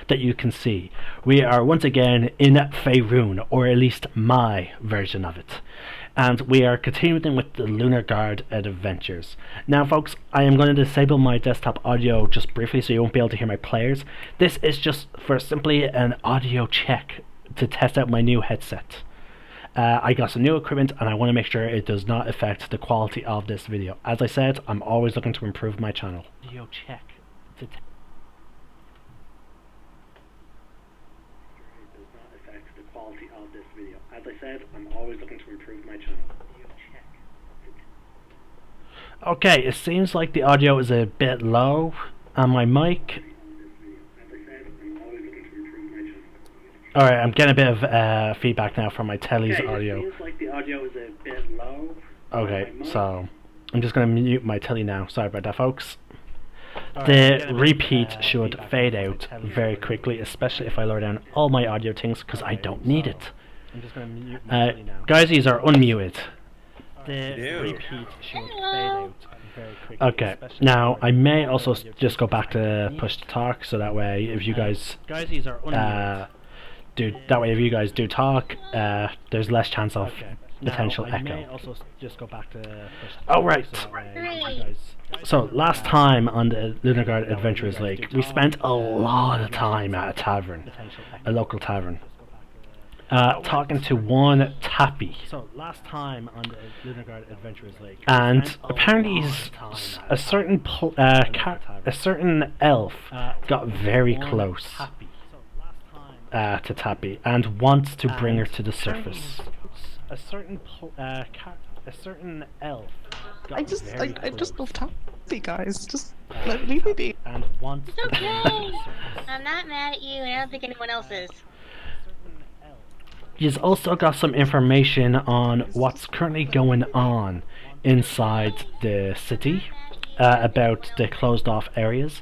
that you can see. We are once again in Faerun, or at least my version of it. And we are continuing with the Lunarguard adventures. Now folks, I am going to disable my desktop audio just briefly so you won't be able to hear my players. This is just for simply an audio check to test out my new headset. I got some new equipment and I want to make sure it does not affect the quality of this video. As I said, I'm always looking to improve my channel. Audio check to As I said, I'm always looking to improve my channel. Okay, it seems like the audio is a bit low on my mic. Alright, I'm getting a bit of feedback now from my telly's audio. It seems like the audio is a bit low. Okay, so I'm just going to mute my telly now. Sorry about that, folks. The repeat should fade out very quickly, especially if I lower down all my audio things, because I don't need it. I'm just going to mute my telly now. Guys, these are unmuted. The repeat should fade out very quickly. Okay, now I may also just go back to push to talk, so that way if you guys these are unmuted. If you guys do talk, there's less chance of potential echo. Also just go back to right. So last time on the Lunarguard Adventurers Lake, we spent a lot of time at a tavern, a local tavern, talking to one Tappy. So last time on the Lunarguard Adventurers Lake, and apparently a certain elf got very close to Tappy and wants to bring her to the surface. A certain elf. I just love Tappy, guys. Just let me be. And wants It's okay. I'm not mad at you, and I don't think anyone else is. He's also got some information on what's currently going on inside the city, about the closed off areas.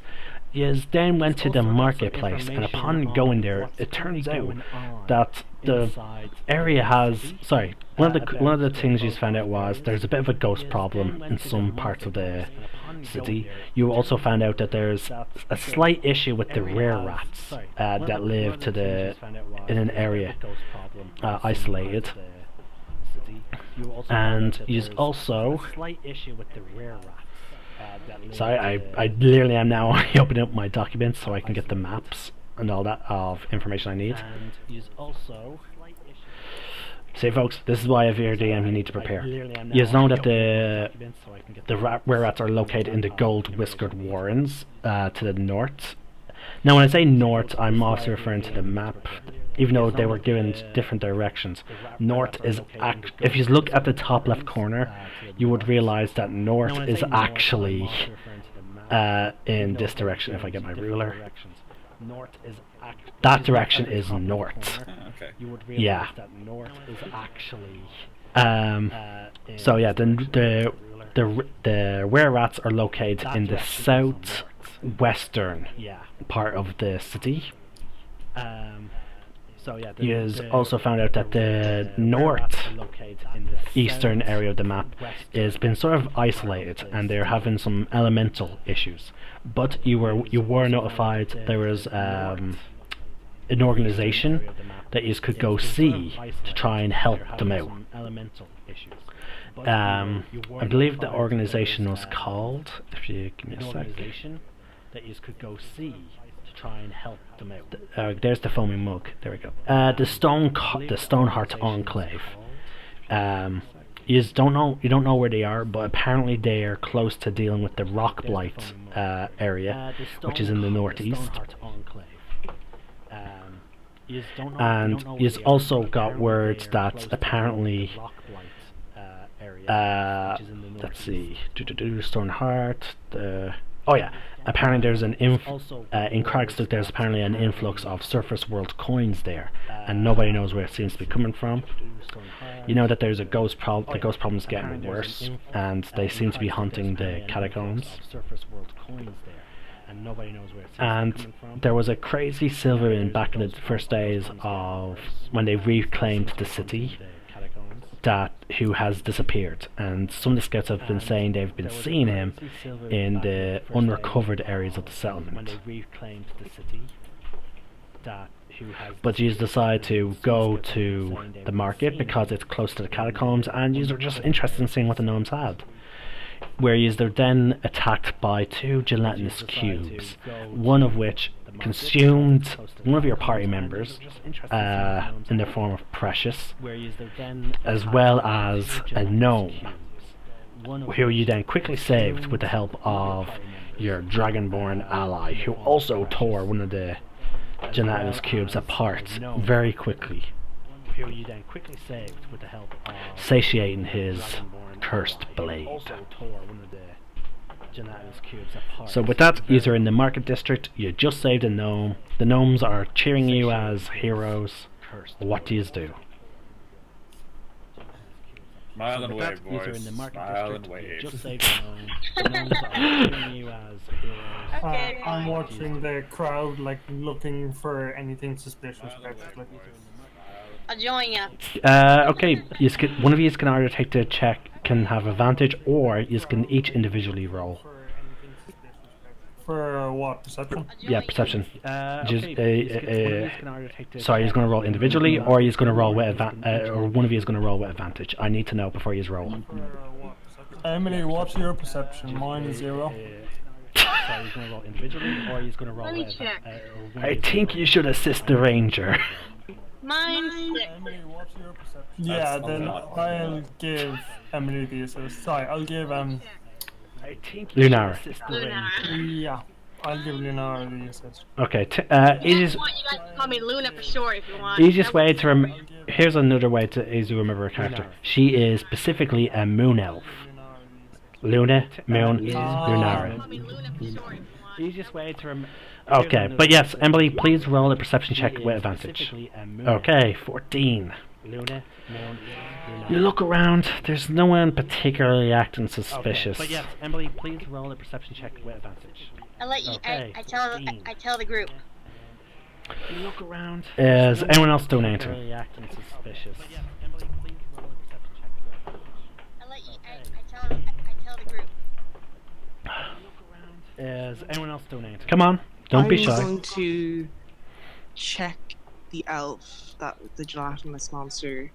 Yes, then went to the marketplace, and upon going there, it turns out that the area has... Sorry, one of the things you found out was there's a bit of a ghost problem in some parts of the city. You also found out that there's a slight issue with the rare rats that live in an area isolated. And he's also... Sorry, I literally am now opening up my documents so I can get the maps and all that of information I need. See folks, this is why if you're a DM you need to prepare. You know that the rare rats are located in the gold whiskered warrens to the north. Now when I say north, I'm also referring to the map, even though they were given different directions. North is if you look at the top left corner, you would realize that north is actually in this direction. If I get my ruler, that direction is north. Yeah. So yeah, the were rats are located in the southwestern part of the city. He has also found out that the northeastern area of the map has been sort of isolated, and they're having some elemental issues. But you were notified there was an organization that you could go see to try and help them out. I believe the organization was called. If you give me a sec. That you could go see. Try and help them out. There's the foaming mug. There we go. The Stoneheart Enclave. You don't know where they are, but apparently they are close to dealing with the Rock Blight area, which is in the northeast. And he's also got words that apparently. Let's see. Stoneheart. Oh yeah. Apparently there's an in Cragstock there's apparently an influx of Surface World coins there, and nobody knows where it seems to be coming from. You know that there's a ghost problem. The ghost problem's getting worse, and they seem to be haunting the catacombs. And there was a crazy Silverman back in the first days of when they reclaimed the city, who has disappeared, and some of the scouts have been saying they've been seeing him in the unrecovered areas of the settlement. but you decide to go to the market because it's close to the catacombs, and you are just interested in seeing what the gnomes had. Where they're then attacked by two gelatinous cubes, one of which consumed one of your party members in the form of Precious, as well as a gnome, who you then quickly saved with the help of your dragonborn ally, who also tore one of the gelatinous cubes apart very quickly, satiating his cursed blade. So with that, you're in the market district, you just saved a gnome, the gnomes are cheering you as heroes. What do you do? Smile and wave, boys. Smile and wave. Okay. I'm watching the crowd, like, looking for anything suspicious, basically. I'll join you. Okay, one of you can either take the check, can have advantage, or you can each individually roll. For what? Perception? Yeah, perception. Sorry, he's going to roll individually, or he's going to roll with or one of you is going to roll with advantage. I need to know before you roll. Emily, what's your perception? Mine is 0. Sorry, he's going to roll individually, or he's going to roll Let me with check. I think you should assist the ranger. Mine's 6. Emily, what's your perception? Yeah, then I'll give Emily the assist. Sorry, I'll give Lunar. yeah, I'll give Lunar the assist. Okay, You guys can call me Luna for short if you want. easiest way to here's another way to easily remember a character. She is specifically a moon elf. Luna, moon, Lunara. Call me Luna for short if you want. Easiest way to remember. Okay, but yes, Emily, please roll a perception check with advantage. Okay, 14. You look around, there's no one particularly acting suspicious. But yes, Emily, please roll a perception check with advantage. I'll let you. I tell the group. You look around. Is anyone else doing anything? Acting suspicious. I'll let you. I tell the group. Is anyone else doing anything? Come on, don't be shy. I'm going to check the elf that the gelatinous monster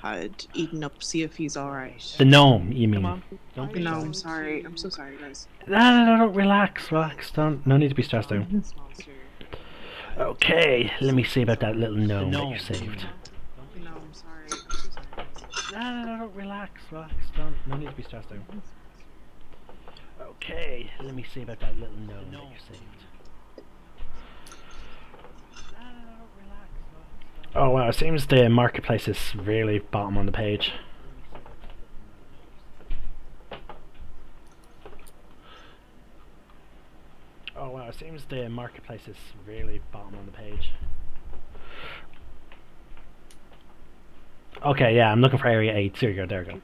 had eaten up, see if he's alright. The gnome, you mean? Don't be I'm sorry. I'm so sorry, guys. No, relax. No need to be stressed out. This monster. Okay, let me see about that little gnome that you saved. No, I'm sorry. I'm so sorry, guys. No, relax. No need to be stressed out. Okay, let me see about that little gnome that you saved. Oh wow, it seems the marketplace is really bottom on the page. Oh wow, it seems the marketplace is really bottom on the page. Okay, yeah, I'm looking for area 8. There we go.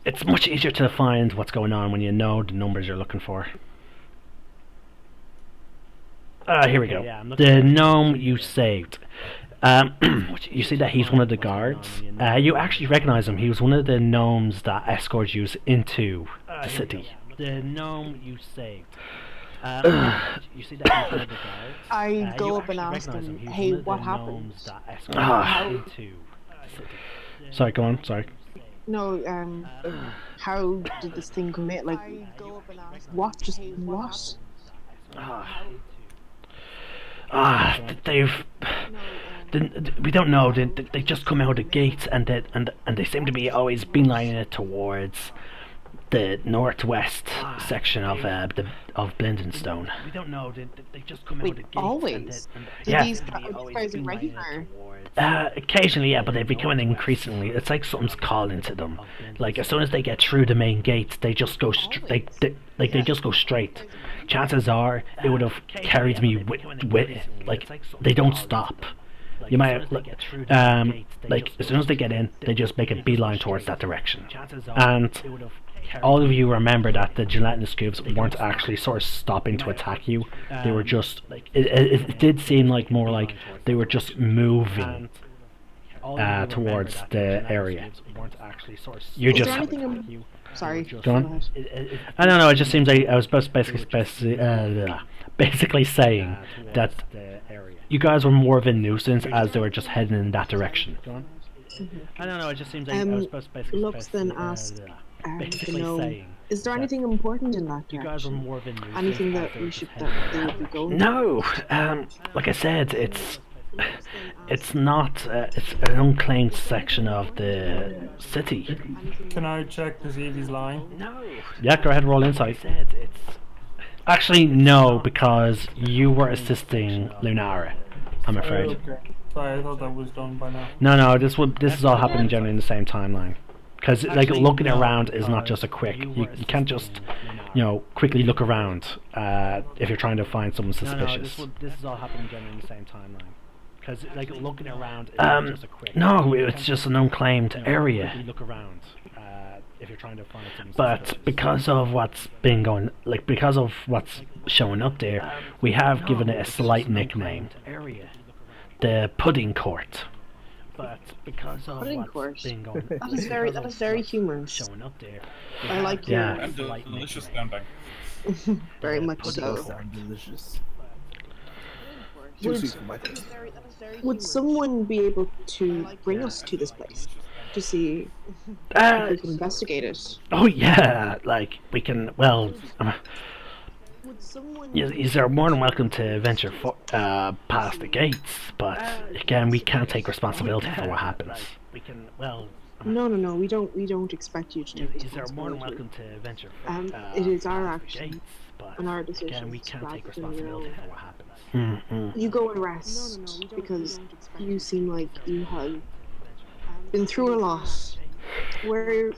It's much easier to find what's going on when you know the numbers you're looking for. Here we go. The gnome you saved. You see that he's one of the guards. You actually recognize him. He was one of the gnomes that escorted you into the city. The gnome you saved. You see that he's one of the guards. I go up and ask him, hey, what happened? Sorry, go on. Sorry. No, how did this thing commit? Like, what? Just what? We don't know. They just come out of the gates, and they seem to be always beelining it towards the northwest section of Blendenstone. We don't know. They just come out of the gates. Always? Yeah. These guys are regular? Occasionally, yeah, but they're becoming increasingly. It's like something's calling to them. Like as soon as they get through the main gates, they just go they just go straight. Chances are it would have carried me with like they don't stop. You might like as soon as they get in, they just make a beeline towards that direction. And all of you remember that the gelatinous cubes weren't actually sort of stopping to attack you. They were just it did seem like more like they were just moving towards the area. You Is just there anything sorry. go on. I don't know. It just seems like I was supposed to basically basically saying that you guys were more of a nuisance as they were just heading in that direction. I don't know, it just seems like I was supposed to basically... Lux then asked, basically saying... Is there anything important in that direction? You guys were more of a nuisance. Anything that we should, that they would be going No! Like I said, it's not... it's an unclaimed section of the city. Can I check to see if he's lying? No! Yeah, go ahead and roll insight. Actually, no, because you were assisting Lunara, I'm afraid. Okay. Sorry, I thought that was done by now. No, this is all happening generally in the same timeline. Because like looking around is not just a quick. You can't just, quickly look around if you're trying to find someone suspicious. This is all happening generally in the same timeline. Because like looking around is not just a quick. No, it's just an unclaimed area. Look around if you're trying to find someone suspicious. But because of what's been going, because of what's showing up there, we have given it a slight nickname. The Pudding Court. But because of what's been going, that is very humorous. Showing up there. I like your And delicious sounding. very much so. Delicious. Would someone be able to bring us to this place to see if we can investigate it? Oh yeah, like we can. Well, you're more than welcome to venture past the gates, but again, we can't take responsibility for what happens. We can. Well. No, we don't expect you to take responsibility. You're more than welcome to venture. It is our action and our decision. Again, we can't take responsibility for what happens. You go and rest because you seem like you have been through a lot. Where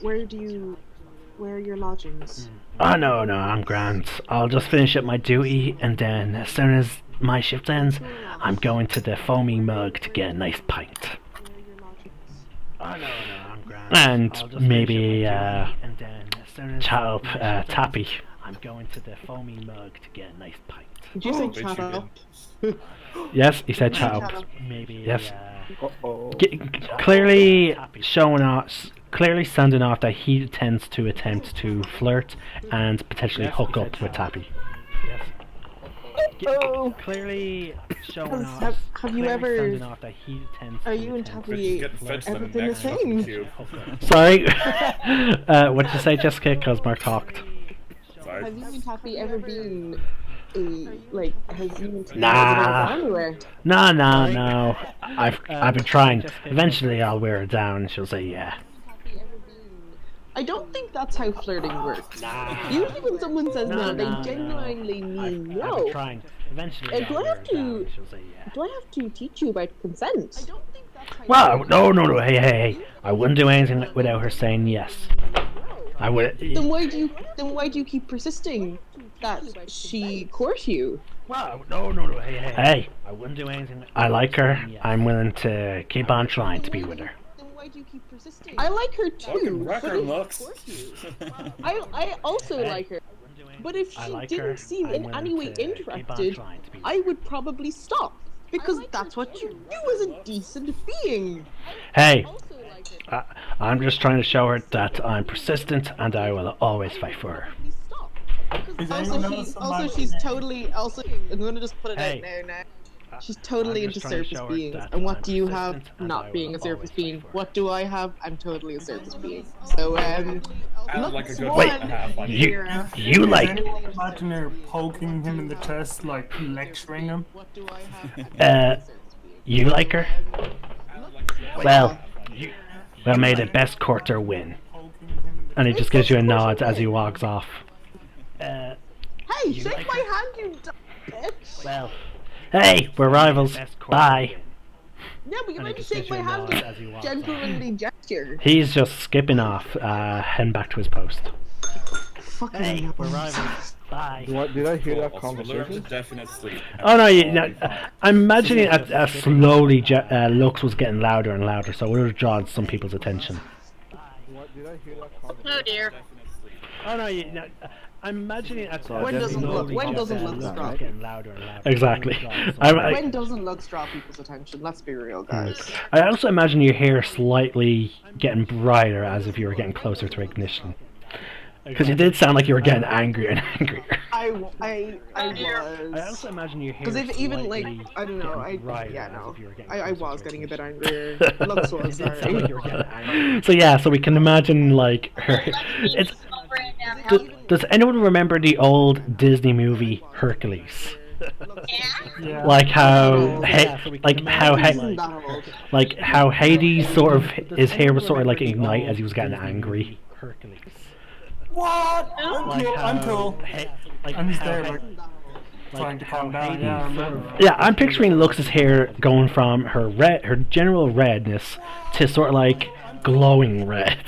are your lodgings? Oh no, I'm grand. I'll just finish up my duty, and then as soon as my shift ends, I'm going to the foamy mug to get a nice pint. Oh no, I'm grand. And maybe chat up Tappy. I'm going to the foamy mug to get a nice pint. Did you say chat up? Yes, he said chat up. Maybe. Yes. Clearly showing us. Clearly sounding off that he tends to attempt to flirt and potentially hook up with Tappy. Yes. Clearly showing off. Have you ever? Sounding off that he tends are to you and attempt Tappy ever been the same? Sorry. What did you say, Jessica? Because Mark talked. Sorry. Have you and Tappy ever been? Has you and Tappy Nah. anywhere? No. I've been trying. Eventually, I'll wear her down, and she'll say yeah. I don't think that's how flirting works. Usually when someone says no, they genuinely mean no. I've been trying. Eventually, do I have to teach you about consent? I don't think that's how well, no. Hey. I wouldn't do anything without her saying yes. I would. Then why do you keep persisting that she court you? Well, no. Hey. I wouldn't do anything. I like her. I'm willing to keep on trying to be with her. Why do you keep persisting? I like her too. I also like her. But if she didn't seem in any way interested, I would probably stop. Because that's what you do as a decent being. Hey, I'm just trying to show her that I'm persistent and I will always fight for her. She's totally. I'm gonna just put it out now. She's totally into surface beings. And what do you have? Not being a surface being. What do I have? I'm totally a surface being. So, like a good wait, you like... Imagine her poking him in the chest, like lecturing him. You like her? Well, may the best courter win. And he just gives you a nod as he walks off. Hey, shake my hand, you dumb bitch! Well... Hey, we're rivals. Bye. Yeah, but you might shake my hand with a gentlemanly gesture. He's just skipping off, heading back to his post. Fucking hey, we're rivals. Bye. Did I hear that conversation? Oh no, I'm imagining as slowly Lux was getting louder and louder, so it would have drawn some people's attention. Oh dear. Oh no, I'm imagining it when doesn't Lux draw getting louder and louder. Exactly. When doesn't Lux draw people's attention? Let's be real, guys. I also imagine your hair slightly getting brighter as if you were getting closer to ignition. Because you did sound like you were getting angrier and angrier. I was. I also imagine your hair. Because even like I don't know, I was getting a bit angrier. Lux was sorry. So yeah, so we can imagine like her. It's. Does anyone remember the old Disney movie Hercules? Yeah. Like how, how Hades sort of his hair was sort of like ignite as he was getting angry. Hercules. What? I'm cool. And he's there, like trying to calm down. Yeah, I remember. Yeah, I'm picturing Lux's hair going from her general redness to sort of like glowing red.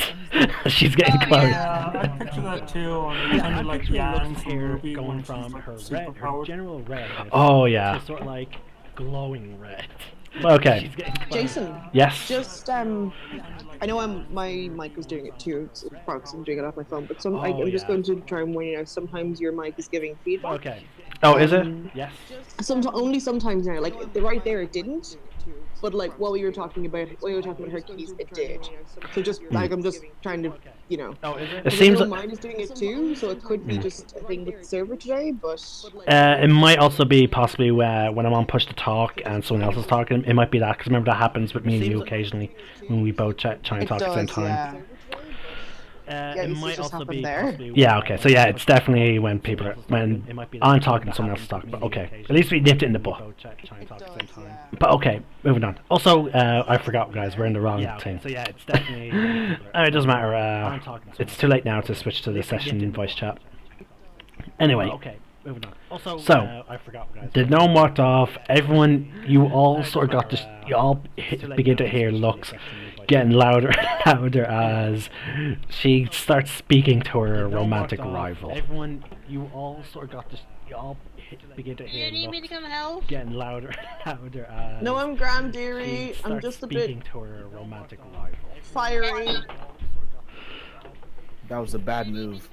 She's getting close. Yeah, I picture that too. Kind of like Jan's hair going from her general red. Oh yeah. To sort of like glowing red. Okay. Jason. Yes. Just I know my mic is doing it too. It's probably 'cause I'm doing it off my phone, but I'm just going to try and warn you now. Sometimes your mic is giving feedback. Okay. Oh, is it? Yes. Only sometimes now. Like right there, it didn't. But like while we were talking about Hercules, it did. So just like I'm just trying to, you know. Oh, is it? It seems like mine is doing it too, so it could be just a thing with the server today. But it might also be possibly when I'm on push to talk and someone else is talking. It might be that because remember that happens with me and you occasionally when we both try and talk at the same time. Yeah, it might also be there. Yeah, okay, so yeah, it's definitely when I'm talking and someone else is talking, but okay. At least we nipped it in the butt. But okay, moving on. Also, I forgot, guys, we're in the wrong thing. So yeah, it's definitely... it doesn't matter, it's too late now to switch to the session voice chat. Anyway, okay, moving on. Also, so, I forgot, guys. The gnome walked off, everyone, you all sort of got this, you all begin to hear Lux getting louder and louder as she starts speaking to her romantic rival. Everyone, you all sort of got this. You all begin to hear. You need me to come help? Getting louder and louder as. No, I'm grand, dearie. I'm just a bit. Speaking to her romantic rival. Fiery. That was a bad move.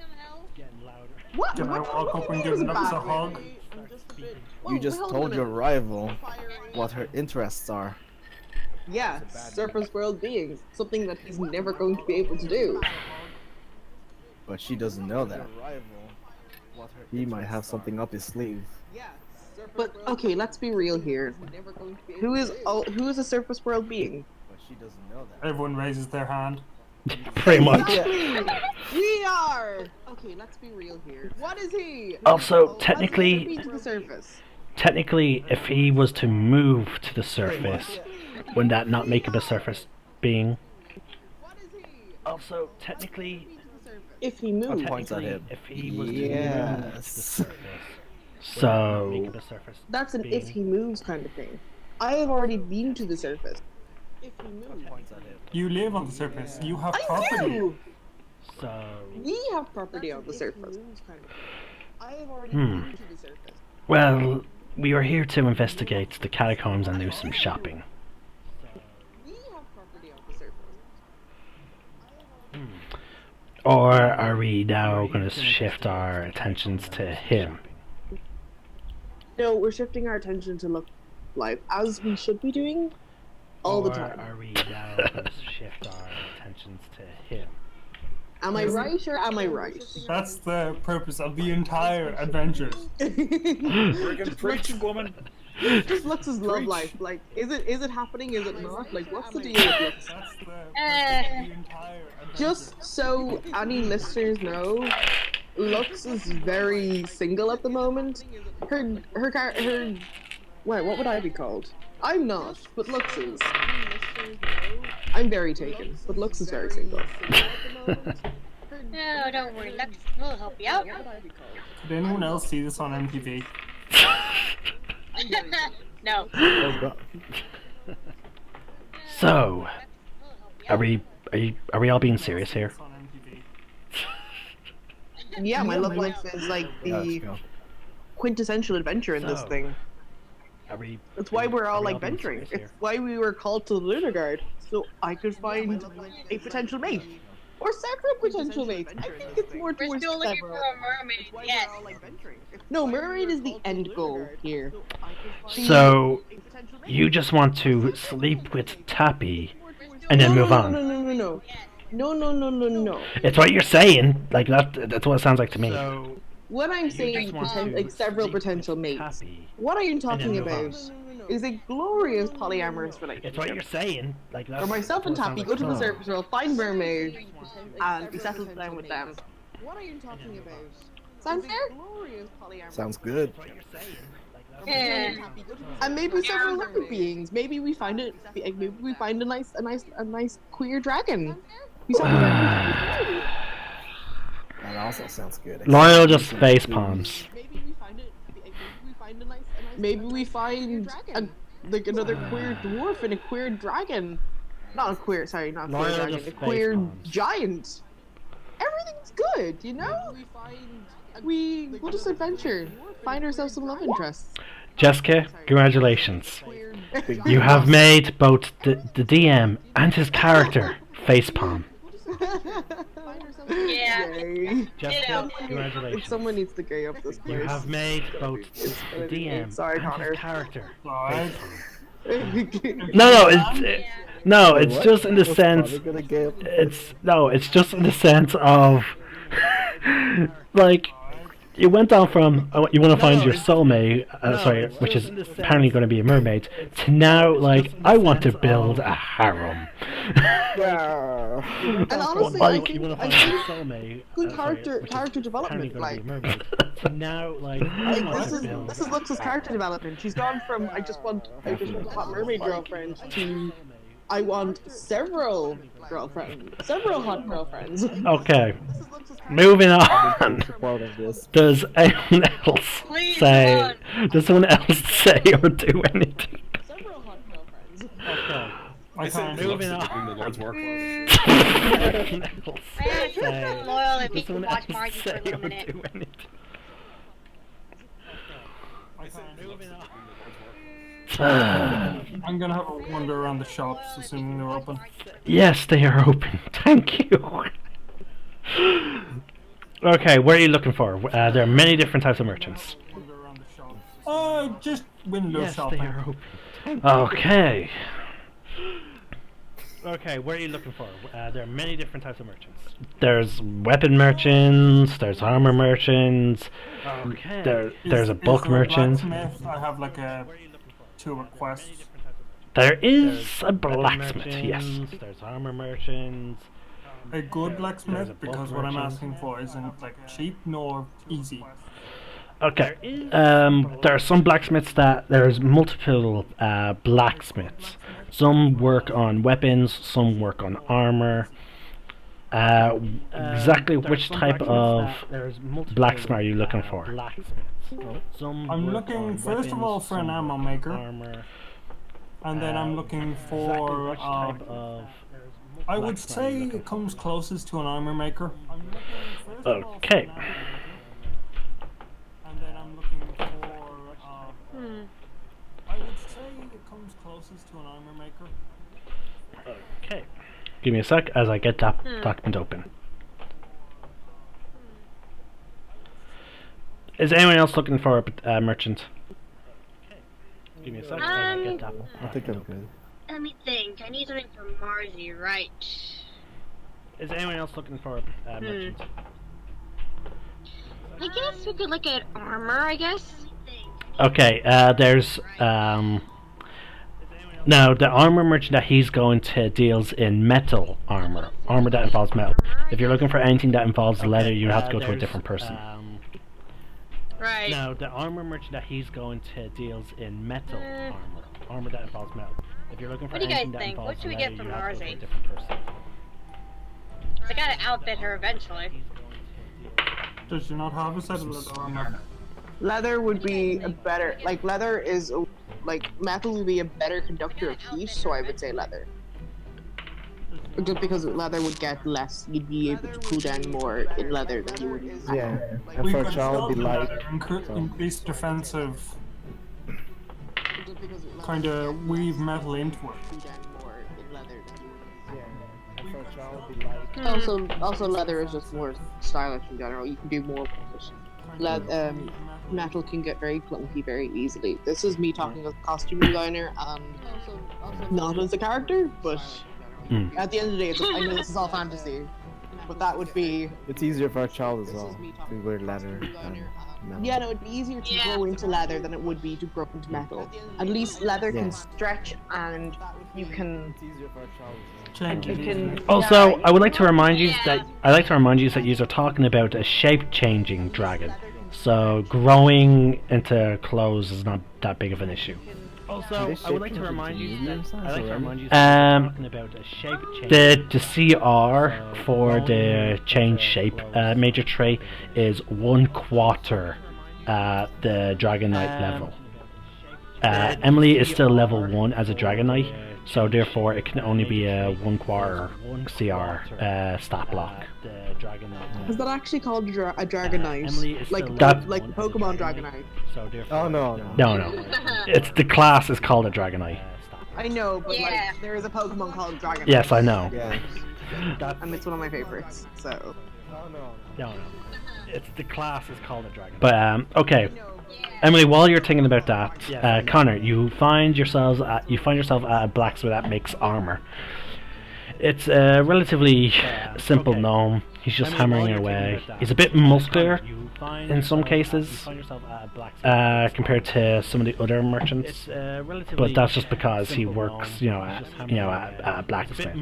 What? Can I walk up and give Lux a hug? You just told your rival what her interests are. Yeah, surface world beings. Something that he's never going to be able to do. But she doesn't know that. He might have something up his sleeve. But okay, let's be real here. Who is a surface world being? But she doesn't know that. Everyone raises their hand. Pretty much. We are! Okay, let's be real here. What is he? Also, technically, to the surface? Technically, if he was to move to the surface, would that not make him a surface being? Also, technically, if he moved, points at him. If he was to move to the surface, so that's an if he moves kind of thing. I have already been to the surface. If he moves, you live on the surface. You have I property. do. So we have property on the surface. I have already been to the surface. Well, we were here to investigate the catacombs and do some shopping. We have property on the surface. Or are we now going to shift our attentions to him? No, we're shifting our attention to look live, as we should be doing all the time. Or are we now going to shift our attentions to him? Am I right or am I right? That's the purpose of the entire adventure. Friggin' preach, woman! Just Lux's love life. Like, is it happening? Is it not? Like, what's the deal with Lux? That's the entire adventure. Just so any listeners know, Lux is very single at the moment. Her wait, what would I be called? I'm not, but Lux is. I'm very taken, but Lux is very single. No, don't worry, Lux will help you out. Did anyone else see this on MTV? No. Oh god. So, are we all being serious here? Yeah, my love life is like the quintessential adventure in this thing. It's why we're all like venturing. It's why we were called to the Lunarguard, so I could find a potential mate. Or several potential mates. I think it's more towards We're still looking several. for a mermaid, yes. No, mermaid is the end goal here. So, you just want to sleep with Tappy and then move on? No. No. It's what you're saying. Like that's what it sounds like to me. When I'm saying like several potential mates, what I am talking about is a glorious polyamorous relationship. It's what you're saying. Like that's. Where myself and Tappy go to the fun. surface world, find mermaids, and we settle down with them. What are you talking about? Sound fair? Sounds good. Yeah. And maybe several other beings. Maybe we find it. Maybe we find a nice queer dragon. That also sounds good. Loyal just face palms. Maybe we find another queer dwarf and a queer dragon. Not a queer dragon. A queer giant. Everything's good, you know? We'll just adventure. Find ourselves some love interests. Jessica, congratulations. You have made both the DM and his character facepalm. Yeah. Jessica, congratulations. Someone needs to gay up this place. You have made both the DM Sorry, and Connor. his character. Alright. No, it's just in the sense. It's just in the sense of like you went down from you want to find your soulmate, which is apparently going to be a mermaid, to now like I want to build a harem. And honestly, I think good character development, like now, like this is Lux's character development. She's gone from I just want a hot mermaid girlfriend to I want several hot girlfriends. Okay, moving on. Does anyone else say? Does someone else say or do anything? Several hot girlfriends. Okay. I can't. Moving on. Doing the Lord's work. Loyal if he can watch Margie for a little minute. I'm gonna have a wander around the shops, assuming they're open. Yes, they are open. Thank you. Okay, what are you looking for? There are many different types of merchants. Just window shopping. They are open. Okay. Okay, what are you looking for? There are many different types of merchants. There's weapon merchants, there's armor merchants, there's a book merchant. I have like two requests. There is a blacksmith, yes. There's armor merchants. A good blacksmith, because what I'm asking for isn't like cheap nor easy. Okay, there are some blacksmiths there's multiple blacksmiths. Some work on weapons, some work on armor. Exactly which type of blacksmith are you looking for? I'm looking first of all for an ammo maker, and then I'm looking for I would say it comes closest to an armor maker. Okay. And then I'm looking for I would say it comes closest to an armor maker. Okay. Give me a sec as I get that document open. Is anyone else looking for a merchant? Give me a sec as I get that. I think I'm good. Let me think. I need something from Margie, right? Is anyone else looking for a merchant? I guess we could look at armor, I guess. Okay, there's now the armor merchant that he's going to deals in metal armor that involves metal. If you're looking for anything that involves leather, you have to go to a different person. Right. Now the armor merchant that he's going to deals in metal armor that involves metal. If you're looking for What do you guys anything that think? involves What should we leather, get from you have to go to a Margie? different person. I gotta outfit her eventually. Does she not have a set of leather armor? Leather would be a better, like leather is, like metal would be a better conductor of heat, so I would say leather. Just because leather would get less, you'd be able to cool down more in leather than you would in metal. Yeah, and We for could Charles, still be do like that, increase defensive, kind of weave metal into it. Also leather is just more stylish in general. You can do more with it. Metal can get very clunky very easily. This is me talking as a costume designer and not as a character, but at the end of the day, I know this is all fantasy. but that would be... It's easier for a child as well to wear leather than metal. Yeah, no, it'd be easier to grow into leather than it would be to grow into metal. At least leather can stretch and you can... Also, I would like to remind you that you're talking about a shape-changing dragon. So growing into clothes is not that big of an issue. Also, I would like to remind you about a shape change. The CR for the change shape major trait is 1/4 the Dragon Knight level. Emily is still level 1 as a Dragon Knight, so therefore it can only be a 1/4 CR stat block. Is that actually called a Dragon Knight? Like Pokemon Dragon Knight? Oh no. No. It's the class is called a Dragon Knight. I know, but like there is a Pokemon called Dragon Knight. Yes, I know. Yeah. And it's one of my favorites. So. No. It's the class is called a Dragon. But okay. Emily, while you're thinking about that, Connor, you find yourself at a blacksmith that makes armor. It's a relatively simple gnome. He's just hammering away. He's a bit muscular in some cases compared to some of the other merchants, but that's just because he works, at a blacksmith.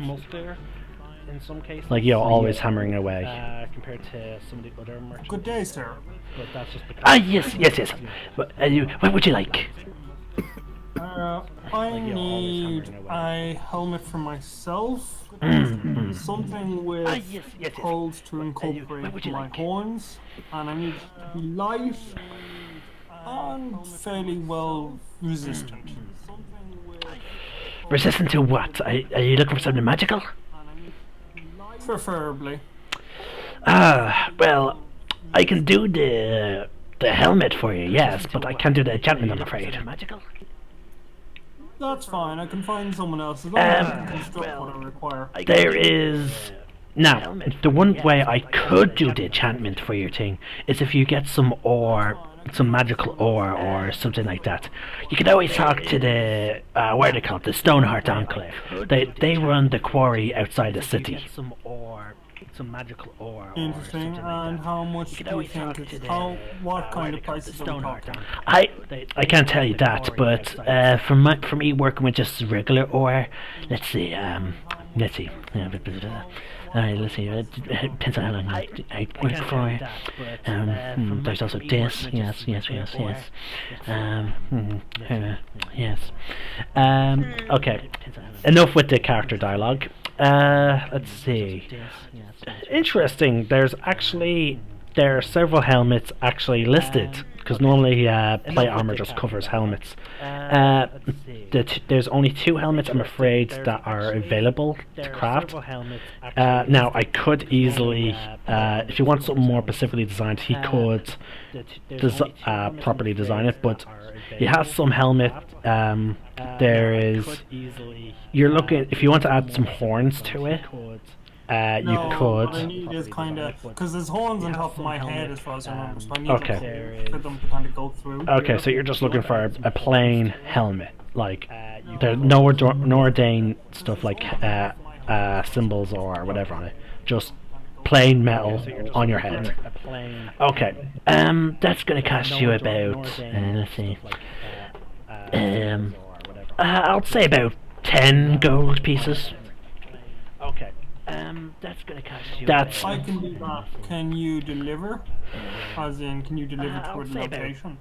Like, always hammering away. Compared to some of the other merchants. Good day, sir. But that's just because yes. But, what would you like? I need a helmet for myself. Something with holes to incorporate my horns, and I need to be light and fairly well resistant. Resistant to what? Are you looking for something magical? Preferably. Well, I can do the helmet for you, yes, but I can't do the enchantment, I'm afraid. Magical? That's fine, I can find someone else as long as I can construct what I require. There is... Now, the one way I could do the enchantment for your thing is if you get some ore, some magical ore or something like that. You can always talk to the, what are they called, the Stoneheart Enclave. They run the quarry outside the city. Some magical ore. Interesting. And how much do you think it's... what kind of prices are we talking? I can't tell you that, but for me working with just regular ore, let's see. Alright, let's see. It depends on how long I work for. There's also this. Yes. Yes. Okay. Enough with the character dialogue. Let's see. Interesting. There are several helmets actually listed, because normally plate armor just covers helmets. There's only 2 helmets, I'm afraid, that are available to craft. Now, I could easily, if you want something more specifically designed, he could properly design it, but he has some helmet. You're looking, if you want to add some horns to it, you could. What I need is kind of, because there's horns on top of my head as far as I remember, so I need for them to kind of go through. Okay, so you're just looking for a plain helmet, like there's no ordained stuff like symbols or whatever on it, just plain metal on your head. Okay, that's gonna cost you about let's see, I'll say about 10 gold pieces. Okay. That's gonna cost you. I can do that. Can you deliver? As in, can you deliver to a location?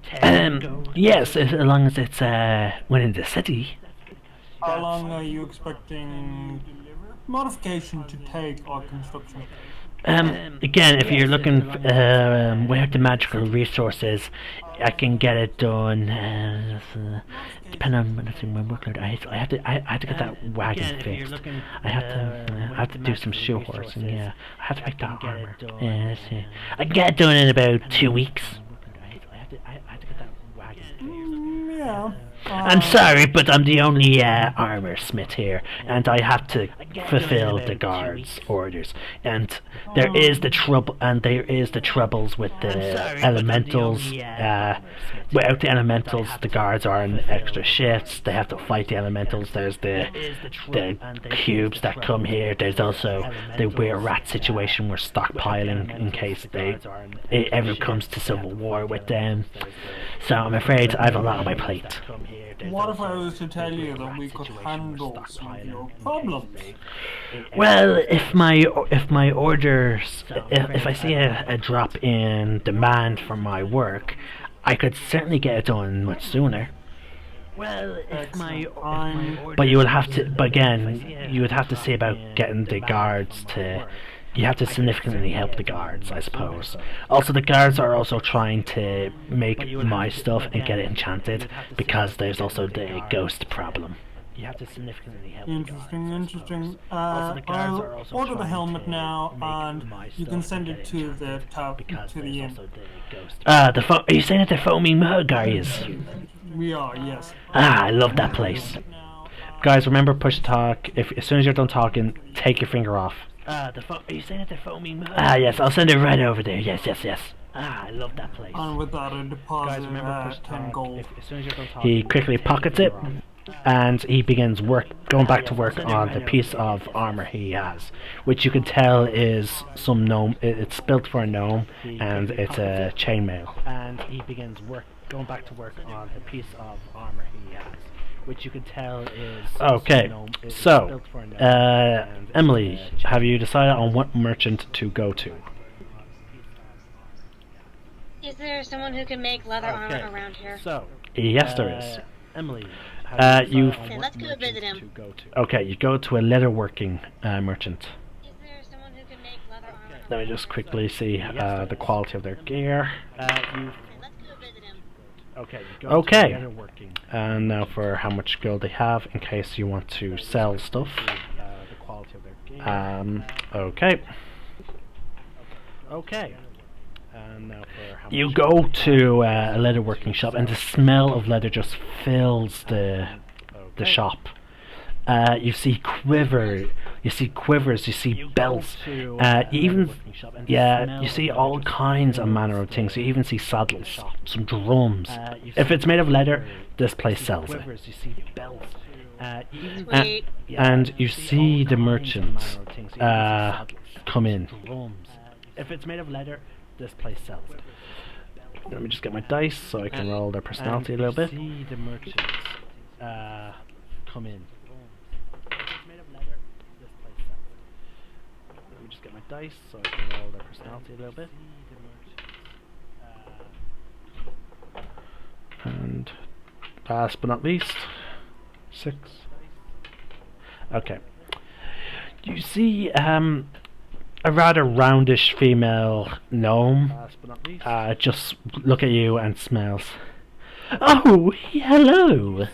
Yes, as long as it's within the city. How long are you expecting modification to take or construction? Again, if you're looking where the magical resources, I can get it done. Depending on my workload, I have to get that wagon fixed. I have to do some shoe horsing. Yeah, I have to make that armor. Yeah, let's see. I can get it done in about 2 weeks. Yeah. I'm sorry, but I'm the only armor smith here, and I have to fulfill the guard's orders. And there is the troubles with the elementals. Without the elementals, the guards are on extra shifts. They have to fight the elementals. There's the cubes that come here. There's also the weird rat situation. We're stockpiling in case it ever comes to civil war with them. So I'm afraid I have a lot on my plate. What if I was to tell you that we could handle some of your problems? Well, if my orders, if I see a drop in demand for my work, I could certainly get it done much sooner. Well, but you would have to. But again, you would have to see about getting the guards to. You have to significantly help the guards, I suppose. Also, the guards are also trying to make my stuff and get it enchanted, because there's also the ghost problem. You have to significantly help Interesting. I'll order the helmet now, and you can send it to the top, to the inn. Are you saying at the Foaming Mug, are you? We are, yes. I love that place. Guys, remember push talk. As soon as you're done talking, take your finger off. Are you saying at the Foaming Mug? Yes, I'll send it right over there. Yes. I love that place. And with that, I deposit 10 gold. He quickly pockets it, and he begins going back to work on the piece of armor he has, which you can tell is some gnome. It's built for a gnome, and it's a chainmail. And he begins going back to work on the piece of armor he has, which you can tell is okay. So, Emily, have you decided on what merchant to go to? Is there someone who can make leather armor around here? So, yes, there is. Emily, okay, let's go visit him. Okay, you go to a leatherworking merchant. Is there someone who can make leather armor? Let me just quickly see the quality of their gear. Okay, and now for how much gold they have, in case you want to sell stuff. Okay. And now for how you go to a leatherworking shop, and the smell of leather just fills the shop. You see quivers, you see belts, you see all kinds of manner of things. You even see saddles, some drums. If it's made of leather, this place sells it. And you see the merchants come in. If it's made of leather, this place sells it. Let me just get my dice so I can roll their personality a little bit. See the merchants come in. Let me just get my dice so I can roll their personality a little bit. And last but not least, 6. Okay. You see a rather roundish female gnome just look at you and smells. Oh, hello.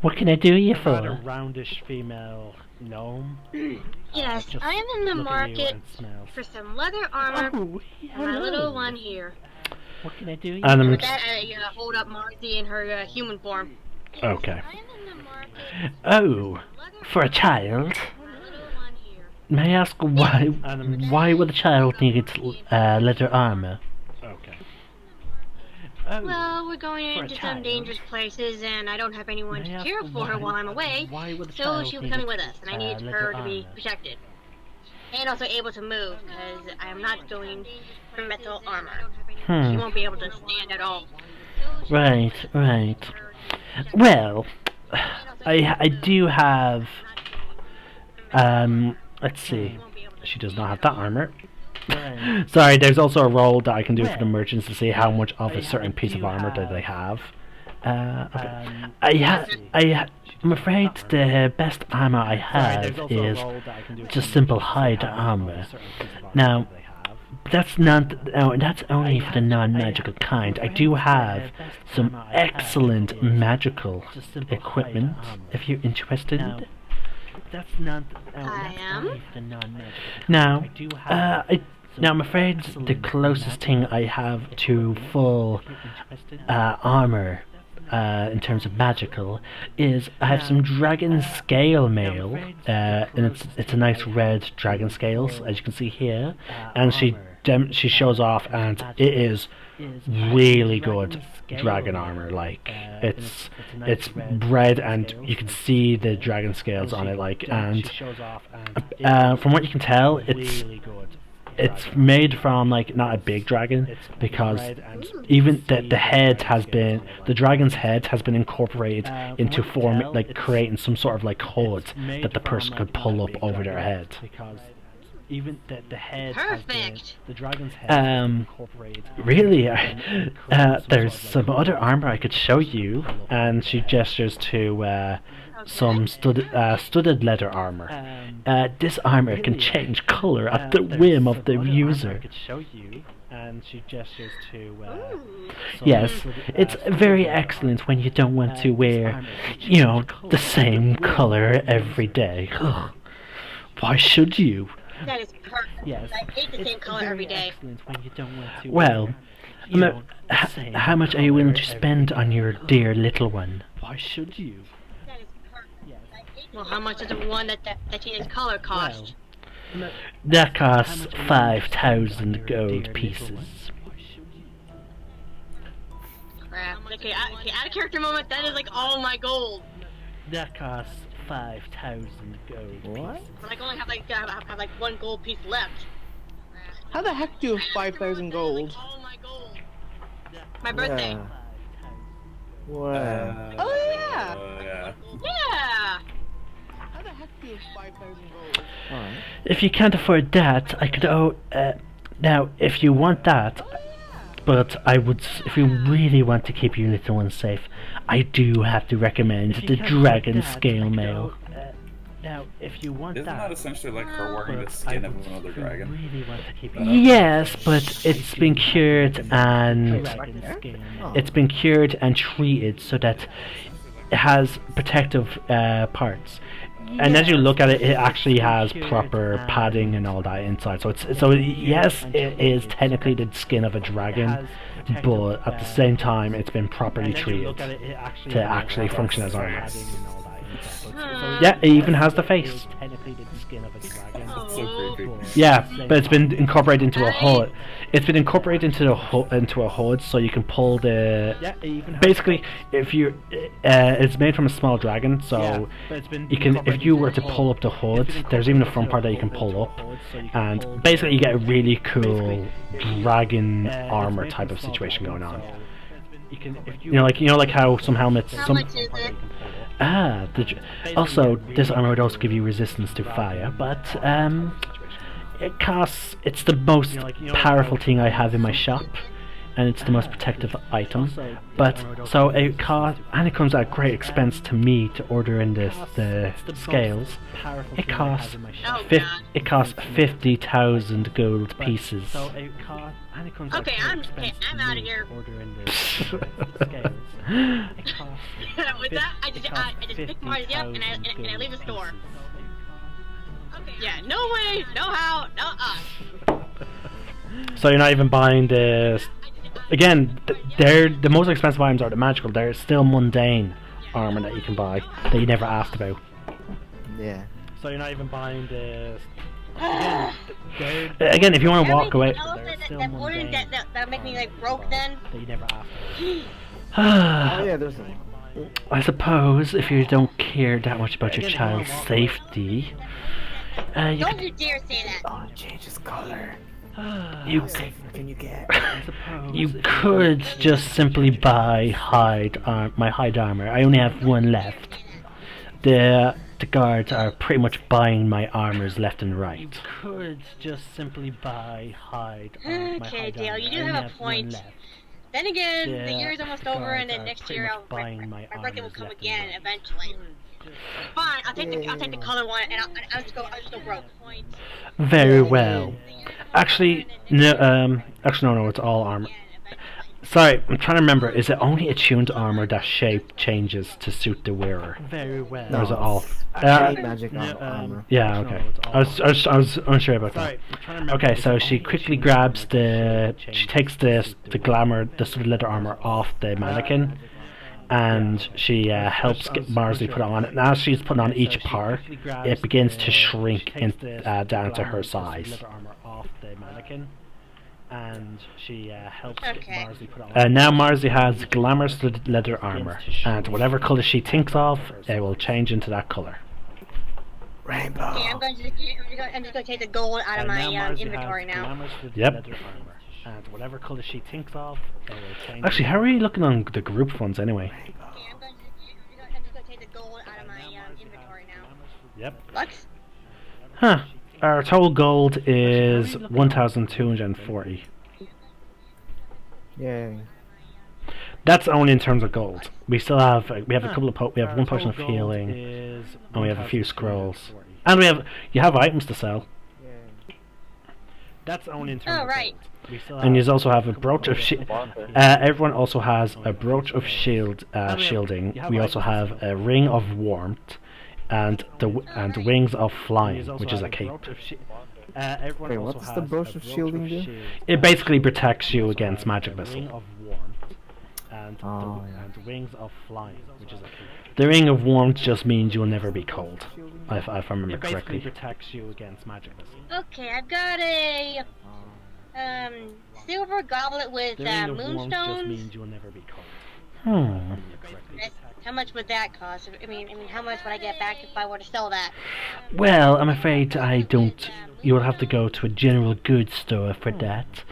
What can I do you for? A roundish female gnome. Yes, I am in the market for some leather armor for my little one here. What can I do? And with that, I hold up Marcy in her human form. Yes, okay. I am in the market for a child? May I ask why would a child need leather armor? Okay. Well, we're going into some dangerous places, and I don't have anyone to care for her while I'm away, so she'll be coming with us, and I need her to be protected. And also able to move, because I am not going for metal armor. She won't be able to stand at all. Right. Well, I do have... let's see. She does not have that armor. Sorry, there's also a roll that I can do for the merchants to see how much of a certain piece of armor that they have. Okay. I'm afraid the best armor I have is just simple hide armor. Now, that's only for the non-magical kind. I do have some excellent magical equipment, if you're interested. I am. Now, I'm afraid the closest thing I have to full armor in terms of magical is I have some dragon scale mail, and it's a nice red dragon scales, as you can see here, and she shows off, and it is really good dragon armor. Like it's red, and you can see the dragon scales on it. Like, and from what you can tell, it's made from like not a big dragon, because even the dragon's head has been incorporated into form, like creating some sort of like hood that the person could pull up over their head. Even the head Perfect. the dragon's head incorporated. Really, there's some other armor I could show you, and she gestures to some studded leather armor. This armor can change color at the whim of the user. And she gestures to yes, it's very excellent when you don't want to wear, the same color every day. Why should you? That is perfect. Yes. I hate the same color every day. Well, how much are you willing to spend on your dear little one? Why should you? That is perfect. Well, how much does the one that changes color cost? Well, that costs 5,000 gold pieces. Crap. Okay, out of character moment, that is like all my gold. That costs 5,000 gold. What? But I only have like one gold piece left. How the heck do you have 5,000 gold? All my gold. My birthday. Yeah. Wow. Oh yeah. Yeah. How the heck do you have 5,000 gold? Alright. If you can't afford that, I could now, if you want that, but if you really want to keep your little one safe, I do have to recommend the dragon scale mail. Now, if you want Isn't that essentially like her wearing the skin of another dragon? Yes, but it's been cured and treated so that it has protective parts. And as you look at it, it actually has proper padding and all that inside. So yes, it is technically the skin of a dragon, but at the same time, it's been properly treated to actually function as armor. Yeah, it even has the face. That's so creepy. Yeah, but it's been incorporated into a hood. It's been incorporated into a hood, so you can pull the. Basically, if you, it's made from a small dragon, so you can. If you were to pull up the hood, there's even a front part that you can pull up, and basically you get a really cool dragon armor type of situation going on. Like how some helmets. How much is it? Also, this armor would also give you resistance to fire, but it costs. It's the most powerful thing I have in my shop, and it's the most protective item. But so it costs, and it comes at great expense to me to order in the scales. It costs 50,000 gold pieces. Okay, I'm out of here. With that, I just pick Marty up and I leave the store. Okay. Yeah, no way, no how, no So you're not even buying the. Again, they're the most expensive items are the magical. They're still mundane armor that you can buy that you never asked about. Yeah. So you're not even buying the. Again, if you want to walk away. That make me like broke then. That you never asked Oh yeah, there's a. I suppose if you don't care that much about your child's safety, Don't you dare say that. Oh, it changes color. You safe can you get? You could just simply buy my hide armor. I only have one left. The guards are pretty much buying my armors left and right. You could just simply buy my hide Okay, Dale, you do have a point. Then again, the year's almost over, and then next year my birthday will come again eventually. Fine, I'll take the color one, and I'll just go broke. Very well. Actually, no. No, it's all armor. Sorry, I'm trying to remember. Is it only attuned armor that shape changes to suit the wearer? Very well. Or is it all? Magic armor. Yeah. Okay. I was unsure about that. Okay, so she quickly grabs she takes the glamour, the sort of leather armor off the mannequin, and she helps get Marsley put on it. And as she's putting on each part, it begins to shrink down to her size. And she helps Marsley put on. Now Marsley has glamorous leather armor, and whatever color she thinks of, it will change into that color. Rainbow. Okay, I'm just going to take the gold out of my inventory now. Yep. And whatever color she thinks of, it will change. Actually, how are you looking on the group ones anyway? Okay, I'm just going to take the gold out of my inventory now. Yep. Lux? Huh. Our total gold is 1,240. Yay. That's only in terms of gold. We still have a couple of we have one potion of healing, and we have a few scrolls, and you have items to sell. That's only in terms of gold. And you also have a brooch of everyone also has a brooch of shielding. We also have a ring of warmth, and wings of flying, which is a cape. Wait, what does the brooch of shielding do? It basically protects you against magic missile. And wings of flying, which is a cape. The ring of warmth just means you'll never be cold, if I remember correctly. It protects you against magic missile. Okay, I've got a silver goblet with moonstones. Just means you'll never be cold. How much would that cost? I mean, how much would I get back if I were to sell that? Well, I'm afraid I don't. You will have to go to a general goods store for that.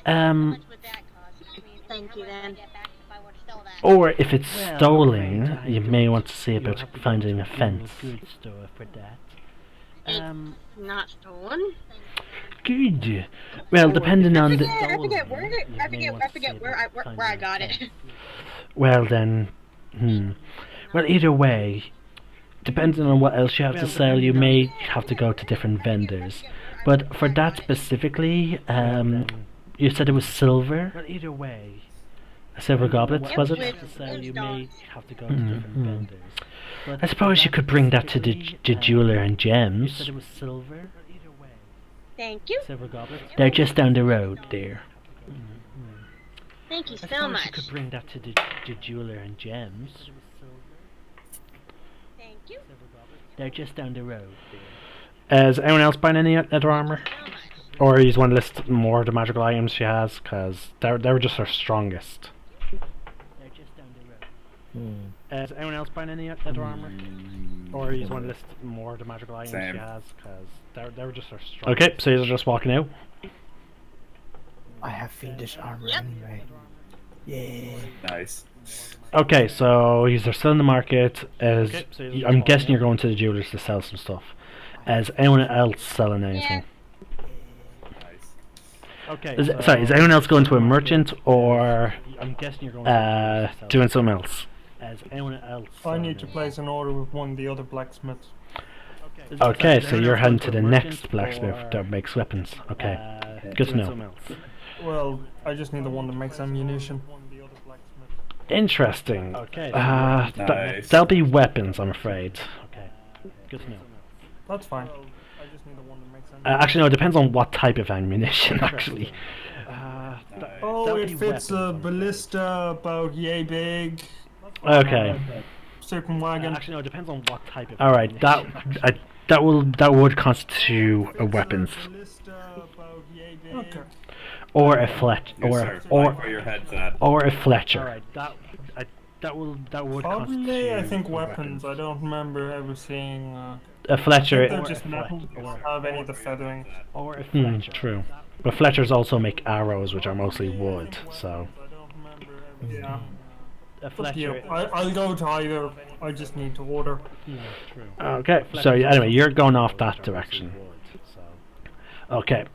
How much would that cost? Thank you then. Or if it's stolen, you may want to see about finding a fence. It's not stolen. Good. Well, depending on the. I forget where I got it. Well then, Well, either way, depending on what else you have to sell, you may have to go to different vendors. But for that specifically, you said it was silver. Well, either way. Silver goblets, was it? You may have to go to different vendors. I suppose you could bring that to the jeweler and gems. Thank you. They're just down the road there. Thank you so much. You could bring that to the jeweler and gems. Thank you. They're just down the road there. Is anyone else buying any leather armor? Or you just want to list more of the magical items she has? Because they're just her strongest. Is anyone else buying any leather armor? Or you just want to list more of the magical items she has? Because they were just her strongest. Okay, so you're just walking out? I have fiendish armor anyway. Yeah. Nice. Okay, so these are still in the market. I'm guessing you're going to the jewelers to sell some stuff. Is anyone else selling anything? Okay. Sorry, is anyone else going to a merchant or I'm guessing you're going doing something else? As anyone else? I need to place an order with one of the other blacksmiths. Okay, so you're heading to the next blacksmith that makes weapons. Okay, good to know. Well, I just need the one that makes ammunition. Interesting. Okay. Nice. That'll be weapons, I'm afraid. Okay, good to know. That's fine. I just need the one that makes ammunition. Actually, no, it depends on what type of ammunition, actually. Oh, it fits a ballista about yay big. Okay. Certain wagon. Actually, no, it depends on what type of. All right, that would constitute a weapons. Okay. Or a Fletcher. Or a Fletcher. Alright, that would probably, I think weapons. I don't remember ever seeing a Fletcher. They just don't have any of the feathering. Or a Fletcher. True. But Fletchers also make arrows, which are mostly wood. So. Yeah. A Fletcher. I'll go to either. I just need to order. Yeah, true. Okay. So anyway, you're going off that direction. Okay.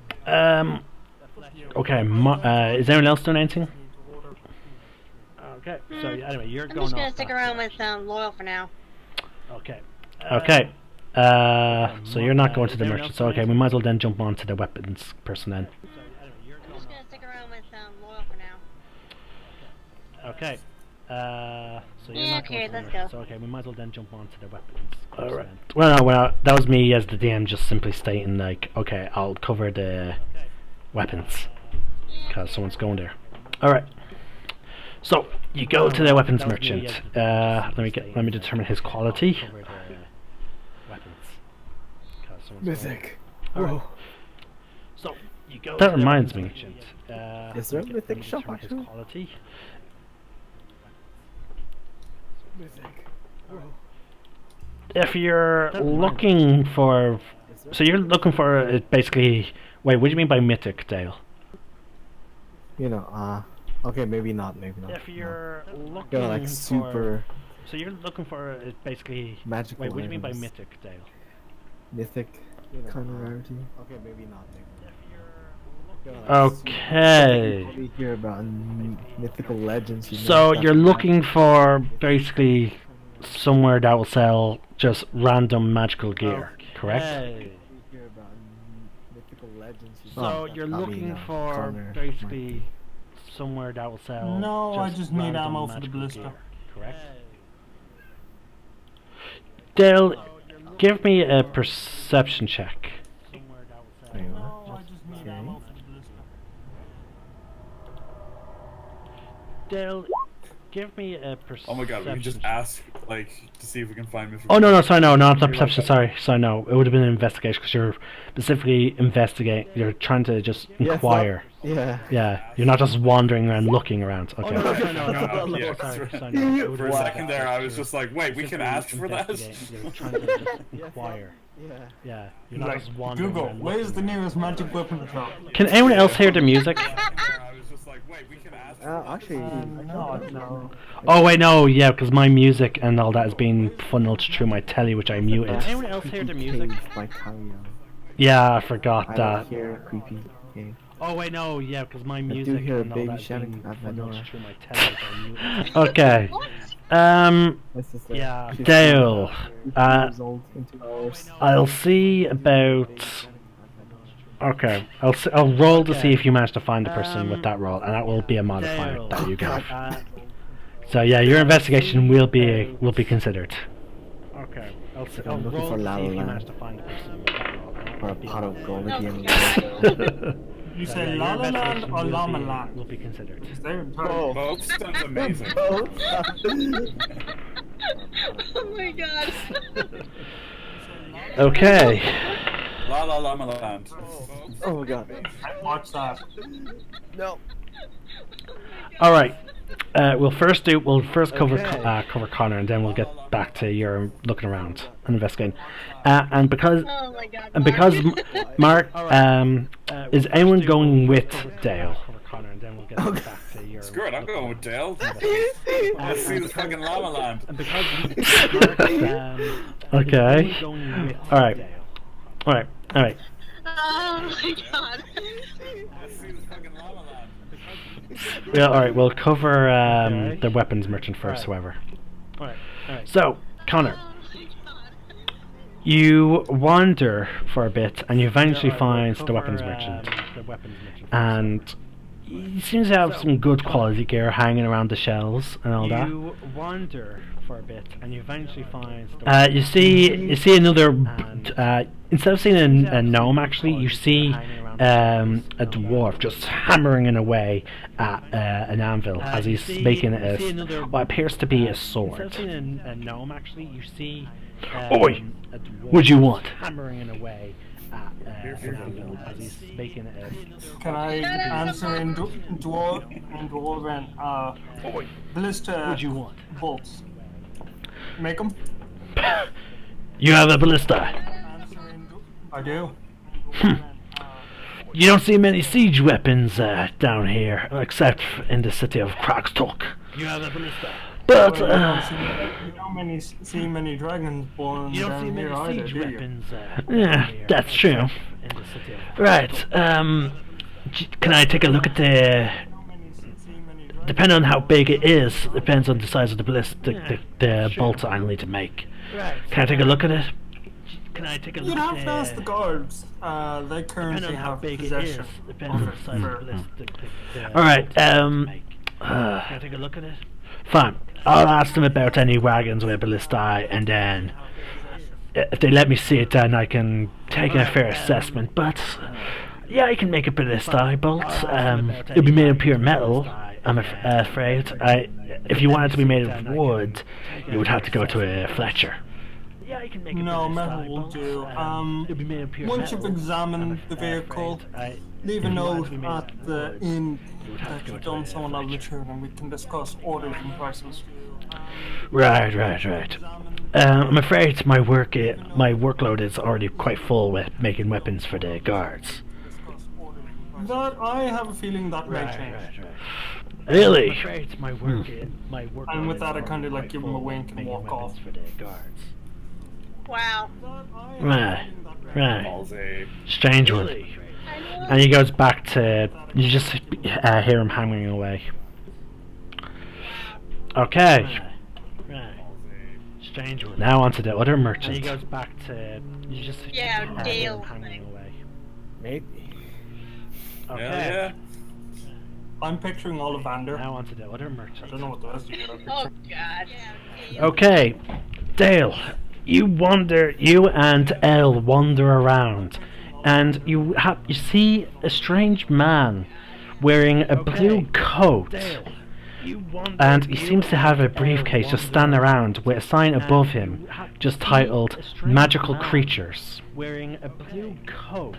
Okay. Is anyone else doing anything? Okay. So anyway, you're going off. I'm just gonna stick around with Loyal for now. Okay. Okay. So you're not going to the merchant. So okay, we might as well then jump on to the weapons person then. I'm just gonna stick around with Loyal for now. Okay. So you're not going to the merchant. So okay, we might as well then jump on to the weapons. Alright. Well, that was me as the DM just simply stating like, okay, I'll cover the weapons because someone's going there. Alright. So you go to the weapons merchant. Let me determine his quality. Mythic. Alright. So you go. That reminds me. Is there a mythic shop his actually? quality. Mythic. If you're looking for, so you're looking for basically. Wait, what do you mean by mythic, Dale? You know, okay, maybe not. If you're looking Yeah, like super. So you're looking for basically. Magical. Wait, what do you mean by items. mythic, Dale? Mythic kind of rarity. Okay, maybe not. Okay. We hear about mythical legends. So you're looking for basically somewhere that will sell just random magical gear, correct? So you're looking for basically somewhere that will sell. No, I just need random ammo for the magical ballista. gear, correct? Dale, give me a perception check. No, I just need ammo for the ballista. Dale, give me a perception. Oh my god, we can just ask, like, to see if we can find Mr. Oh no, sorry, no, not perception. Sorry, no. It would have been an investigation because you're specifically investigating. You're trying to just inquire. Yeah. Yeah, you're not just wandering around looking around. Okay. no. Yeah, for a second there, I was just like, wait, we can ask for that? You're trying to just inquire. Yeah, you're not just wandering Google, around where's looking. the nearest magic weapon shop? Can anyone else hear the music? I was just like, wait, we can ask for Actually, No. Oh wait, no, yeah, because my music and all that is being funneled through my telly, which I muted. Anyone else hear the music? By Carrion. Yeah, I forgot I that. don't hear creepy game. Oh wait, no, yeah, because my do music hear a and all baby that is shouting being at my funneled door. through my telly, which I muted. Okay. My sister. Yeah, She's Dale. 2 years old in 2 hours. I'll see about. Okay, I'll roll to see if you manage to find the person with that roll, and that will be a modifier that you get. So yeah, your investigation will be considered. Okay, I'll looking roll for to La see if you La manage to find the person with that roll. and that Or a will be pot of gold at the end of the day. You So, say yeah, La your La Land investigation or will Llama be- Land? Will be considered. They're Oh. both. Sounds amazing. Oh my god. Okay. La La Llama Land. Oh my god. Watch that. No. All right. We'll first cover cover Connor, and then we'll get back to your looking around and investigating. And because Oh my god. Mark, is anyone going with Dale? Screw it, I'm going with Dale. Let's see this fucking Llama Land. Okay. All right. Oh my god. Let's see this fucking Llama Land. Yeah. All right. We'll cover the weapons merchant first, however. All right. So, Connor, you wander for a bit, and you eventually find the weapons merchant, and he seems to have some good quality gear hanging around the shelves and all that. You wander for a bit, and you eventually find. You see another. Instead of seeing a gnome, actually, you see a dwarf just hammering away at an anvil as he's making what appears to be a sword. Instead of seeing a gnome, actually, you see. Oi! What do you want? Hammering away at an anvil as he's making Can I answer in Dwarven? Ballista. What do you want? Bolts. Make them. You have a ballista. I do. You don't see many siege weapons down here, except in the city of Kragstock. You have a ballista. But You don't see many dragons born down here either, do you? Yeah, that's true. Right. Can I take a look at the? Depending on how big it is, depends on the size of the ballista, the bolts I'll need to make. Can I take a look at it? Can I take a look You'd at have to ask the guards. They currently have possession of it. All right. Can I take a look at it? Fine. I'll ask them about any wagons with ballistae, and then if they let me see it, then I can take a fair assessment. But yeah, I can make a ballistae bolt. It'll be made of pure metal. I'm afraid. If you wanted to be made of wood, you would have to go to a Fletcher. Yeah, I can make it. No, metal will do. Once you've examined the vehicle, leave a note at the inn that you've done so on altitude, and we can discuss orders and prices. Right. I'm afraid my workload is already quite full with making weapons for the guards. That I have a feeling that may change. Really? And with that, I kind of like give him a wink and walk off. Wow. Right. Strange one. And he goes back to. You just hear him hammering away. Okay. Strange one. Now onto the other merchant. And he goes back to. You just Dale. Hammering away. Maybe. Okay. Yeah. I'm picturing Ollivander. Now onto the other merchant. I don't know what the rest of you are Oh picturing. God. Okay, Dale, you and Elle wander around, and you see a strange man wearing a blue coat, and he seems to have a briefcase just standing around with a sign above him, just titled "Magical Creatures." Wearing a blue coat.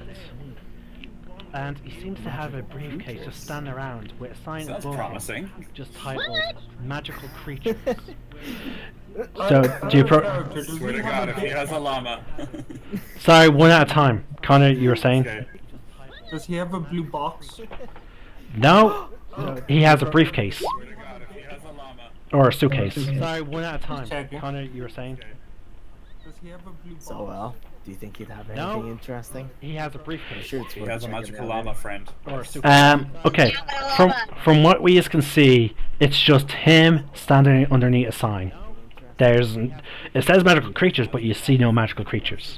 And he seems to have a briefcase just standing around with a sign Sounds above promising. him, just titled "Magical Creatures." So, do you Swear to God, if he has a llama. Sorry, one at a time. Connor, you were saying? Okay. Does he have a blue box? No, he has a briefcase Swear to God, if he has a llama. or a suitcase. Sorry, one at a time. Checking. Connor, you were saying? Does he have a blue box? So well, do you think he'd have No. anything interesting? He has a I'm briefcase sure it's He worth has a checking magical out. llama friend. or a suitcase. Okay. From what we can see, it's just him standing underneath a sign. It says magical creatures, but you see no magical creatures.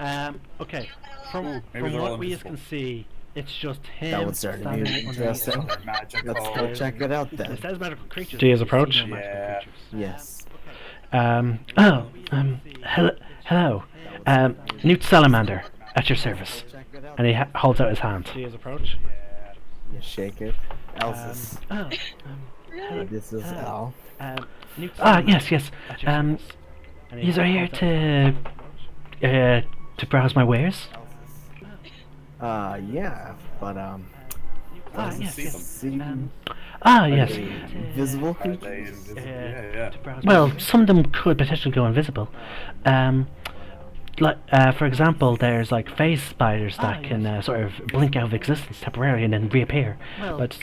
Okay. From Maybe they're all what we invisible. can see, it's just him That would certainly be standing underneath a interesting. sign. Magical. Let's go check it out It then. says magical creatures. Do you approach? No magical Yeah. creatures. Yes. Hello. Newt Salamander, at your service. Check it out. And he holds out his hand. Do you approach? You shake it. Elsa's. This is Al. Yes. These are here to browse my wares. Yeah, but Yes. see, Yes. invisible Are creatures. they invisible? Yeah. Well, some of them could potentially go invisible. For example, there's like phase spiders that can sort of blink out of existence temporarily and then reappear. But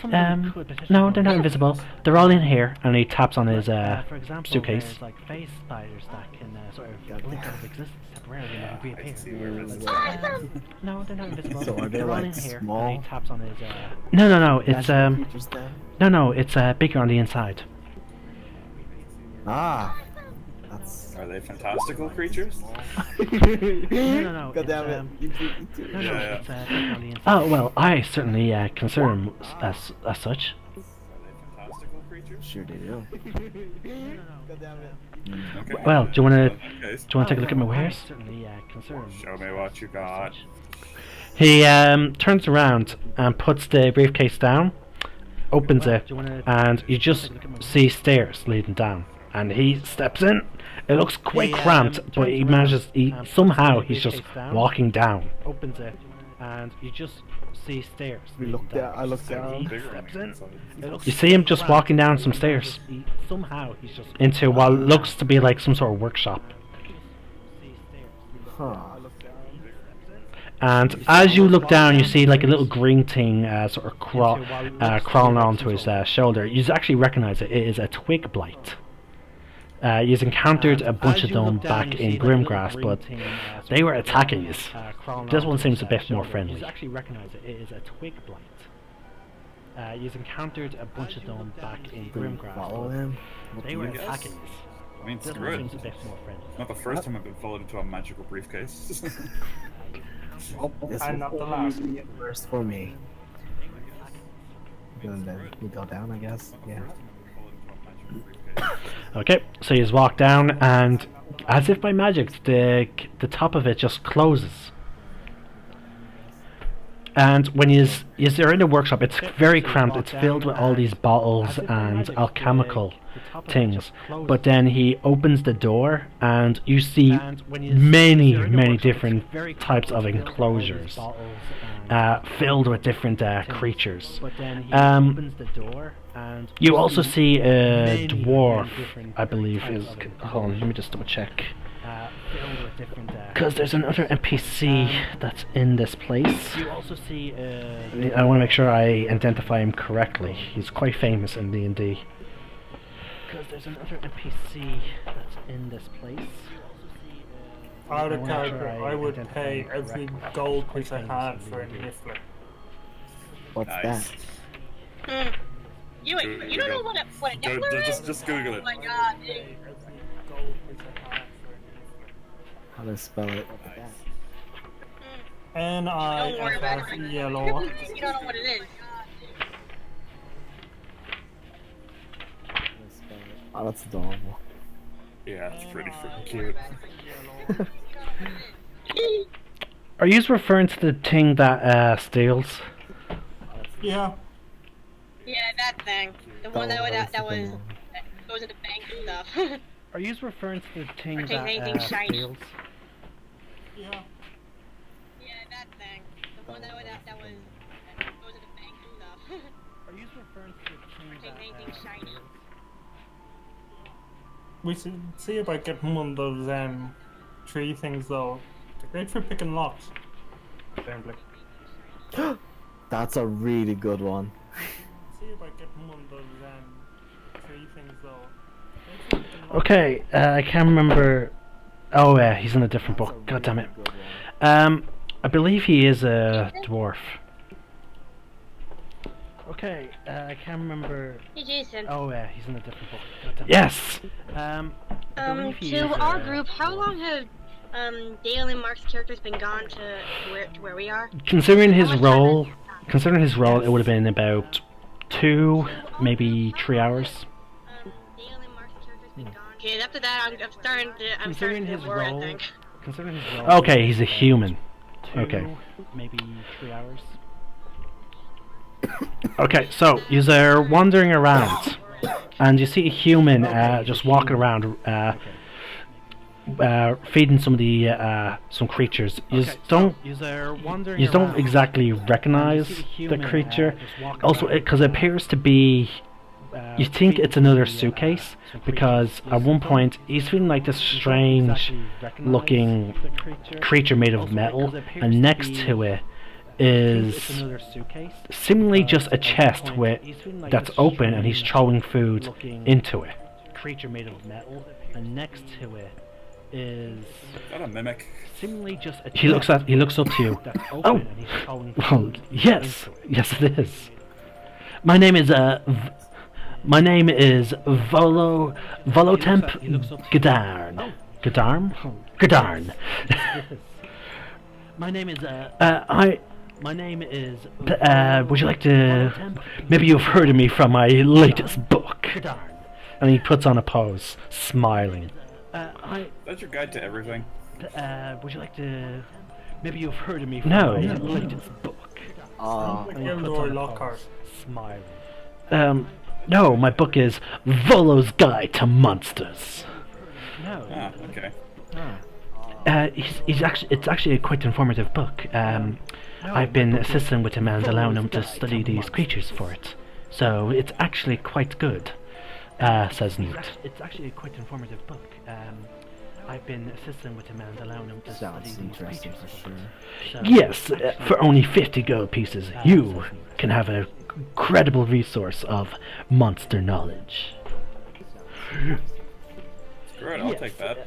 no, they're not invisible. They're all in here, and he taps on his suitcase. There's like phase spiders that can sort of blink out of existence temporarily and then I reappear. see where it's No, they're not invisible. So are they They're all like in here, small? and he taps on his. No. It's Magical creatures then? no. It's bigger on the inside. Ah, that's. Are they fantastical creatures? No. God damn it! It's, You beat me to it. Yeah. It's bigger on the inside. Oh well, I certainly consider them as such. Are they fantastical creatures? Sure they do. God damn it! Okay. Well, do you want to Okay. take a look at my wares? Certainly consider them. Show me what you got. He turns around and puts the briefcase down, opens it, and you just see stairs leading down. And he steps in. It looks quite cramped, but he manages. Somehow he's just walking down. Opens it, and you just see stairs. We looked down. I looked down. Bigger on the inside. You see him just walking down some stairs somehow he's just into what looks to be like some sort of workshop. Huh. And as you look down, you see like a little green thing sort of crawling onto his shoulder. You actually recognize it. It is a twig blight. You've encountered a bunch of them back in Grimgrass, but they were attacking you. This one seems a bit more friendly. You actually recognize it. It is a twig blight. You've encountered a bunch of them back in Grimgrass, Follow but him. they were Yes. attacking you. I mean, This screw one it. seems a bit more friendly. Not the first time I've been followed into a magical briefcase. This And not the last. will be a first for me. And then we go down, I guess. Yeah. Okay, so you just walk down, and as if by magic, the top of it just closes. And when you're in the workshop, it's very cramped. It's filled with all these bottles and alchemical things. But then he opens the door, and you see many different types of enclosures filled with different creatures. You also see a dwarf, I believe. Hold on, let me just double check. Because there's another NPC that's in this place. You also see. I want to make sure I identify him correctly. He's quite famous in D&D. Because there's another NPC that's in this place. Out of character, I would pay every gold piece I had for a Niffler. What's Nice. that? You don't know what a Niffler is? Just Google it. Oh my god, dude. How to spell it? N-I-F-F yellow. You don't know what it is. Oh, that's adorable. Yeah, it's pretty freaking cute. Are you referring to the thing that steals? Yeah. Yeah, that thing. The one that was goes in the bank and stuff. Are you referring to the thing Or that anything shiny. steals? Yeah. Yeah, that thing. The one that was goes in the bank and stuff. Are you referring to the thing Or anything shiny. We should see about getting one of those tree things though. They're great for picking locks. That's a really good one. See about getting one of those tree things though. Okay, I can't remember. Oh yeah, he's in a different book. God damn it. I believe he is a dwarf. Okay, I can't remember. Hey Jason. Oh yeah, he's in a different book. God damn it. Yes. To our group, how long have Dale and Mark's characters been gone to where we are? Considering his role, it would have been about 2, maybe 3 hours. Dale and Mark's characters been gone. Okay, after that, I'm starting to worry, I think. Considering his role. Okay, he's a human. Okay. Maybe 3 hours. Okay, so you're wandering around, and you see a human just walking around, feeding some of the some creatures. You don't exactly recognize the creature. Also, because it appears to be, you think it's another suitcase, because at one point he's feeling like this strange looking creature made of metal, and next to it is seemingly just a chest that's open, and he's throwing food into it. Creature made of metal, and next to it is That a mimic? seemingly just a he looks up to you. Oh, well, yes, it is. My name is Volotemp Gadarn. Gadarn. My name is would you like to... Maybe you've heard of me from my latest book. And he puts on a pose, smiling. That's your guide to everything. Would you like to... Maybe you've heard of me from my latest book. Like Eldor Lockhart. Smiling. No, my book is Volo's Guide to Monsters. Ah, okay. It's actually a quite informative book. I've been assisting with him and allowing him to study these creatures for it. So it's actually quite good, says Newt. It's actually a quite informative book. I've been assisting with him and allowing him to study these creatures for it. Yes, for only 50 gold pieces, you can have an incredible resource of monster knowledge. Great, I'll take that.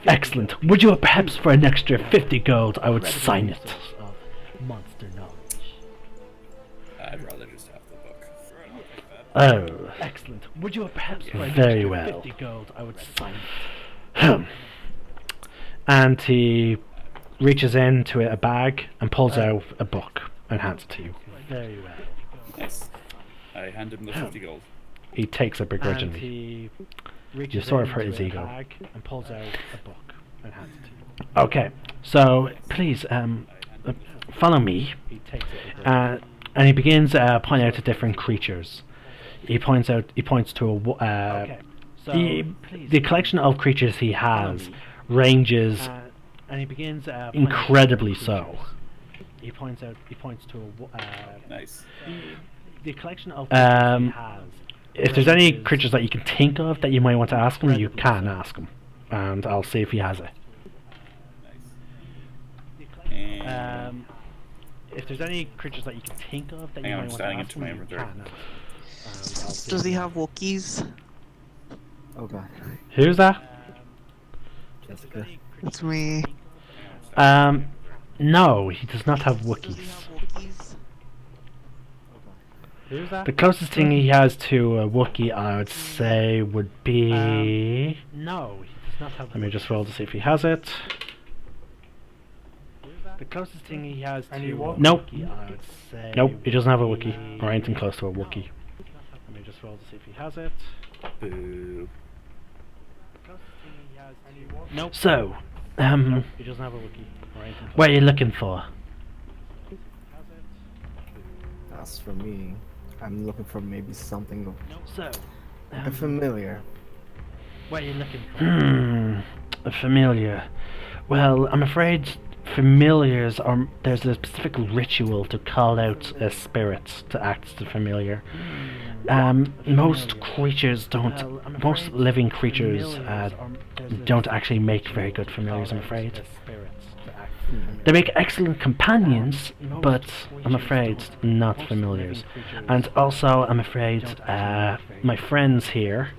Excellent. Would you perhaps for an extra 50 gold, I would sign it. Monster knowledge. I'd rather just have the book. Great, I'll take that. Oh, excellent. Would you perhaps for very well. 50 gold, I would sign it. And he reaches into a bag and pulls out a book and hands it to you. Very well. Nice. I hand him the 50 gold. He takes it begrudgingly. You sort of hurt his ego. And pulls out a book and hands it to you. Okay, so please, follow me. And he begins pointing out to different creatures. He points to a the collection of creatures he has ranges and he begins incredibly so. He points to a Nice. the collection of creatures he has. If there's any creatures that you can think of that you might want to ask him, you can ask him, and I'll see if he has it. Nice. If there's any creatures that you can think of that you might want to ask him, you can ask. Does he have Wookiees? Oh god. Who's that? Jessica. It's me. No, he does not have Wookiees. Who's that? The closest thing he has to a Wookiee, I would say, would be... no, he does not have... Let me just roll to see if he has it. The closest thing he has to a Wookiee, I would say... Nope, he doesn't have a Wookiee, or anything close to a Wookiee. Let me just roll to see if he has it. Boo. Nope. So, he doesn't have a Wookiee, or anything close. What are you looking for? As for me, I'm looking for maybe something So, like a familiar. what are you looking for? A familiar. Well, I'm afraid familiars are... there's a specific ritual to call out a spirit to act as a familiar. Most creatures don't... most living creatures don't actually make very good familiars, I'm afraid. They make excellent companions, but I'm afraid not familiars. And also, I'm afraid my friends here,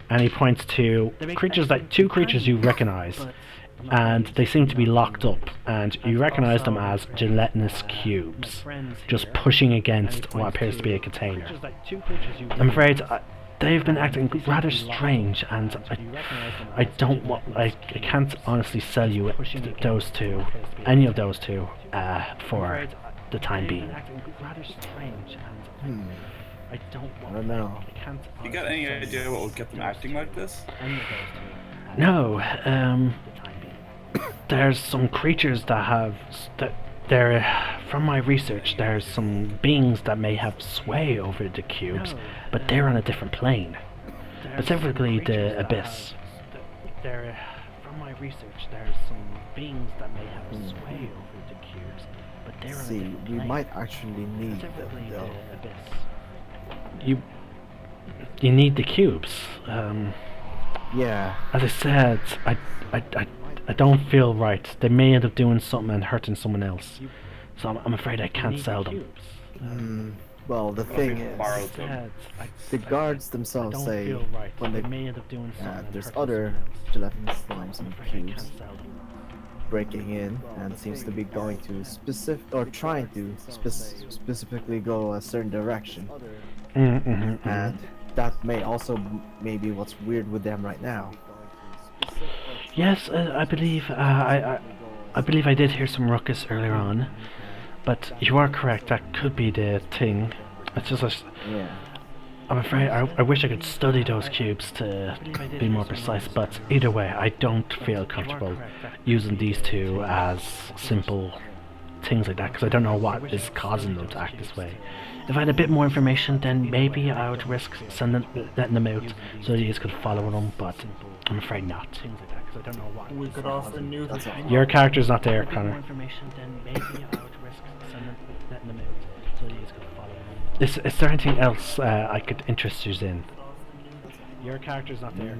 and he points to two creatures you recognize, and they seem to be locked up, and you recognize them as gelatinous cubes, just pushing against what appears to be a container. I'm afraid they've been acting rather strange, and I can't honestly sell you those two, any of those two, for the time being. I don't know. You got any idea what will get them acting like this? No, there's some creatures that have... from my research, there's some beings that may have sway over the cubes, but they're on a different plane. Specifically, the Abyss. From my research, there's some beings that may have sway over the cubes, but they're on a different plane. We might actually need them, though. You need the cubes. Yeah. As I said, I don't feel right. They may end up doing something and hurting someone else. So I'm afraid I can't sell them. Well, the thing is, the guards themselves say when they there's other gelatinous slimes and cubes breaking in and seems to be going to trying to specifically go a certain direction. And that may also maybe what's weird with them right now. Yes, I believe I believe I did hear some ruckus earlier on, but you are correct. That could be the thing. It's just I'm afraid I wish I could study those cubes to be more precise, but either way, I don't feel comfortable using these two as simple things like that because I don't know what is causing them to act this way. If I had a bit more information, then maybe I would risk letting them out so that you could follow them, but I'm afraid not. We could offer new... Your character's not there, Connor. Is there anything else I could interest you in? Your character's not there.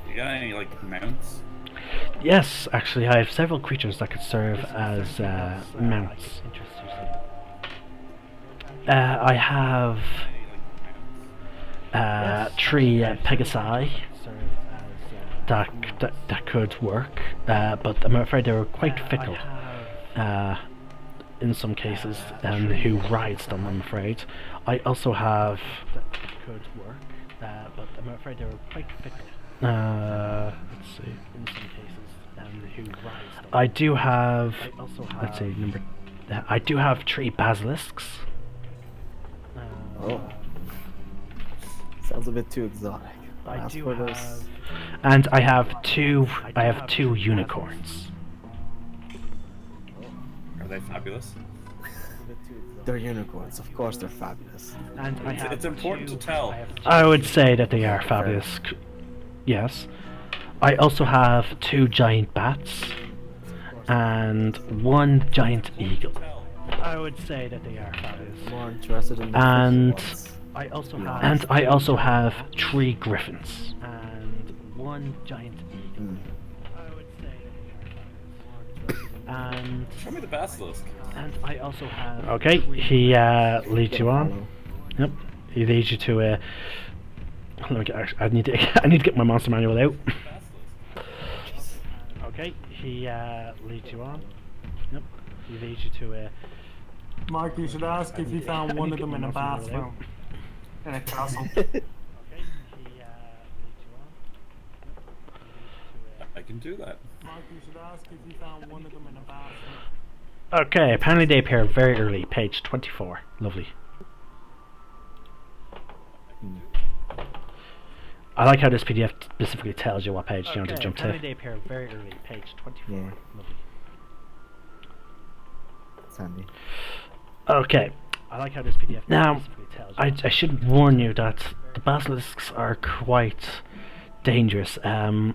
You got any, like, mounts? Yes, actually, I have several creatures that could serve as mounts. I have 3 Pegasi that could work, but I'm afraid they were quite fickle in some cases, and who rides them, I'm afraid. I also have... but I'm afraid they were quite fickle. Let's see. In some cases, who rides them. I do have... let's see, I do have 3 basilisks. Oh. Sounds a bit too exotic. And I have two unicorns. Are they fabulous? They're unicorns. Of course, they're fabulous. And It's important to tell. I would say that they are fabulous. Yes. I also have 2 giant bats and 1 giant eagle. I would say that they are fabulous. More interested in the And ones. I also have 3 griffins and 1 giant eagle. I would say that they are fabulous. And Show me the basilisk. I also have. Okay, he leads you on. Yep, he leads you to a. Let me get, I need to get my monster manual out. Okay, he leads you on. Yep, he leads you to a. Mark, you should ask if you found one of them in a bathroom. In a castle. Okay, he leads you on. I can do that. Mark, you should ask if you found one of them in a bathroom. Okay, apparently they appear very early, page 24. Lovely. I like how this PDF specifically tells you what page you want to jump to. Apparently they appear very early, page 24. Yeah. Lovely. Sandy. Okay. I like how this PDF now, specifically tells you. I should warn you that the basilisks are quite dangerous. I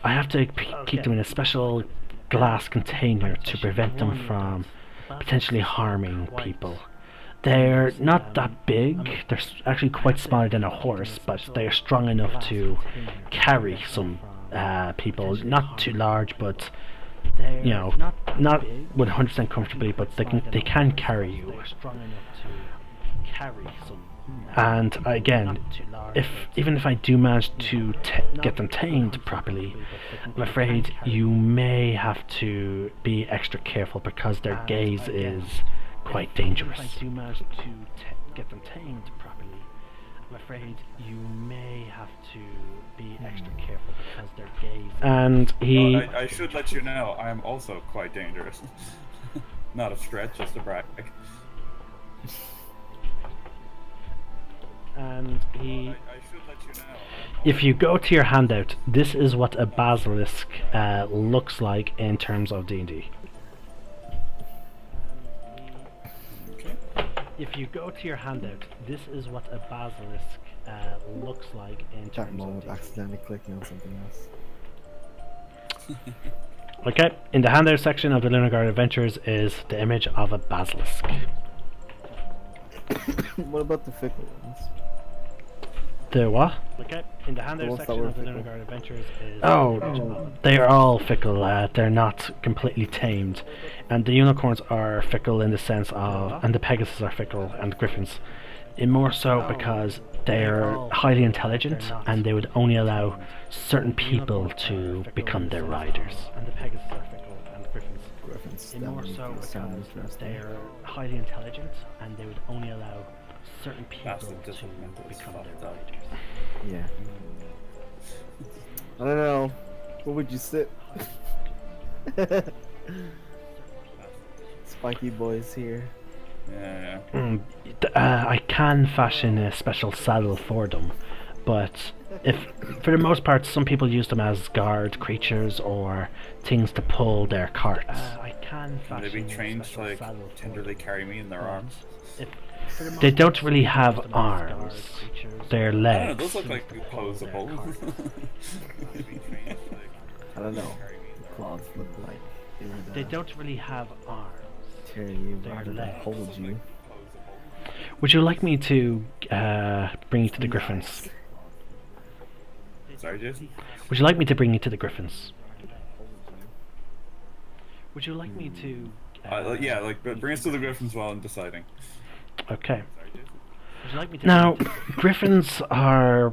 have to keep them in a special glass container to prevent them from potentially harming people. They're not that big, they're actually quite smaller than a horse, but they are strong enough to carry some people. Not too large, but you know, not 100% comfortably, but they can carry you. And again, even if I do manage to get them tamed properly, I'm afraid you may have to be extra careful because their gaze is quite dangerous. If I do manage to get them tamed properly, I'm afraid you may have to be extra careful because their gaze. And he. I should let you know, I am also quite dangerous. Not a stretch, just a brag. And he. If you go to your handout, this is what a basilisk looks like in terms of D&D. If you go to your handout, this is what a basilisk looks like in terms of D&D. Accidentally clicking on something else. Okay, in the handout section of the Lunarguard Adventures is the image of a basilisk. What about the fickle ones? The what? Okay, in the handout section of the Lunarguard Adventures is... Oh, they are all fickle, they're not completely tamed. And the unicorns are fickle in the sense of... And the Pegasus are fickle, and the griffins. More so because they're highly intelligent, and they would only allow certain people to become their riders. And the Pegasus are fickle, and the griffins. More so because they're highly intelligent, and they would only allow certain people to become their riders. Yeah. I don't know. What would you sit? Spiky boys here. Yeah. I can fashion a special saddle for them, but for the most part, some people use them as guard creatures or things to pull their carts. I can fashion. They be trained to like tenderly carry me in their arms. They don't really have arms. They're legs. I don't know, those look like opposable. I don't know. The claws look like they don't really have arms. Tear you rather than hold you. Would you like me to bring you to the griffins? Sorry, Jason? Would you like me to bring you to the griffins? Would you like me to... yeah, like bring us to the griffins while I'm deciding. Okay. Would you like me to now, griffins are...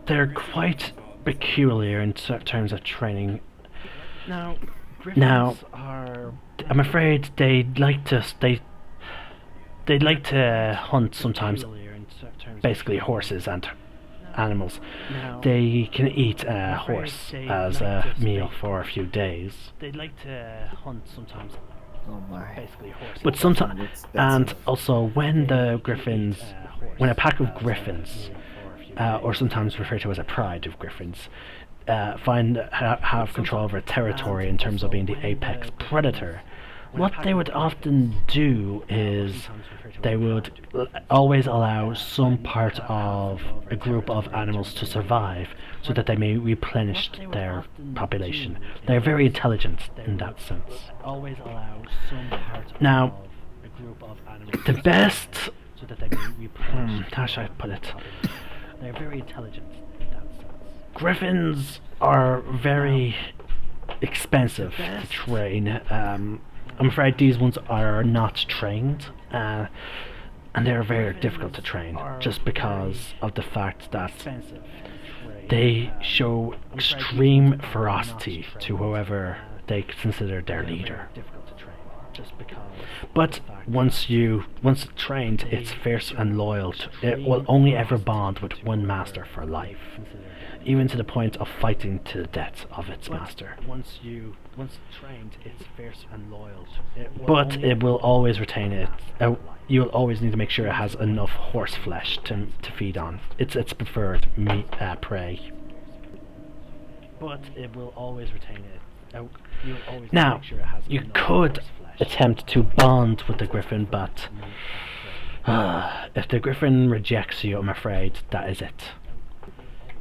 they're quite peculiar in terms of training. Now, griffins are... I'm afraid they'd like to hunt sometimes, basically horses and animals. They can eat a horse as a meal for a few days. They'd like to hunt sometimes. Oh my. But sometimes, and also when the griffins, when a pack of griffins, or sometimes referred to as a pride of griffins, have control over a territory in terms of being the apex predator, what they would often do is they would always allow some part of a group of animals to survive so that they may replenish their population. They're very intelligent in that sense. Now, the best... how should I put it? They're very intelligent in that sense. Griffins are very expensive to train. I'm afraid these ones are not trained, and they're very difficult to train just because of the fact that they show extreme ferocity to whoever they consider their leader. But once trained, it's fierce and loyal. It will only ever bond with one master for life, even to the point of fighting to the death of its master. But it will always retain it. You'll always need to make sure it has enough horse flesh to feed on. It's its preferred prey. But it will always retain it. Now, you could attempt to bond with the griffin, but if the griffin rejects you, I'm afraid that is it.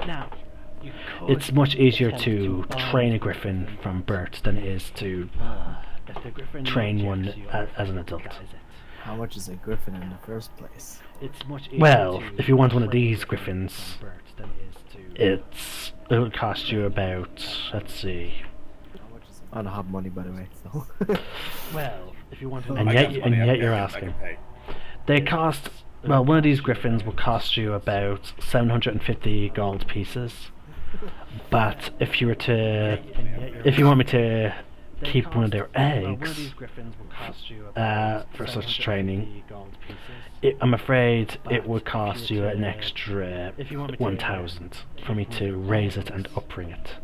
Now, it's much easier to train a griffin from birth than it is to train one as an adult. How much is a griffin in the first place? Well, if you want one of these griffins, it will cost you about, let's see. I don't have money, by the way. So. Well, if you want one, and yet you're asking. They cost. Well, one of these griffins will cost you about 750 gold pieces. But if you were to, if you want me to keep one of their eggs for such training, I'm afraid it would cost you an extra 1,000 for me to raise it and upbring it.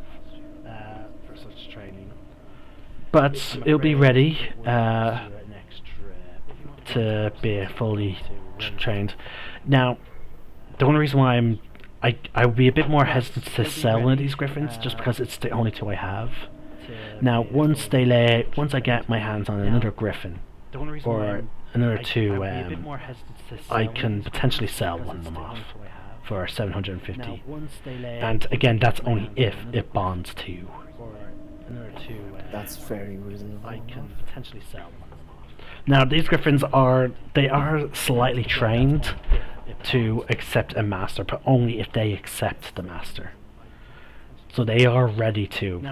But it'll be ready to be fully trained. Now, the only reason why I would be a bit more hesitant to sell one of these griffins, just because it's the only two I have. Now, once I get my hands on another griffin, or another two, I can potentially sell one of them off for 750. And again, that's only if it bonds to you. That's very reasonable. I can potentially sell one. Now, these griffins are slightly trained to accept a master, but only if they accept the master. So they are ready to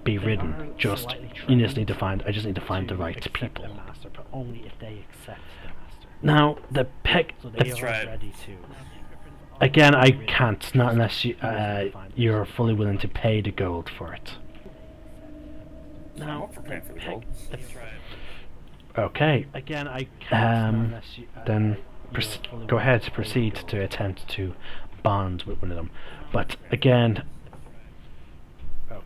be ridden. I just need to find the right people. Now, the pick. Again, I can't, not unless you're fully willing to pay the gold for it. No, for paying for the gold. Okay. Again, then go ahead, proceed to attempt to bond with one of them. But again,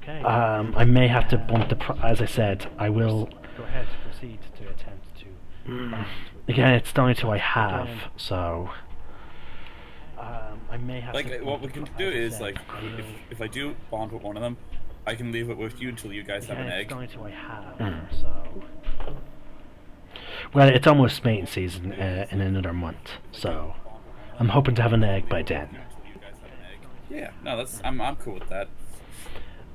I may have to bump the as I said, I will. Go ahead, proceed to attempt to. Again, it's the only two I have, so. I may have. Like, what we can do is like, if I do bond with one of them, I can leave it with you until you guys have an egg. So. Well, it's almost mating season in another month, so I'm hoping to have an egg by then. Yeah, no, I'm cool with that.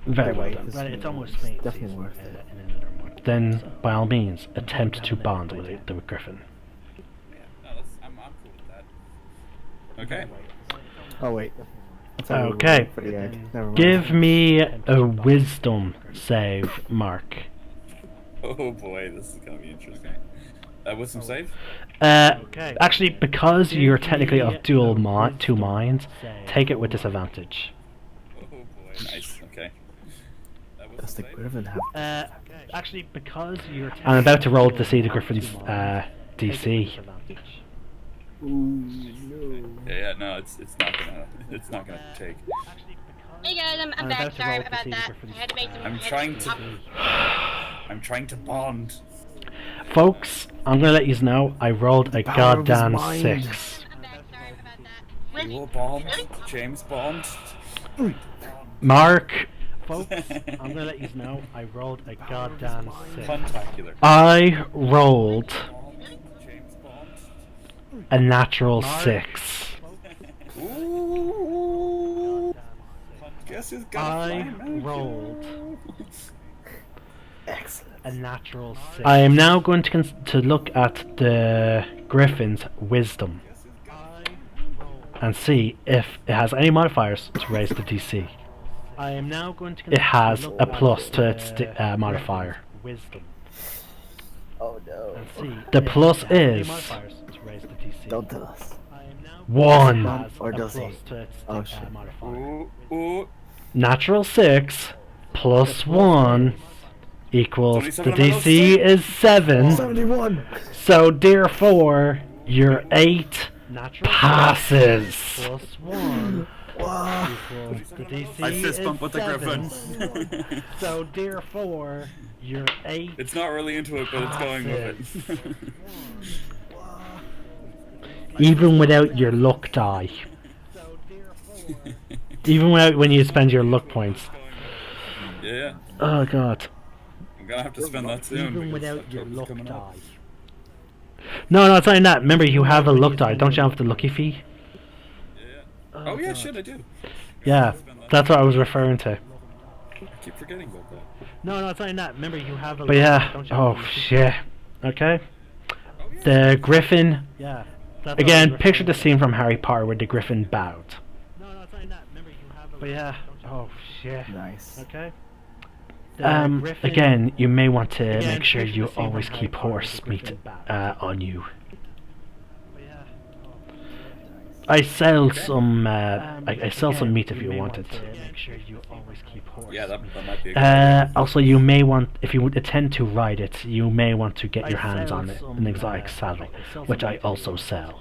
Very well done. Well, it's almost mating definitely season worth it. in another month. Then, by all means, attempt to bond with the griffin. Yeah, no, I'm cool with that. Okay. Oh wait. Okay. Give me a wisdom save, Mark. Oh boy, this is gonna be interesting. Wisdom save? Actually, because you're technically of two minds, take it with disadvantage. Oh boy, nice. Okay. Does the griffin have? Actually, because you're. I'm about to roll to see the griffin's DC. Ooh, no. Yeah, no, it's not gonna take. Hey guys, I'm back. Sorry about that. I had to make some. I'm trying to bond. Folks, I'm gonna let you know I rolled a goddamn 6. I'm back. Sorry about that. You will bond, James Bond. Mark, folks, I'm gonna let you know I rolled a goddamn 6. Funtacular. I rolled a natural 6. Ooh. Guess who's got I rolled Excellent. a natural 6. I am now going to look at the Griffin's wisdom and see if it has any modifiers to raise the DC. I am now going to. It has a plus to its modifier. Wisdom. Oh no. The plus is Don't tell us. 1. Or does he? Oh shit. Ooh. Natural 6 plus 1 equals the 27 DC is 7. 71. So therefore your 8 passes. Plus 1 Wow. equals the DC I fist bump is with the 7. Griffin. So therefore your 8 It's not really into it, but it's going with it. even without your luck die. Even without when you spend your luck points. Yeah. Oh god. I'm gonna have to spend that soon. Even because without your October's luck coming up. die. No, it's not even that. Remember, you have a luck die. Don't you have the lucky fee? Yeah. Oh yeah, God. shit, I do. Yeah, that's what I was referring to. I keep forgetting about that. No, it's not even that. Remember, you have a Oh, luck die. Don't you have the lucky shit. Okay. The Griffin. Yeah. Again, picture the scene from Harry Potter where the Griffin bowed. No, it's not even that. Remember, you have a luck. But yeah. Oh shit. Nice. Okay. Again, you may want to make sure you always keep horse meat on you. I sell some. I sell some meat if you want it. Yeah, that might be a good Also, you may want, if you intend to ride it, you may want to get your hands on an exotic saddle, which I also sell.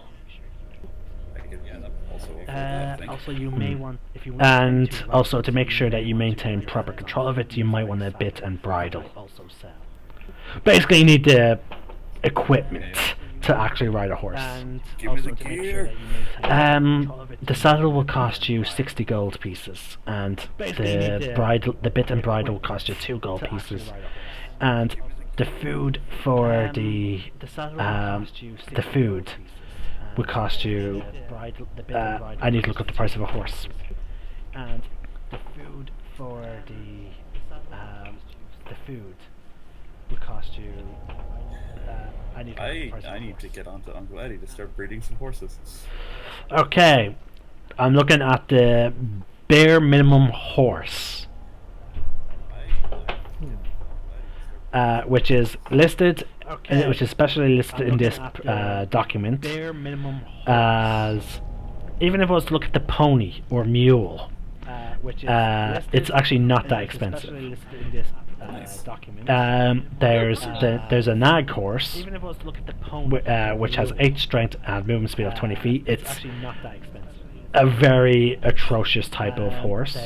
Yeah, that also will that, I think. Also, you may want, if you want, and also to make sure that you maintain proper control of it, you might want a bit and bridle. Basically, you need the equipment to actually ride a horse. Give me the gear. The saddle will cost you 60 gold pieces, and the bit and bridle will cost you 2 gold pieces, and the food for the food will cost you. I need to look up the price of a horse. And the food for the food will cost you. I need to get onto Uncle Eddie to start breeding some horses. Okay, I'm looking at the bare minimum horse, which is listed, which is specially listed in this document as, even if I was to look at the pony or mule, it's actually not that expensive. There's a nag horse, which has 8 strength and movement speed of 20 feet. It's a very atrocious type of horse.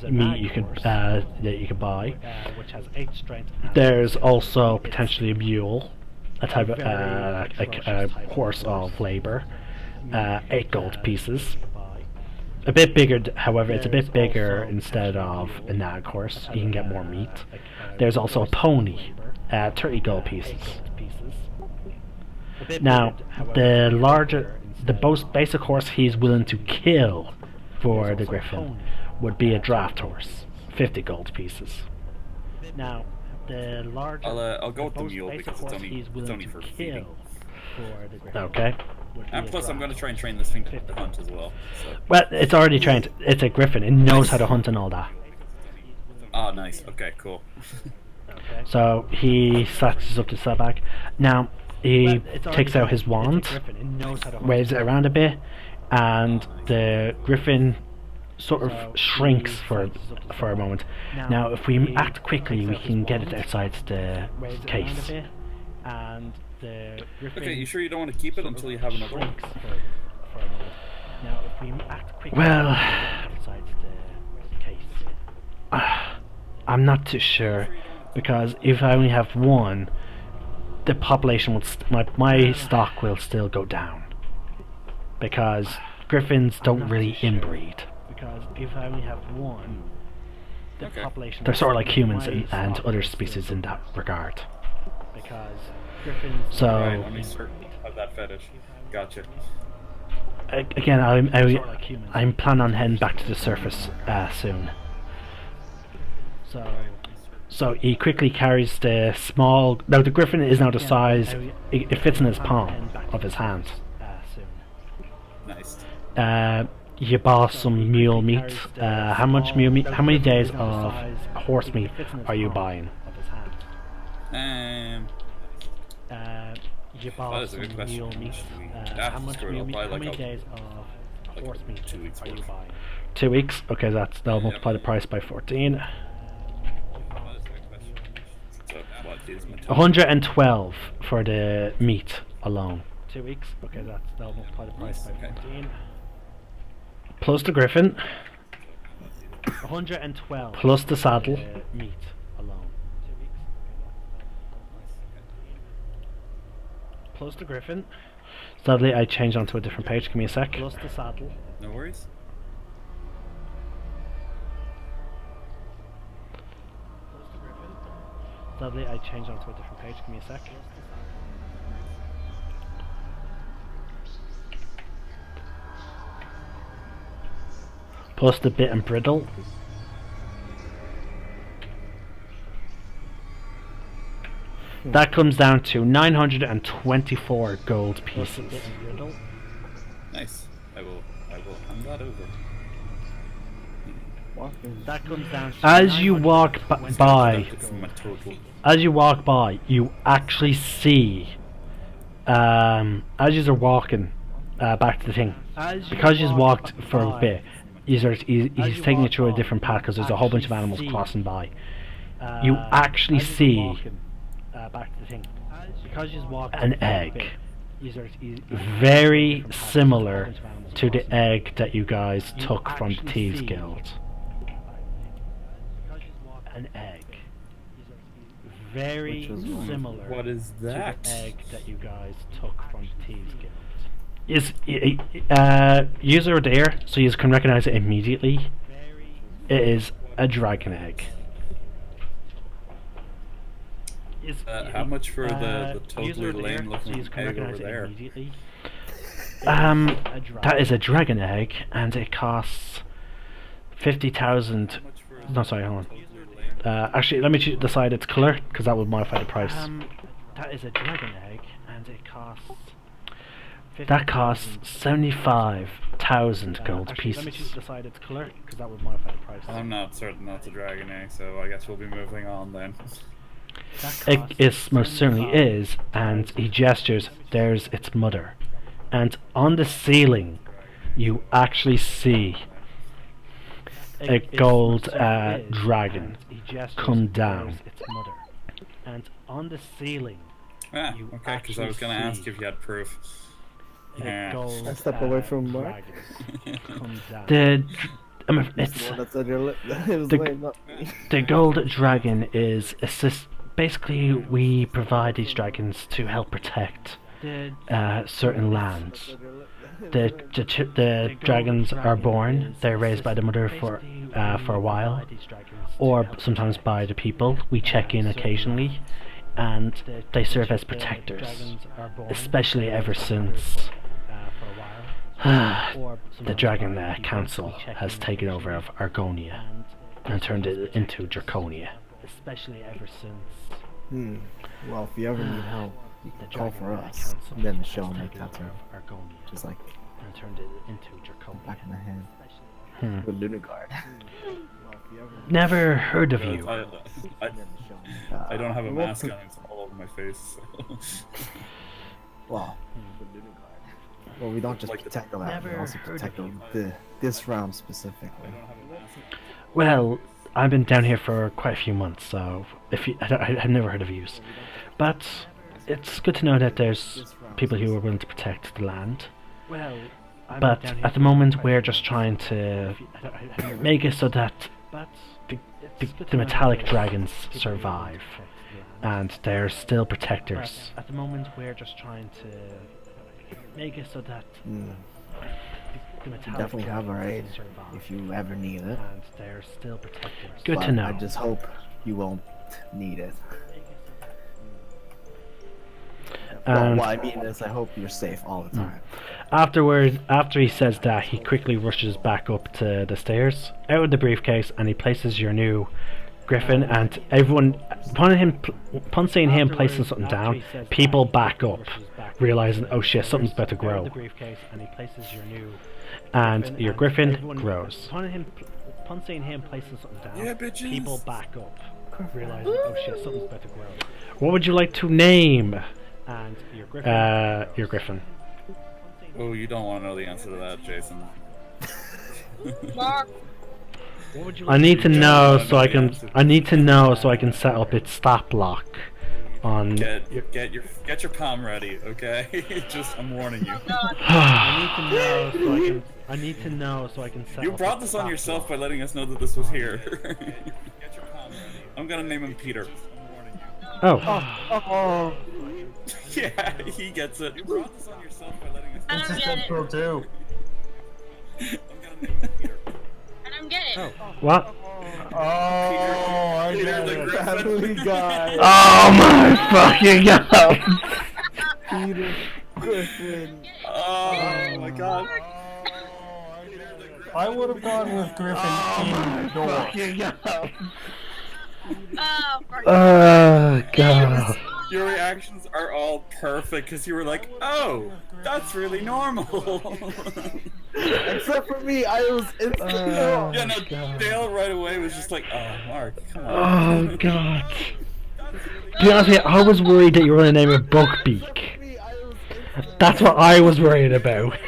Meat you can that you can buy. There's also potentially a mule, a type of a horse of labor. 8 gold pieces. A bit bigger, however, it's a bit bigger instead of a nag horse. You can get more meat. There's also a pony, 30 gold pieces. Now, the most basic horse he's willing to kill for the Griffin would be a draft horse, 50 gold pieces. Now, I'll go with the mule because it's only for feeding. Okay. And plus, I'm going to try and train this thing to hunt as well. So. Well, it's already trained. It's a Griffin. It knows how to hunt and all that. Oh, nice. Okay, cool. So he snatches up the saddlebag. Now he takes out his wand, waves it around a bit, and the Griffin sort of shrinks for a moment. Now, if we act quickly, we can get it outside the case. Okay, you sure you don't want to keep it until you have enough room? Well, I'm not too sure, because if I only have one, the population will my stock will still go down, because Griffins don't really inbreed. Because if I only have one, the Okay. population... They're sort of like humans and other species in that regard. Because griffins... So... Right, only certain of that fetish. Gotcha. Again, I'm planning on heading back to the surface soon. So he quickly carries the small... Now the griffin is now the size... It fits in his palm of his hand. Nice. You bought some mule meat. How much mule meat? How many days of horse meat are you buying? You bought some mule meat. How much mule meat? How many days of horse meat are you buying? 2 weeks. Okay, that'll multiply the price by 14. 112 for the meat alone. 2 weeks. Okay, that'll multiply the price by 14. Plus the griffin. 112. Plus the saddle. Meat alone. 2 weeks. Plus the griffin. Sadly, I changed onto a different page. Give me a sec. Plus the saddle. No worries. Sadly, I changed onto a different page. Give me a sec. Plus the bit and bridle. That comes down to 924 gold pieces. Nice. I will hand that over. That comes down to as you walk by, you actually see, as you are walking back to the thing, because you've walked for a bit, he's taking you through a different path because there's a whole bunch of animals crossing by. You actually see an egg, very similar to the egg that you guys took from the Thieves Guild. An egg. Very similar. What is that? To the egg that you guys took from the Thieves Guild. User there, so you can recognize it immediately. It is a dragon egg. How much for the totally lame looking egg over there? That is a dragon egg, and it costs 50,000. No, sorry, hold on. Actually, let me decide its color, because that would modify the price. That is a dragon egg, and it costs... That costs 75,000 gold pieces. Let me decide its color, because that would modify the price. I'm not certain that's a dragon egg, so I guess we'll be moving on then. It most certainly is, and he gestures, there's its mother. And on the ceiling, you actually see a gold dragon come down. And on the ceiling, okay, because I was going to ask if you had proof. I step away from Mark. The gold dragon is basically we provide these dragons to help protect certain lands. The dragons are born, they're raised by the mother for a while, or sometimes by the people. We check in occasionally, and they serve as protectors, especially ever since the Dragon Council has taken over of Argonia and turned it into Draconia. Especially ever since. Well, if you ever need help, you can call for us. And then the show will make that turn. Just like and turned it into Draconia. Back in the hand. With Lunarguard. Never heard of you. I don't have a mask on, it's all over my face. Well, we don't just protect the land, we also protect this realm specifically. Well, I've been down here for quite a few months, so I've never heard of you. But it's good to know that there's people who are willing to protect the land. But at the moment, we're just trying to make it so that the metallic dragons survive, and they're still protectors. At the moment, we're just trying to make it so that definitely have our aid if you ever need it. And they're still protected. Good But to know. I just hope you won't need it. Well, what I mean is, I hope you're safe all the time. After he says that, he quickly rushes back up to the stairs, out of the briefcase, and he places your new Griffin. And everyone, upon seeing him placing something down, people back up, realizing, oh shit, something's about to grow. And your Griffin grows. Upon seeing him placing something down, people back up, realizing, oh shit, something's about to grow. What would you like to name? And your Griffin. Oh, you don't want to know the answer to that, Jason. Mark. I need to know so I can. I need to know so I can set up its stat block. On. Get your palm ready, okay? Just I'm warning you. I need to know so I can set. You brought this on yourself by letting us know that this was here. Get your palm ready. I'm gonna name him Peter. Oh. Yeah, he gets it. You brought this on yourself by letting us know. I don't get it. Too. I'm gonna name him Peter. I don't get it. What? Oh, I Peter get the it. Griffin. Family Guy. Oh my fucking god! Peter Griffin. Oh my god. I would have gone with Griffin indoors. Oh, for God. Your reactions are all perfect because you were like, oh, that's really normal. Except for me, I was instantly wrong. Yeah, no, Dale right away was just like, oh, Mark, come on. Oh god. To be honest with you, I was worried that you were going to name it Buckbeak. That's what I was worried about.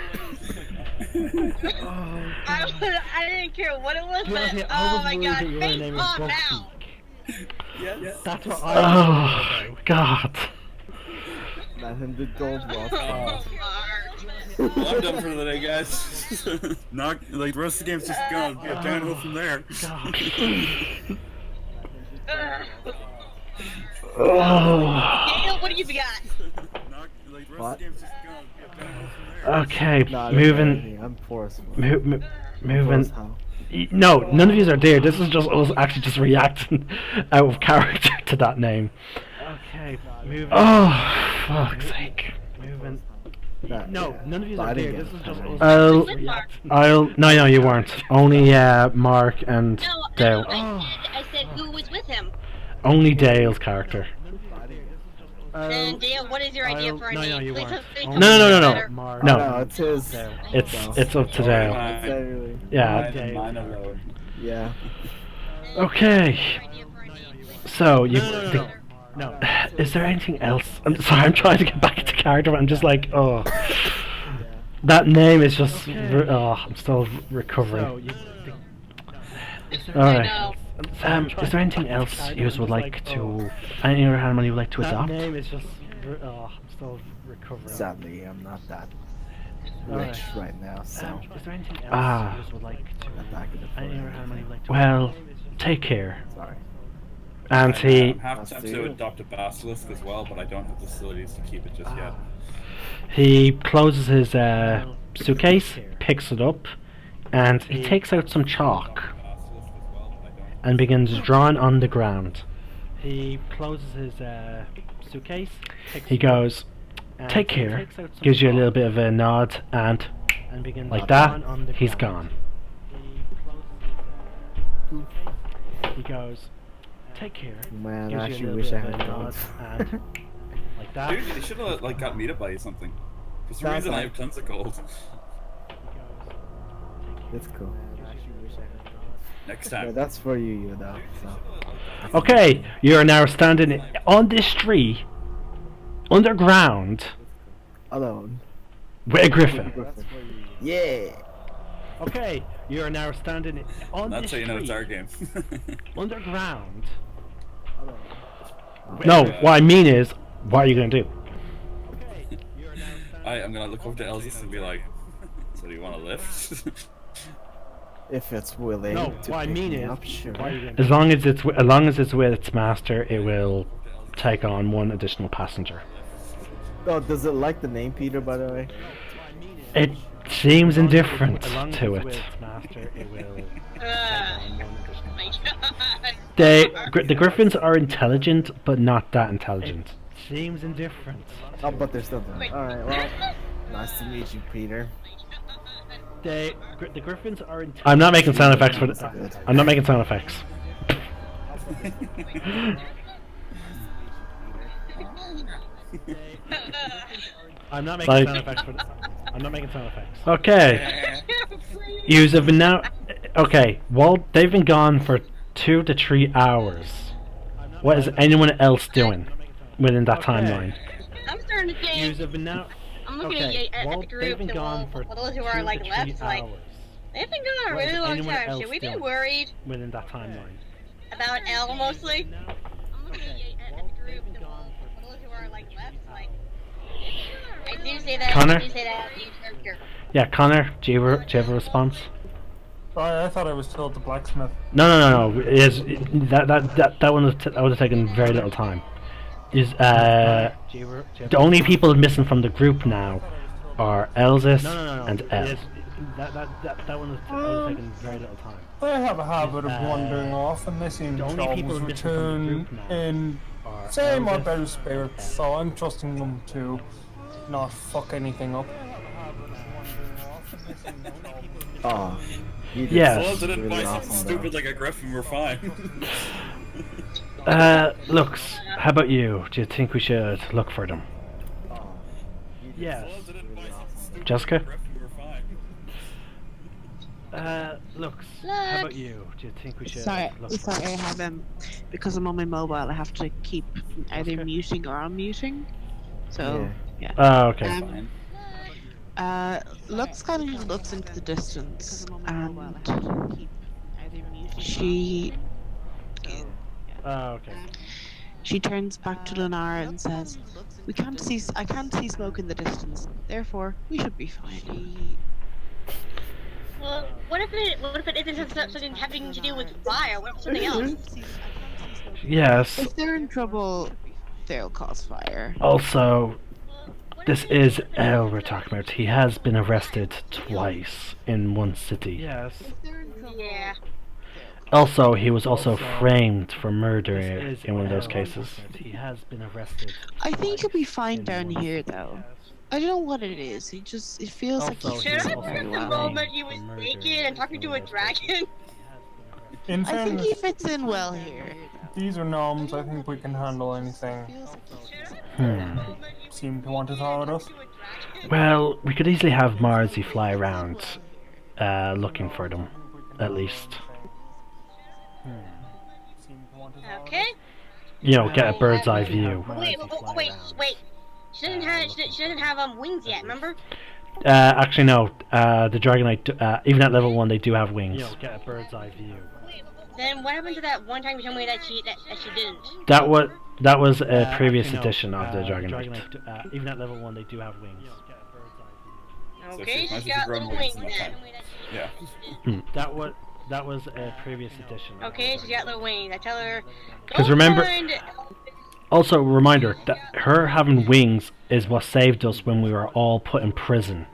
I didn't care what it was, but oh my god, face palm now. Yes. That's what I. Oh god. Let him do gold walk. Well, I'm done for the day, guys. Not like the rest of the game's just gonna be a downhill from there. Daniel, what do you got? What? Okay, Nah, moving. I'm forceful. Moving. How? No, none of you are there. This is just us actually just reacting out of character to that name. Okay, moving. Oh, fuck's sake. Moving. No, none of you are there. This is just us. No, you weren't. Only Mark and Dale. I said who was with him. Only Dale's character. And Dale, what is your idea for a name? No, you Please weren't. tell me No. No, it's his. It's up to Dale. Yeah. Mine alone. Yeah. Okay. So you. No. Is there anything else? I'm sorry. I'm trying to get back into character, but I'm just like, oh. That name is just. I'm still recovering. Alright. Is there anything else you would like to? Any other animal you would like to adopt? That name is just. I'm still recovering. Sadly, I'm not that rich right now, so. Is there anything else you would like to? I'm not gonna Any other animal you'd like to? Well, take care. Sorry. And he. I have to adopt a basilisk as well, but I don't have the facilities to keep it just yet. He closes his suitcase, picks it up, and he takes out some chalk and begins drawing on the ground. He closes his suitcase. He goes, "Take care." Gives you a little bit of a nod, and like that, he's gone. He goes, "Take care." Man, I actually wish I had nod. And like that. Dude, they should have like got me to buy you something. For some reason, I have tons of gold. That's cool. Next time. Yeah, that's for you though. So. Okay, you are now standing on this tree, underground, Alone. with a griffin. Yeah. Okay, you are now standing on That's this how you know tree, it's our game. underground. No, what I mean is, what are you gonna do? I'm gonna look over to Elsis and be like, "So do you want to lift?" If it's willing No, to what I pick mean me is, up, sure. as long as it's with its master, it will take on one additional passenger. Oh, does it like the name Peter, by the way? It seems indifferent to it. My God. The Griffins are intelligent, but not that intelligent. Seems indifferent. Oh, but they're still there. Alright, well, nice to meet you, Peter. The Griffins are intelligent. I'm not making sound effects for the. I'm not making sound effects. I'm not making sound effects for the. I'm not making sound effects. Okay. Yous have been now. Okay. Well, they've been gone for 2 to 3 hours. What is anyone else doing within that timeline? I'm starting to think. Yous have been now. I'm looking Okay. at Well, the group. they've been gone for those who are like 2 to 3 left, like hours. they've been gone a What is really long anyone time. else Should we be doing worried within that timeline? about L mostly? I'm looking at the group. Those who are like left, like I do say that. Connor? I do say that in character. Yeah, Connor, do you have a response? I thought I was still at the blacksmith. No. That one would have taken very little time. The only people missing from the group now are Elsis and El. That one would have taken very little time. They have a habit of wandering off, and they seem to always return in same or better spirits. So I'm trusting them to not fuck anything up. Oh, yes. As long as they didn't Really buy something awesome, stupid like a griffin, we're fine. Looks, how about you? Do you think we should look for them? Yes. Jessica? Looks, how about you? Do you think we should Sorry, look for I have because I'm on my mobile. I have to keep either muting or unmuting. So yeah. Oh, okay. Lux kind of looks into the distance, and she Okay. she turns back to Lunar and says, I can't see smoke in the distance. Therefore, we should be fine." Well, what if it isn't something having to do with fire? What if something else? Yes. If they're in trouble, they'll cause fire. Also, this is El we're talking about. He has been arrested twice in one city. Yes. Yeah. Also, he was also framed for murder in one of those cases. He has been arrested. I think he'll be fine down here, though. I don't know what it is. It feels like he's Should I doing have very heard the well. moment he was naked and talking to a dragon? In I think fairness, he fits in well here. these are gnomes. I think we can handle anything. Seem to want to throw at us. Well, we could easily have Marzi fly around, looking for them, at least. Okay. You know, get a bird's eye view. Wait. She doesn't have wings yet. Remember? Actually, no. The Dragonite, even at level 1, they do have wings. You know, get a bird's eye view. Then what happened to that one time you told me that she didn't? That was a previous edition of the Dragonite. Even at level 1, they do have wings. Okay, she's got little wings then. Yeah. That was a previous edition. Okay, she's got little wings. I tell her. Because remember. Also, reminder that her having wings is what saved us when we were all put in prison.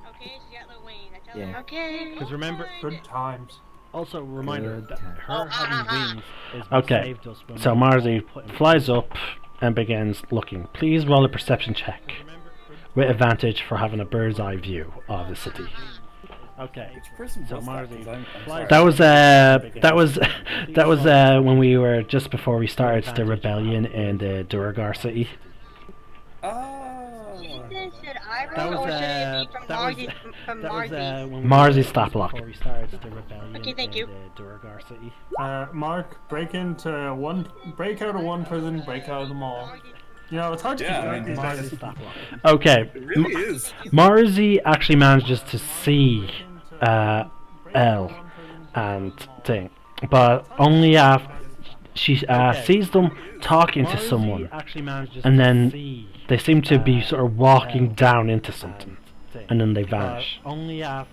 Okay, she's got little wings. I tell her. Yeah. Okay. Because remember. Good times. Also, reminder that her having wings is what saved us when so Marzi flies up and begins looking. Please roll a perception check with advantage for having a bird's eye view of the city. Okay. So Marzi, that was when we were just before we started the rebellion in the Durgar city. That was Marzi's stat block. Okay, thank you. Mark, break out of one prison, break out of them all. You know, it's hard to keep track these days. Okay. It really is. Marzi actually manages to see Elle and thing, but only after she sees them talking to someone, and then they seem to be sort of walking down into something, and then they vanish. Only after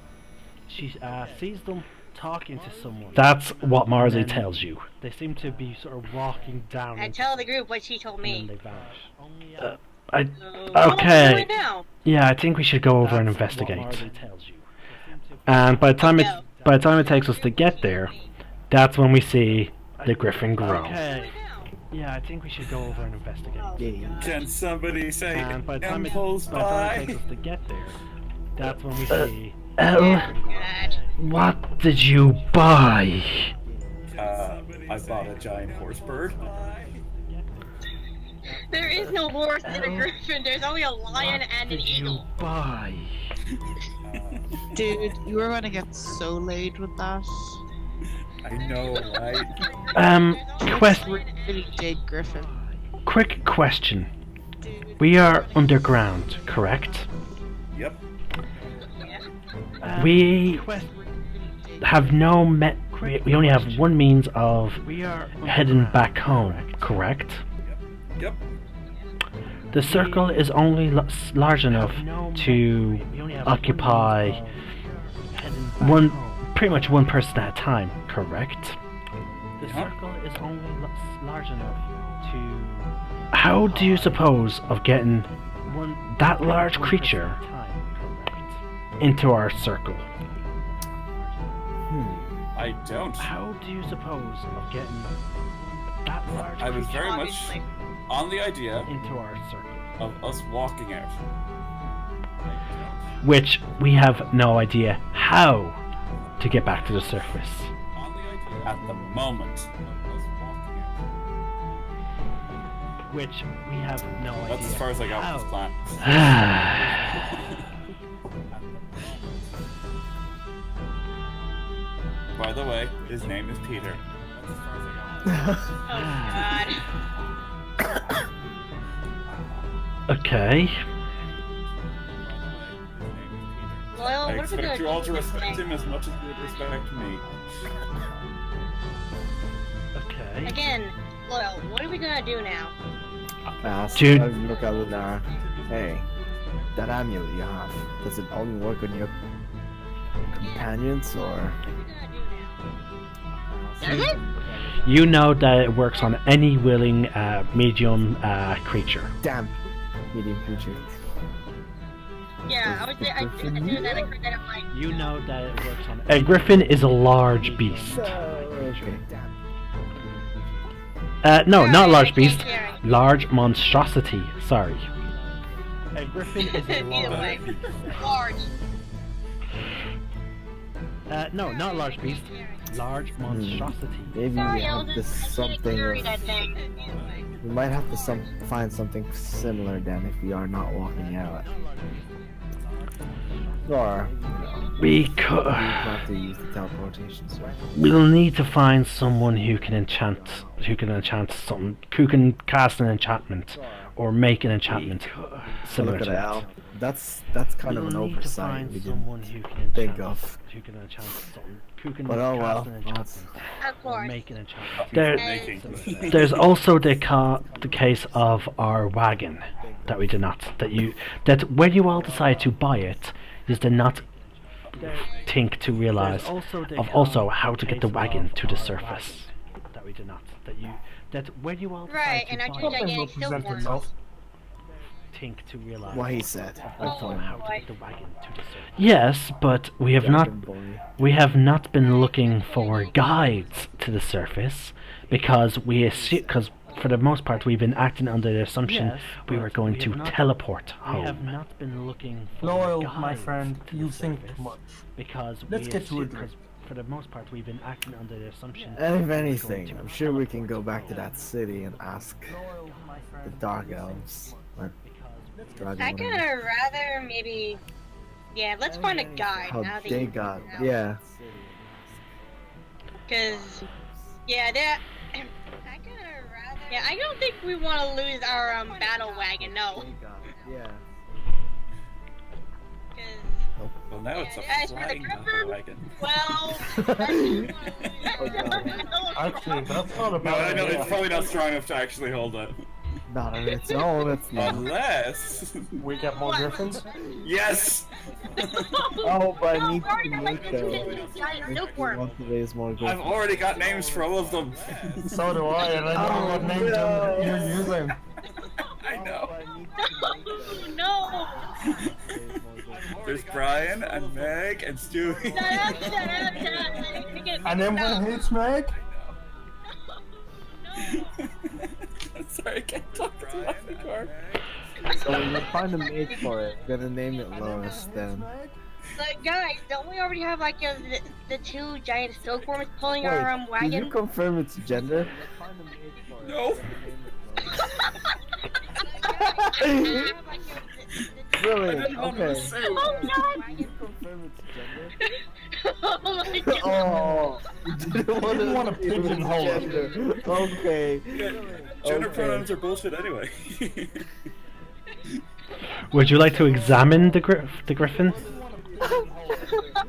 she sees them talking to someone. That's what Marzi tells you. They seem to be sort of walking down. I tell the group what she told me. And then they vanish. Okay. Yeah, I think we should go over and investigate. And by the time it takes us to get there, that's when we see the griffin grow. Okay. Yeah, I think we should go over and investigate. Can somebody say and by the time impulse it buy? takes us to get there, that's when we see. What did you buy? I bought a giant horse bird. There is no horse in a griffin. There's only a lion and an eagle. Buy? Dude, you were gonna get so laid with that. I know, right? Really Jade Griffin. Quick question. We are underground, correct? Yep. We have we only have one means of heading back home, correct? Yep. The circle is only large enough to occupy pretty much one person at a time, correct? The circle is only large enough to... How do you suppose of getting that large creature into our circle? I don't. How do you suppose of getting that large creature I was very much on the idea into our circle of us walking out. Which we have no idea how to get back to the surface. At the moment. Which we have no idea. That's as far as I got with this plan. By the way, his name is Peter. Okay. Well, I expect you all to respect him as much as you would respect me. Okay. Again, Loyal, what are we gonna do now? Dude. Look at Lunar. Hey, that amulet you have, does it only work on your companions, or? Does it? You know that it works on any willing medium creature. Damn, medium creature. Yeah, I do that. I heard that I'm like. You know that it works on. A griffin is a large beast. Okay, damn. No, not large beast. Large monstrosity. Sorry. A griffin is a large. Large. No, not large beast. Large monstrosity. Maybe we have to something. We might have to find something similar then if we are not walking out. Or we could. We have to use the teleportation sword. We'll need to find someone who can enchant something, who can cast an enchantment or make an enchantment similar to that. That's kind of an oversight we didn't think of. But oh well. There's also the case of our wagon that we did not. That when you all decide to buy it, is did not think to realize of also how to get the wagon to the surface. That we did not. That when you all right, and I told gigantic silkworm. Think to realize what he said. How to get the wagon to the surface. Yes, but we have not been looking for guides to the surface because for the most part we've been acting under the assumption we were going to teleport home. We have not been looking for Loyal, guides my friend, you think too much. Because let's get to it. For the most part we've been acting under the assumption. If anything, I'm sure we can go back to that city and ask the Dark Elves. I kind of rather maybe, yeah. Let's find a guide how now that they you got, know. yeah. Cause, yeah, that. I kind of rather. Yeah, I don't think we want to lose our battle wagon. No. Yeah. Well, now it's a flying battle wagon. Well. Actually, that's not a bad I know idea. it's probably not strong enough to actually hold it. Not on its own, it's not. Unless we get more griffins? Yes! Oh, but I need to make Silkworm. to raise more griffins. I've already got names for all of them. So do I, and I know what names you're using. I know. there's Brian and Meg and Stewie. And everyone hates Meg? Sorry, I can't talk to Lunarguard. So when you find a mate for it, I'm gonna name it Lois then. But guys, don't we already have like the two giant silkworms pulling Wait, our wagon? did you confirm its gender? No. Brilliant, okay. Oh god! Did you confirm its gender? Oh my god! Oh, you didn't want to pigeonhole it. gender. Okay. Gender Okay. pronouns are bullshit anyway. Would you like to examine the griffin?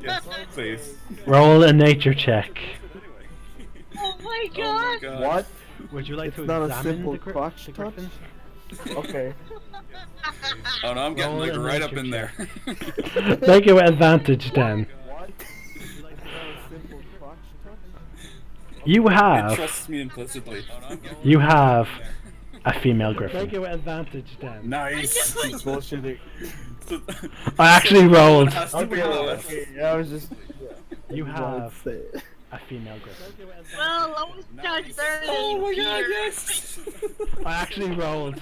Yes, please. Roll a nature check. Oh my Oh my god! god. What? Would you like It's to not a examine simple the crotch the touch? griffin? Okay. Oh no, I'm getting Roll like a right up nature in there. Make it with advantage then. What? Simple crotch touch? You It have trusts me implicitly. a female griffin. Make it with advantage then. Nice. It's bullshitting. I actually rolled. Has to be Lois. I was just. You I'd have say. a female griffin. Well, Lois touched her. Oh my god, yes! I actually rolled.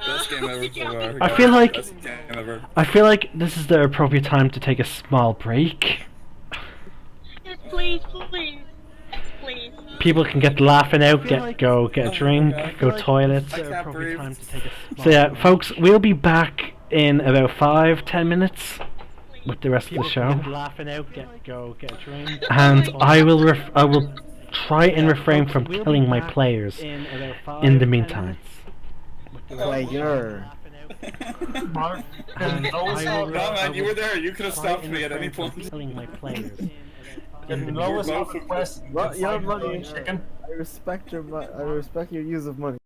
Best game ever so far. I feel like- Best game ever. I feel like this is the appropriate time to take a small break. Yes, please, please, please. People can get laughing out, get a drink, God. go toilets. I can't breathe. So yeah, folks, we'll be back in about 5-10 minutes with the rest of the show. Laughing out, get a drink. And I will try and refrain from killing my players in the meantime. Player. Mark. No man, you were there. You could have stopped me at any point. Killing my players. Can Lois have a quest? Your money. Chicken. I respect your use of money.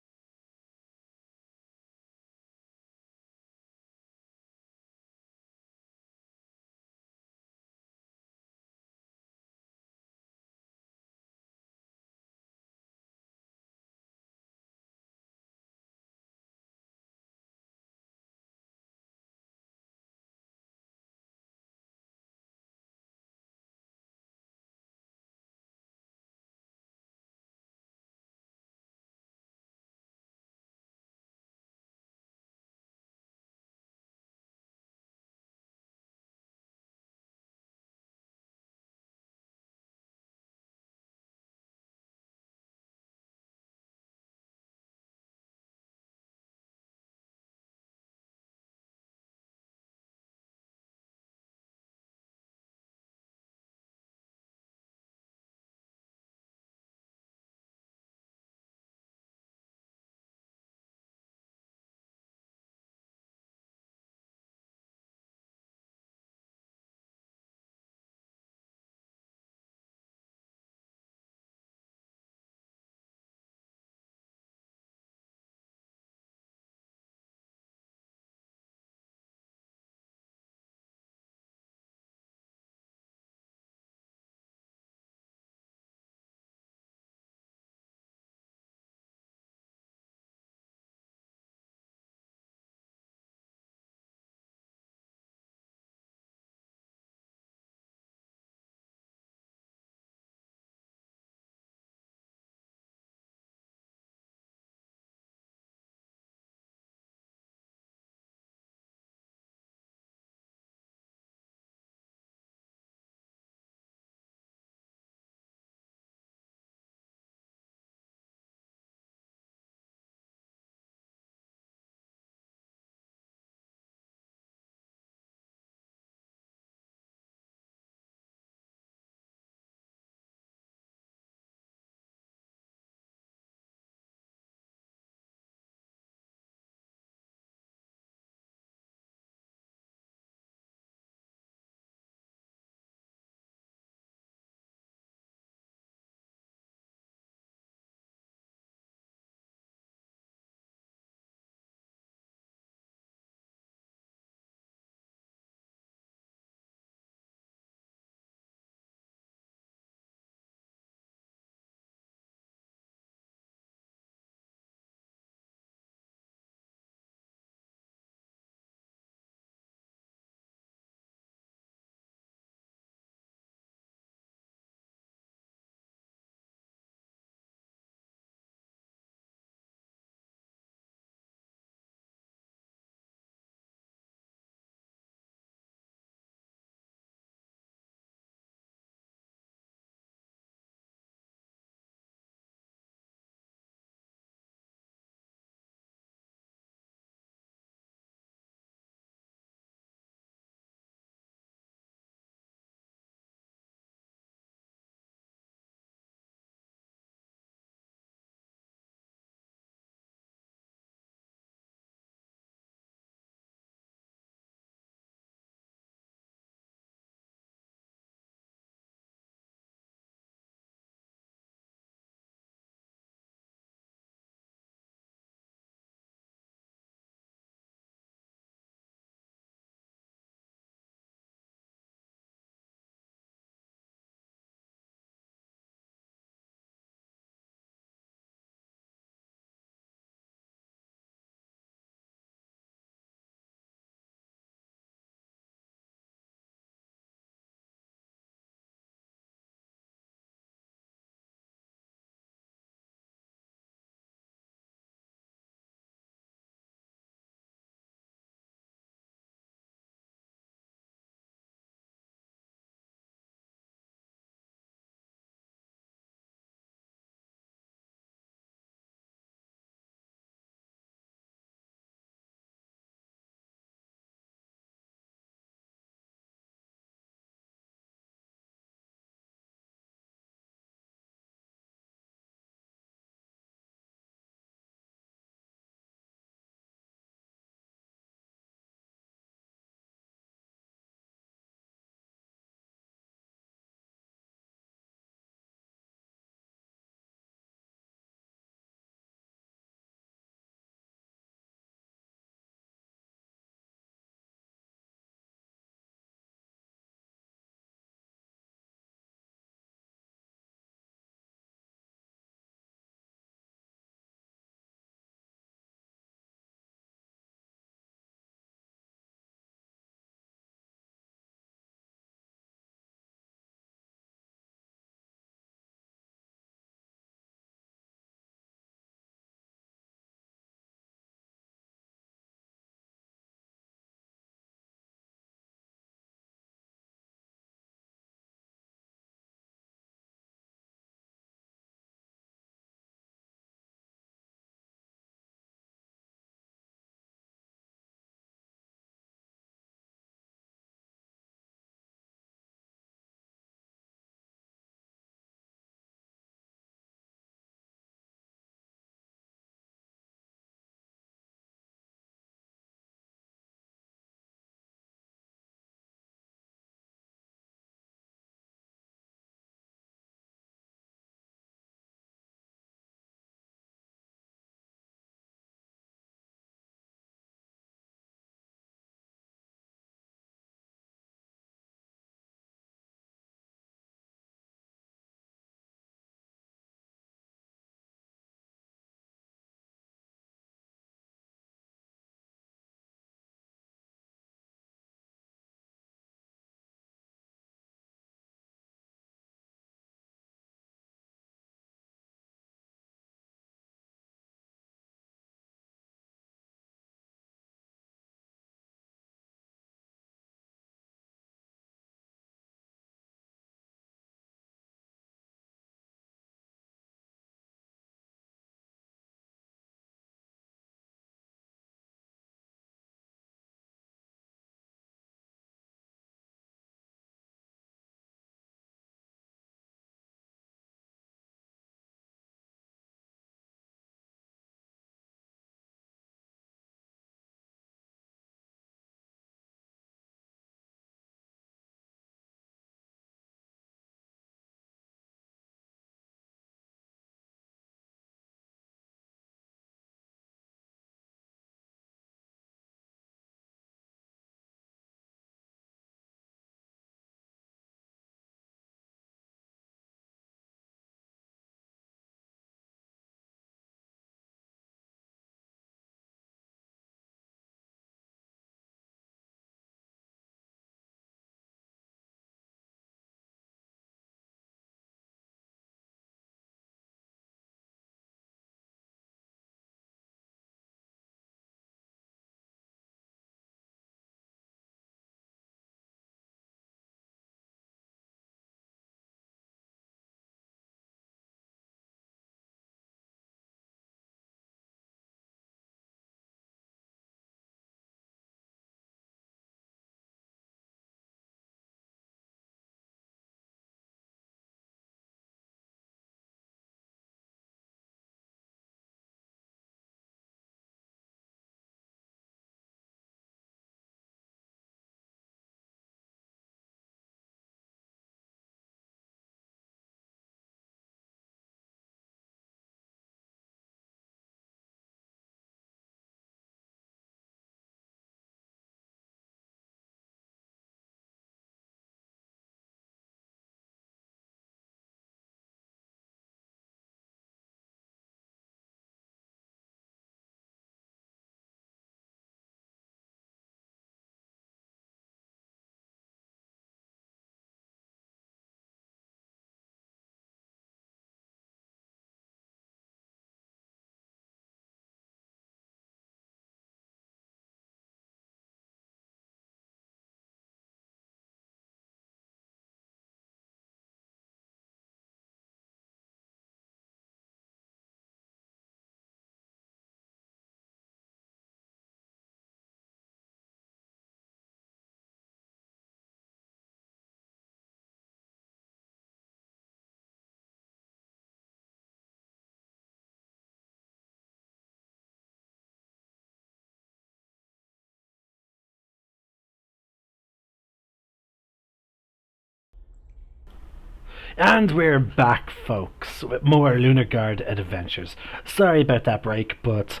And we're back, folks, with more Lunarguard adventures. Sorry about that break, but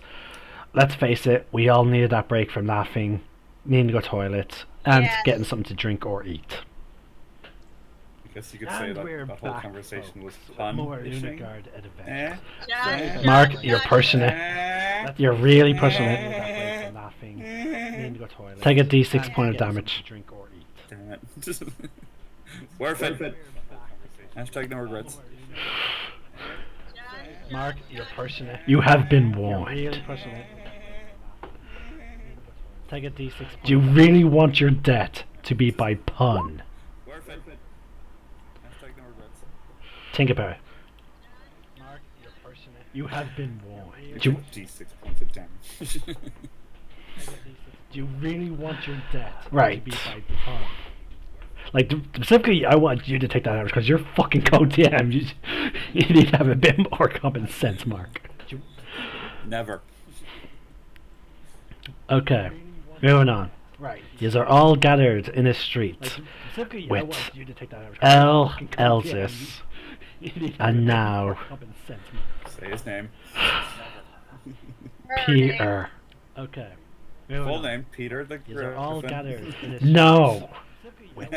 let's face it, we all needed that break from laughing, needing to go to the toilet, and getting something to drink or eat. I guess you could say that whole conversation was fun. More Lunarguard adventures. Mark, you're pushing it. You're really pushing it. Laughing, needing to go to the toilet. Take a D6 point of damage. Drink or eat. Damn it. Worth it. Hashtag no regrets. Mark, you're pushing it. You have been warned. You're really pushing it. Take a D6. Do you really want your death to be by pun? Worth it. Hashtag no regrets. Think about it. Mark, you're pushing it. You have been warned. Do you, D6 points of damage. do you really want your death to be by pun? Like, specifically, I want you to take that damage because you're fucking co-DM. You need to have a bit more common sense, Mark. Never. Okay, moving on. Right. These are all gathered in a street with Elsis and now Say his name. Peter. Okay. Full name, Peter the These are all gathered in a street. No! With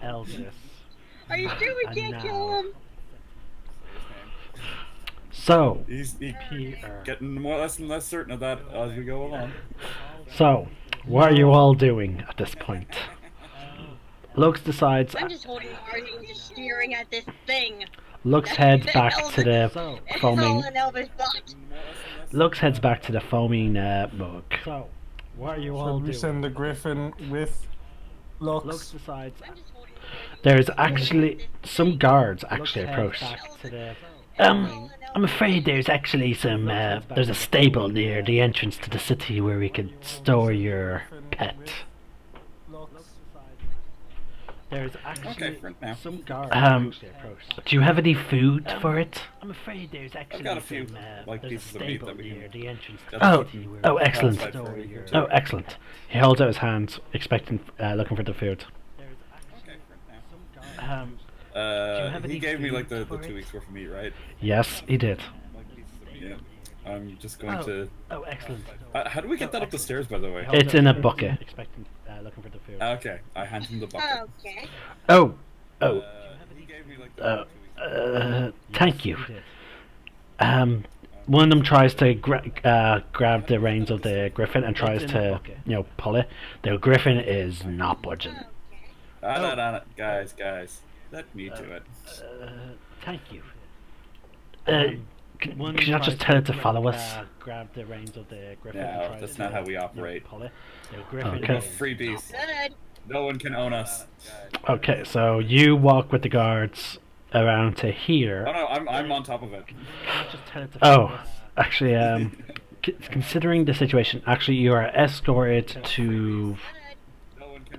Elsis. Are you sure we can't kill him? So, He's Peter. getting less and less certain of that as we go along. So, what are you all doing at this point? Lux decides. I'm just holding ours and just staring at this thing. Lux heads back to the foaming. It's all in Elvis' butt. Lux heads back to the foaming mug. So, what are you all Should we doing? send the griffin with Lux? Lux decides. I'm just holding ours. There's actually some guards actually approach. I'm afraid there's actually some. There's a stable near the entrance to the city where we could store your pet. There's actually some guards actually approach. Do you have any food for it? I'm afraid there's actually I've got a few, some. like, There's a pieces of meat stable that we near can- the entrance to Oh, the city where oh, we could excellent. store your. Oh, excellent. He holds out his hand, expecting, looking for the food. Okay, for now. have He any gave me food like the for 2 it? weeks worth of meat, right? Yes, he did. Yeah. I'm just going to. Oh, excellent. How do we get that up the stairs, by the way? It's in a bucket. Expecting, looking for the food. Okay, I hand him the bucket. Okay. Oh, He gave me like the thank you. One of them tries to grab the reins of the griffin and tries to, pull it. The griffin is not budging. Guys, let me do it. Thank you. Can you not just tell it to follow us? Grab the reins of the griffin. No, that's not how we operate. Pull it. The griffin We're is freebies. Good. No one can own us. Okay, so you walk with the guards around to here. Oh no, I'm on top of it. Oh, actually, considering the situation, actually you are escorted to.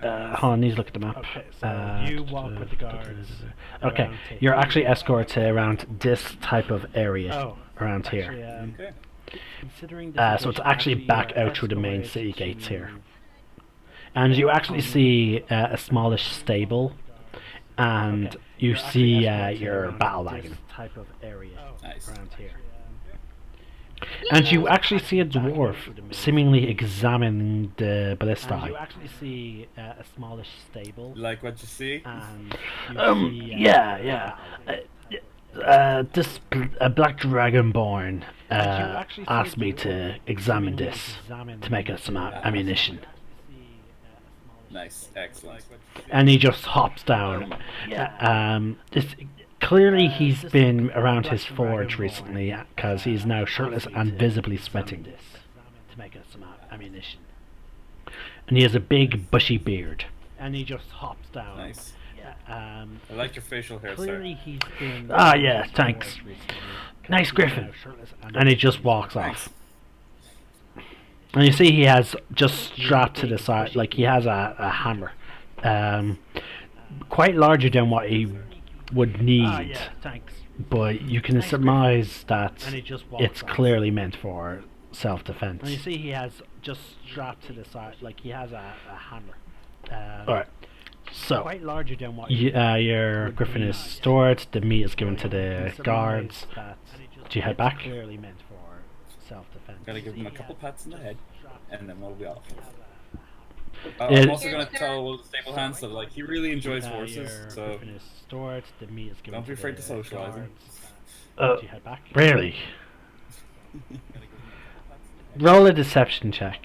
Hold on, I need to look at the map. Okay, so you walk with the guards. Okay, you're actually escorted to around this type of area around here. Okay. So it's actually back out through the main city gates here. And you actually see a smallish stable, and you see your battle wagon. Type of area Nice. around here. And you actually see a dwarf seemingly examining the ballista. And you actually see a smallish stable. You like what you see? And a black dragonborn asked me to examine this to make us some ammunition. Nice, excellent. And he just hops down. Clearly he's been around his forge recently because he's now shirtless and visibly sweating to make us some ammunition. And he has a big bushy beard. And he just hops down. Nice. I like your facial hair, sir. Clearly he's been yeah, thanks. Nice griffin. And he just walks off. And you see he has just strapped to the side, like he has a hammer. Quite larger than what he would need. But you can surmise that it's clearly meant for self-defense. And you see he has just strapped to the side, like he has a hammer. Alright. So, your griffin is stored, the meat is given to the guards. Do you head back? Gotta give him a couple pats in the head, and then we'll be off. I'm also gonna tell one of the stable hands that like he really enjoys horses, so don't be afraid to socialize him. Do you head back? Really? Roll a deception check.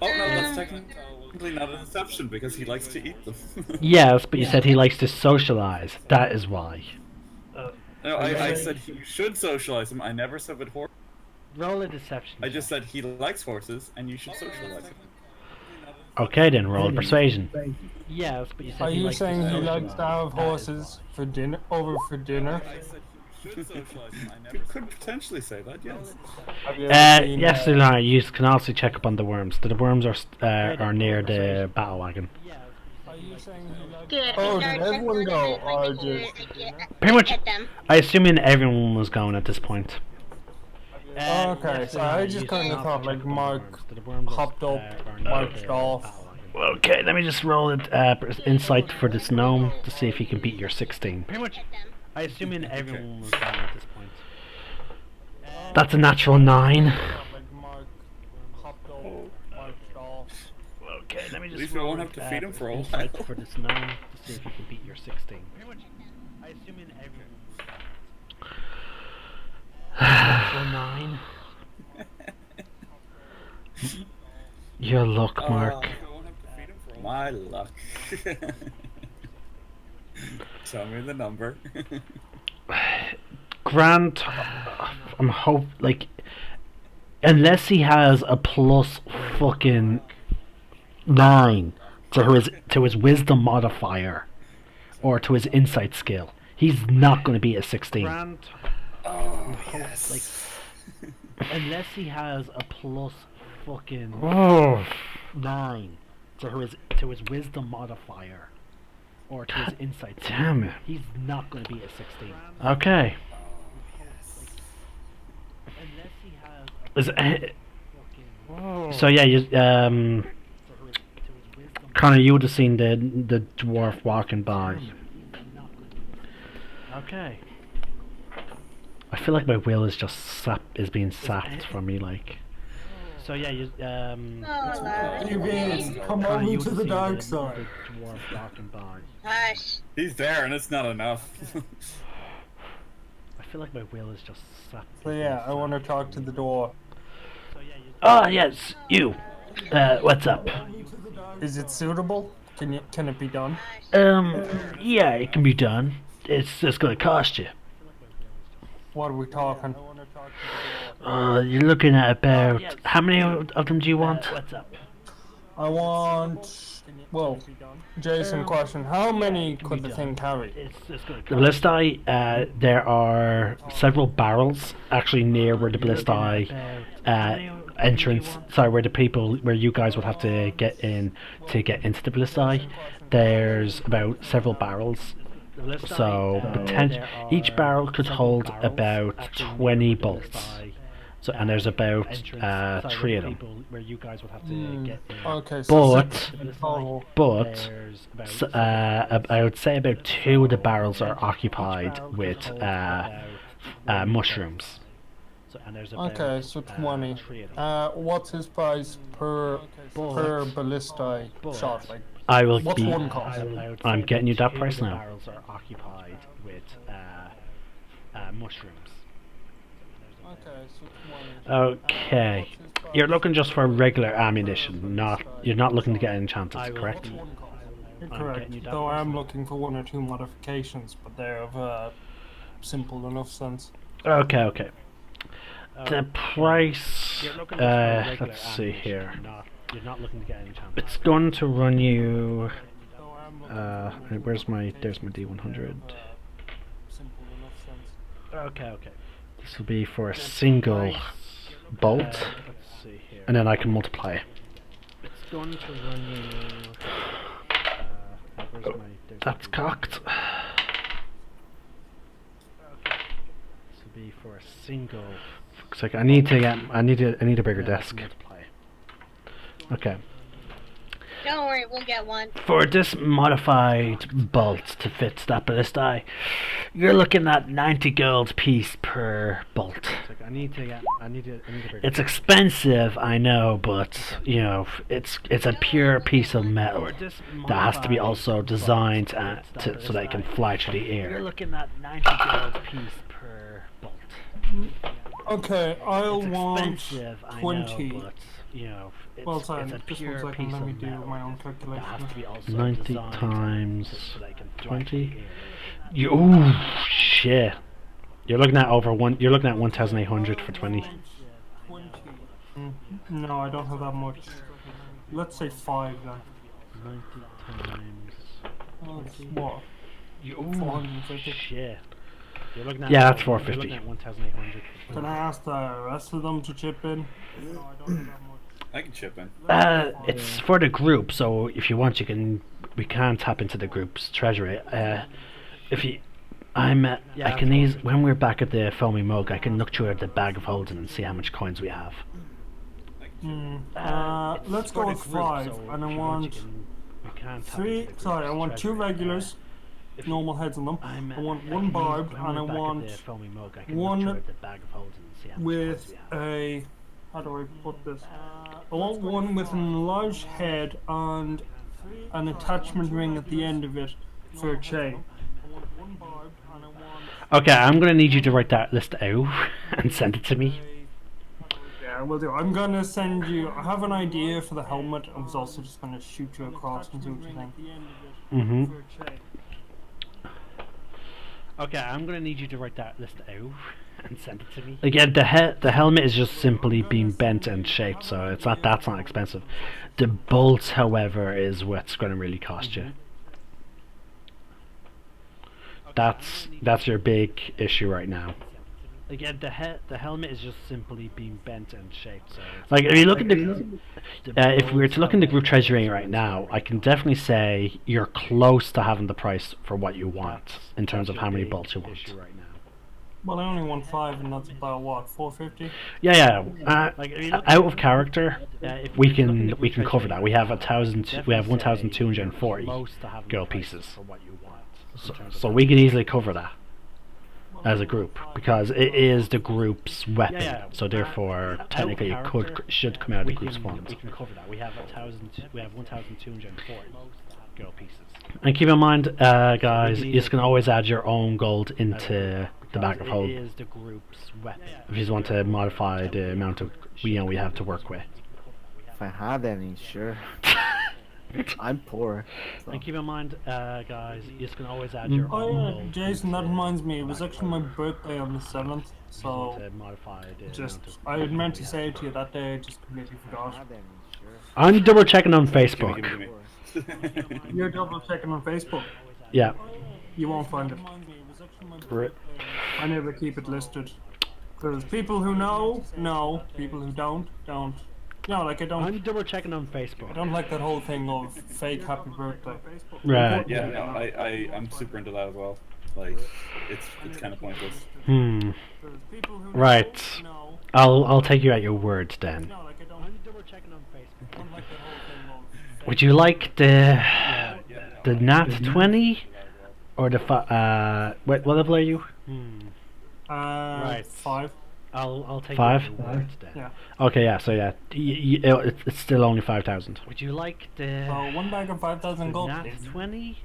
Oh no, that's technically not a deception because he likes to eat them. Yes, but you said he likes to socialize. That is why. No, I said he should socialize him. I never said with horse. Roll a deception. I just said he likes horses and you should socialize him. Okay, then roll a persuasion. Yes, but you said Are you saying he likes to have horses for dinner? For dinner? I said he should socialize him. I never could potentially say that. Yes. Yes, Lunar, you can also check up on the worms. The worms are near the battle wagon. Are you saying he likes... Good. Oh, did everyone go? Or just... Pretty much. I assume everyone was going at this point. Okay, so I just kind of thought like Mark hopped up, marched off. Okay, let me just roll it insight for this gnome to see if he can beat your 16. Pretty much. I assume everyone was going at this point. That's a natural 9. Okay, let me just. At least we won't have to feed him for a while. Insight for this gnome to see if he can beat your 16. Pretty much. I assume everyone. Natural 9. Your luck, Mark. My luck. Tell me the number. Grant, unless he has a plus fucking 9 to his wisdom modifier or to his insight skill, he's not going to beat a 16. Grant, Yes. unless he has a plus fucking 9 to his wisdom modifier or to his insight. Damn it. He's not going to be a 16. Okay. So yeah, you Connor, you would have seen the dwarf walking by. Okay. I feel like my will is just being sapped from me, like. So yeah, you come over to the dark side. Dwarf walking by. Hush. He's there and it's not enough. I feel like my will is just sapped. So yeah, I want to talk to the door. Oh yes, you. What's up? Is it suitable? Can it be done? Yeah, it can be done. It's just gonna cost you. What are we talking? You're looking at about... How many of them do you want? What's up? I want... Well, Jason, question. How many could the thing carry? The Ballistae, there are several barrels actually near where the Ballistae entrance... Sorry, where you guys would have to get in to get into the Ballistae. There's about several barrels. So each barrel could hold about 20 bolts. So and there's about 3 of them. Okay, But I would say about 2 of the barrels are occupied with mushrooms. Okay, so 20. What's his price per Ballistae shot? Like, I will what's be. one cost? I'm getting you that price now. Barrels are occupied with mushrooms. Okay, so 20. Okay, you're looking just for regular ammunition. You're not looking to get enchanted, correct? Correct. Though I am looking for 1 or 2 modifications, but they're of simple enough sense. Okay. The price. Let's see here. You're not looking to get enchanted. It's going to run you. There's my D100. Okay. This will be for a single bolt, and then I can multiply it. It's going to run you. That's cocked. This will be for a single. Looks like I need a bigger desk. Okay. Don't worry, we'll get one. For this modified bolt to fit that ballistae, you're looking at 90 gold piece per bolt. I need to It's expensive, I know, but you know, it's a pure piece of metal that has to be also designed so that it can fly through the air. You're looking at 90 gold piece per bolt. Okay, I'll want expensive, 20. I know, but you know, Well, sorry, it's a just pure 1 second, piece let me of do metal my own that calculation. has to be also 90 times 20. Ooh, shit! You're looking at over one. You're looking at 1,800 for 20. 20. No, I don't have that much. Let's say 5 then. 90 times. What? 450. Shit! You're looking at that's 450. You're looking at 1,800. Can I ask the rest of them to chip in? No, I don't have that much. I can chip in. It's for the group, so if you want, we can tap into the group's treasury. If you, I can ease when we're back at the foamy mug. I can look through the bag of holding and see how much coins we have. Let's go with 5, and I want 3. Sorry, I want 2 regulars, normal heads on them. I want 1 barbed, and I want 1 with a. How do I put this? I want 1 with an enlarged head and an attachment ring at the end of it for a chain. Okay, I'm gonna need you to write that list out and send it to me. Yeah, will do. I'm gonna send you. I have an idea for the helmet. I was also just gonna shoot you across and see what you think. Okay, I'm gonna need you to write that list out and send it to me. Again, the helmet is just simply being bent and shaped, so that's not expensive. The bolts, however, is what's gonna really cost you. That's your big issue right now. Again, the helmet is just simply being bent and shaped. So like, if you look at if we were to look in the group treasury right now, I can definitely say you're close to having the price for what you want in terms of how many bolts you want. Well, I only want 5, and that's about what, 450? Yeah. Out of character, we can cover that. We have 1,240 gold pieces. So we can easily cover that as a group because it is the group's weapon. So therefore, technically, it should come out of the group's funds. We can cover that. We have 1,240 gold pieces. And keep in mind, guys, you can always add your own gold into the bag of holding. It is the group's weapon. If you just want to modify the amount of we have to work with. If I had any, sure. I'm poor. So. And keep in mind, guys, you can always add your own gold. Jason, that reminds me, it was actually my birthday on the 7th, so I had meant to say it to you that day, I just completely forgot. I'm double checking on Facebook. You're double checking on Facebook? Yeah. You won't find it. I never keep it listed. Because people who know, people who don't. No, like I don't. I'm double checking on Facebook. I don't like that whole thing of fake happy birthday. Right. Yeah, no, I'm super into that as well. Like, it's kind of pointless. Right. I'll take you at your word then. No, like I don't. I'm double checking on Facebook. I don't like that whole thing of fake. Would you like the Nat 20 or the what level are you? Right. 5. I'll take 5. Yeah. Okay, yeah. So yeah, it's still only 5,000. Would you like the? So 1 bag of 5,000 gold. Nat 20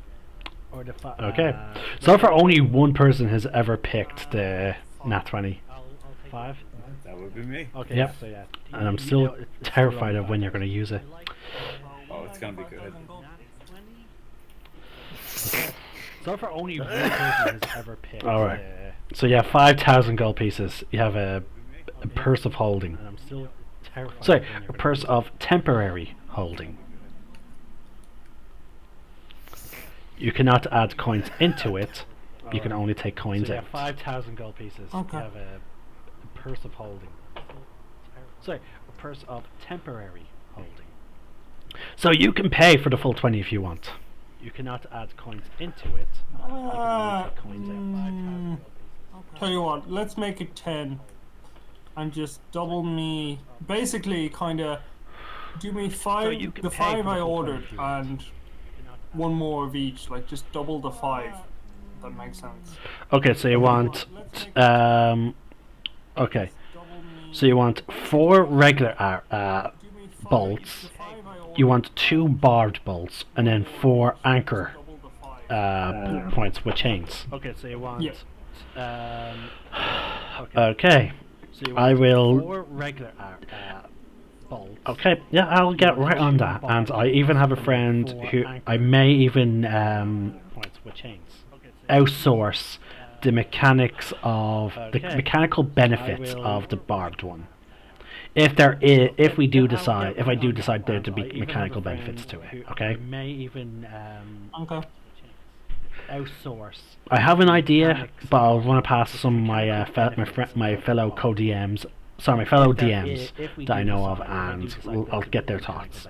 or the Okay. So far, only one person has ever picked the Nat 20. 5. That would be me. Okay. Yep. So yeah, and I'm still terrified of when you're going to use it. Oh, it's gonna be good. So far, only one person has ever picked. All right. So yeah, 5,000 gold pieces. You have a purse of holding. And I'm still terrified. Sorry, a purse of temporary holding. You cannot add coins into it. You can only take coins out. 5,000 gold pieces. Okay. You have a purse of holding. Sorry, a purse of temporary holding. So you can pay for the full 20 if you want. You cannot add coins into it. You can only take coins out. 5,000. Tell you what, let's make it 10 and just double me, basically kinda Do me 5, the 5 I ordered, and one more of each, like just double the 5. That makes sense. Okay, so you want, okay, so you want 4 regular bolts, you want 2 barbed bolts, and then 4 anchor points with chains. Okay, so you want, okay, so I will, 4 regular bolts. Okay, yeah, I'll get right on that, and I even have a friend who I may even outsource the mechanics of the mechanical benefits of the barbed one. If there is, if I do decide there to be mechanical benefits to it, okay. May even outsource. I have an idea, but I'll run it past some of my fellow co-DMs. Sorry, my fellow DMs that I know of, and I'll get their thoughts.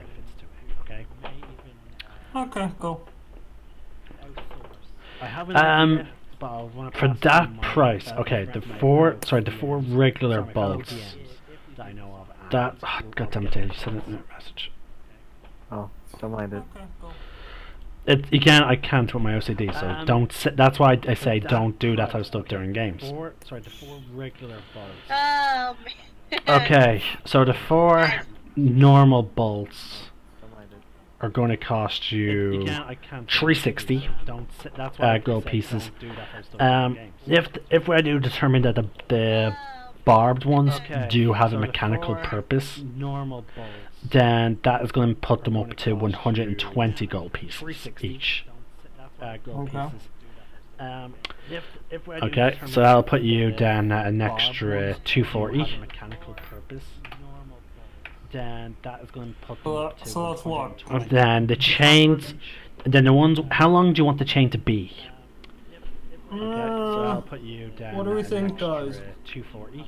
Okay, cool. For that price, okay, the 4 regular bolts. That, oh, God damn it, you sent it in a message. Oh, don't mind it. I can't with my OCD, so don't. That's why I say don't do that type of stuff during games. The 4 regular bolts. Oh, man. Okay, so the 4 normal bolts are going to cost you 360 gold pieces. If I do determine that the barbed ones do have a mechanical purpose, then that is going to put them up to 120 gold pieces each. Okay, so that'll put you down at an extra 240. Then that is going to put them up to so that's what? Then the chains, then the ones. How long do you want the chain to be? Okay, so I'll put you down. What do we think, guys? 240.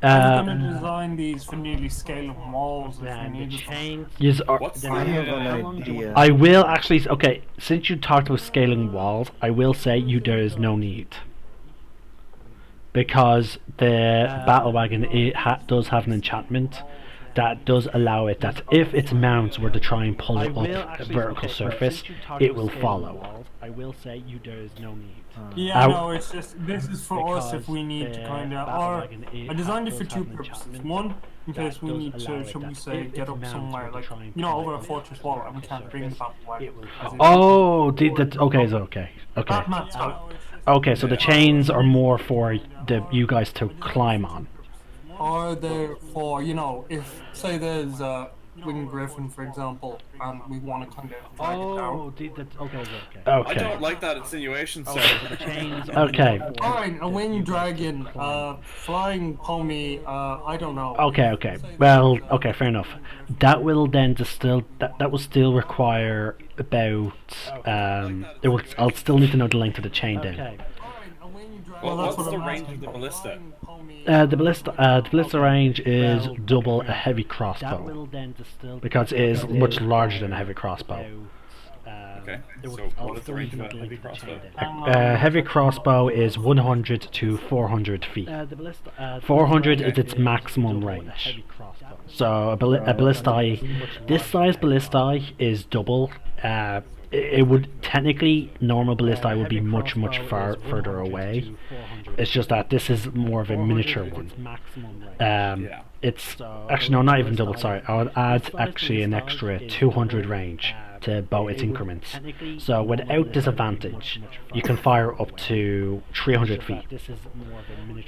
I'm gonna design these for nearly scaling walls if we need chains. I have an idea. I will actually. Okay, since you talked about scaling walls, I will say there is no need. Because the battle wagon does have an enchantment that does allow it that if its mounts were to try and pull it up a vertical surface, it will follow. I will say there is no need. Yeah, no, it's just, this is for us if we need to kind of, or I designed it for 2 purposes. One, in case we need to, should we say, get up somewhere, like, you know, over a fortress wall, and we can't bring the battle wagon. Oh, okay. Okay, so the chains are more for you guys to climb on. Or they're for, you know, if, say there's a winged griffin, for example, and we want to kind of drag it down. Okay. I don't like that insinuation, sir. Okay. Fine, a winged dragon, flying pony, I don't know. Okay. Well, okay, fair enough. That will then that will still require about I'll still need to know the length of the chain then. Well, what's the range of the ballista? The ballista range is double a heavy crossbow, because it is much larger than a heavy crossbow. Okay, so what is the range of a heavy crossbow? Heavy crossbow is 100 to 400 feet. 400 is its maximum range. So a ballista, this size ballista is double. It would technically, normal ballista would be much further away. It's just that this is more of a miniature one. It's actually no, not even double. Sorry, I would add actually an extra 200 range to both its increments. So without disadvantage, you can fire up to 300 feet.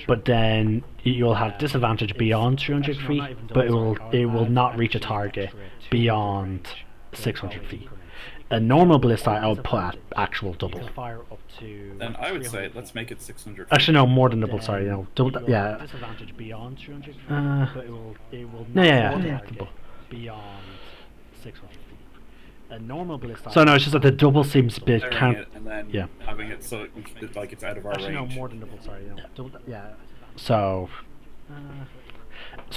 But then you'll have disadvantage beyond 300 feet, but it will not reach a target beyond 600 feet. A normal ballista I would put at actual double. Then I would say let's make it 600 feet. Actually no, more than double, sorry, no. Double, yeah. Disadvantage beyond 300 feet, but it will not double. Beyond 600 feet. A normal ballista. So no, it's just that the double seems a bit having it so like it's out of our range. No, more than double, sorry, no. Double, yeah. So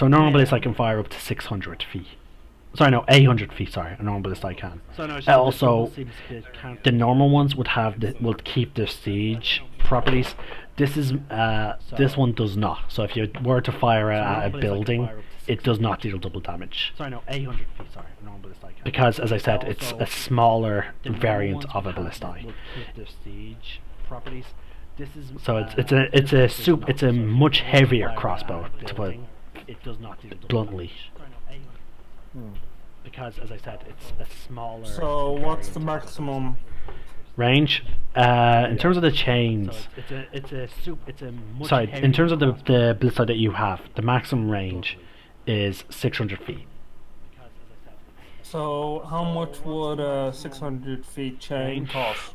normal ballista I can fire up to 600 feet. Sorry, no, 800 feet. Sorry, a normal ballista I can. So no, also, the normal ones would keep the siege properties. This one does not. So if you were to fire at a building, it does not deal double damage. Sorry, no, 800 feet. Sorry, a normal ballista I can. Because, as I said, it's a smaller variant of a ballista. So it's a much heavier crossbow, to put it bluntly. Because, as I said, it's a smaller. So what's the maximum range? In terms of the chains. Sorry, in terms of the ballista that you have, the maximum range is 600 feet. So how much would a 600 feet chain cost?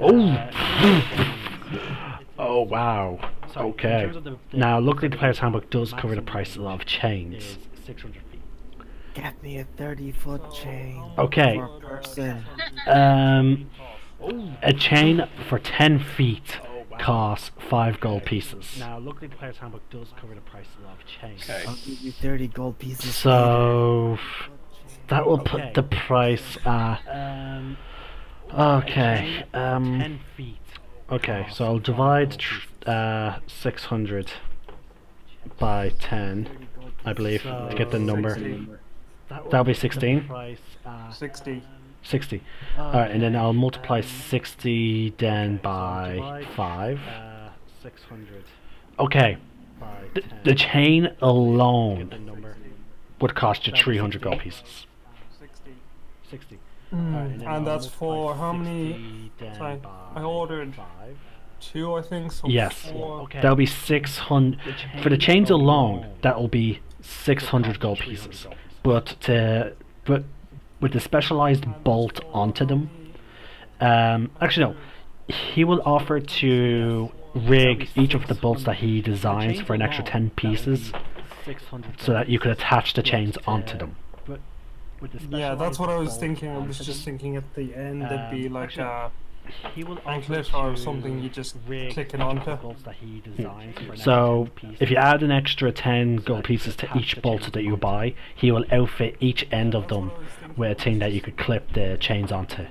Oh wow. Okay. Now, luckily the player's handbook does cover the prices of chains. 600 feet. Get me a 30-foot chain. Okay. Per person. A chain for 10 feet costs 5 gold pieces. Now, luckily the player's handbook does cover the prices of chains. Okay. I'll give you 30 gold pieces. So that will put the price at. Okay. 10 feet. Okay, so I'll divide 600 by 10, I believe, to get the number. That'll be 16. 60. 60. Alright, and then I'll multiply 60 then by 5. 600. Okay. The chain alone would cost you 300 gold pieces. 60. And that's for how many? Sorry, I ordered 2, I think. So yes. 4. That'll be 600. For the chains alone, that'll be 600 gold pieces. But with the specialized bolt onto them, actually no, he will offer to rig each of the bolts that he designs for an extra 10 pieces, so that you could attach the chains onto them. Yeah, that's what I was thinking. I was just thinking at the end there'd be like a anklet or something you just click it onto. So if you add an extra 10 gold pieces to each bolt that you buy, he will outfit each end of them with a thing that you could clip the chains onto.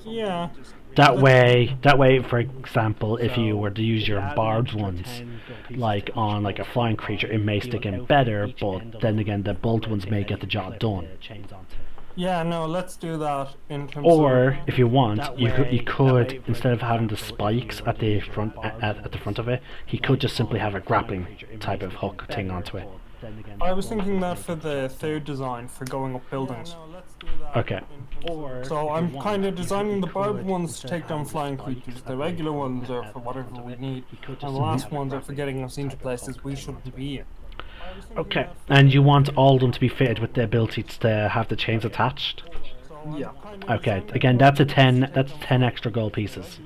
Yeah. That way, for example, if you were to use your barbed ones, like on like a flying creature, it may stick in better, but then again, the bolt ones may get the job done. Yeah, no, let's do that in terms or if you want, you could instead of having the spikes at the front at the front of it, he could just simply have a grappling type of hook thing onto it. I was thinking that for the third design for going up buildings. Okay. So I'm kind of designing the barbed ones to take down flying creatures. The regular ones are for whatever we need, and the last ones are for getting us into places we shouldn't be in. Okay. And you want all of them to be fitted with the ability to have the chains attached? Yeah. Okay. Again, that's 10 extra gold pieces.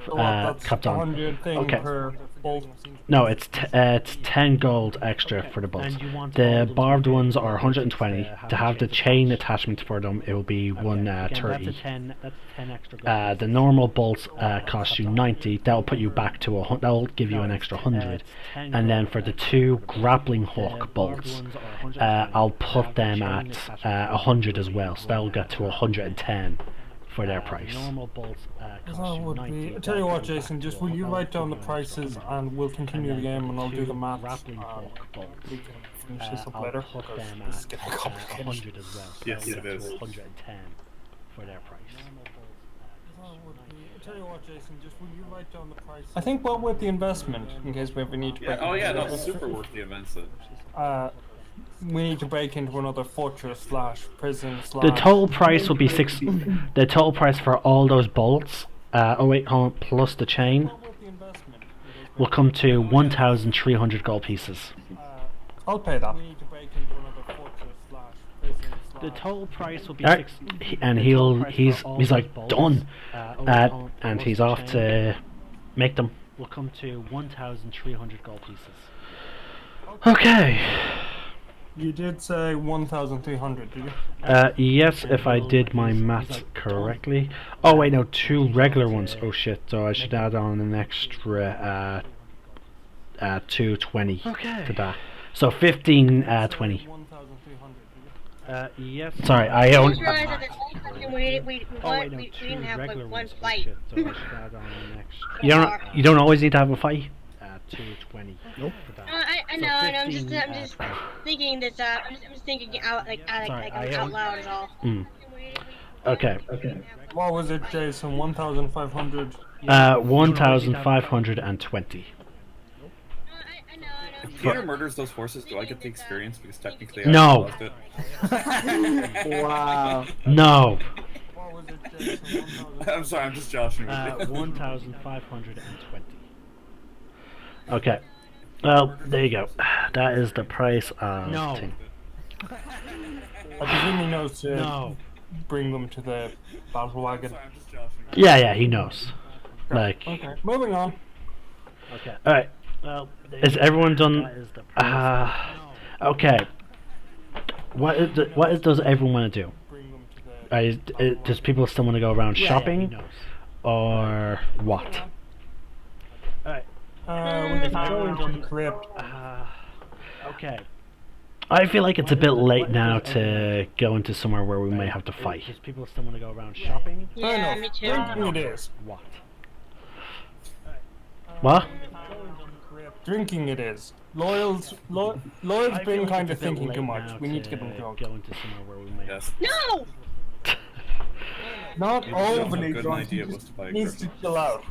Captain. Okay. Per bolt. No, it's 10 gold extra for the bolts. The barbed ones are 120. To have the chain attachment for them, it will be 130. The normal bolts cost you 90. That'll put you back to that'll give you an extra 100. And then for the 2 grappling hook bolts, I'll put them at 100 as well. So that'll get to 110 for their price. That would be. I tell you what, Jason, just will you write down the prices and we'll continue the game and I'll do the maths. We can finish this up later because this is getting complicated. Yes, it is. 110 for their price. I tell you what, Jason, just will you write down the prices? I think well with the investment, in case we ever need to. Yeah. Oh yeah, that's super worth the investment. We need to break into another fortress / prison / The total price will be the total price for all those bolts. Oh wait, hold on, plus the chain will come to 1,300 gold pieces. I'll pay that. The total price will be and he's like done, and he's off to make them. Will come to 1,300 gold pieces. Okay. You did say 1,300, did you? Yes, if I did my maths correctly. Oh wait, no, 2 regular ones. Oh shit, so I should add on an extra 220 to that. So 15, 20. Yes. Sorry, I I own. just realized that we didn't have like one fight. You don't always need to have a fight. 220. Nope. I know. I'm just thinking this. I'm just thinking out loud is all. Okay. What was it, Jason? 1,500. 1,520. I know. If Peter murders those horses, do I get the experience? Because technically I No. lost it. Wow. No. What was it, Jason? 1,000. I'm sorry, I'm just joshing with you. 1,520. Okay. Well, there you go. That is the price of thing. I presume he knows to bring them to the battle wagon. Yeah, he knows. Like. Okay, moving on. Okay. All right. Well, is everyone done? Okay. What does everyone want to do? Does people still want to go around shopping, or what? We can go into the crypt. Okay. I feel like it's a bit late now to go into somewhere where we may have to fight. Does people still want to go around shopping? Yeah, me too. Drinking it is. What? What? Drinking it is. Lloyd's been kind of thinking too much. We need to get him drunk. Go into somewhere where we may. Yes. No! Not overly good drunk. idea He was to buy a needs to chill out.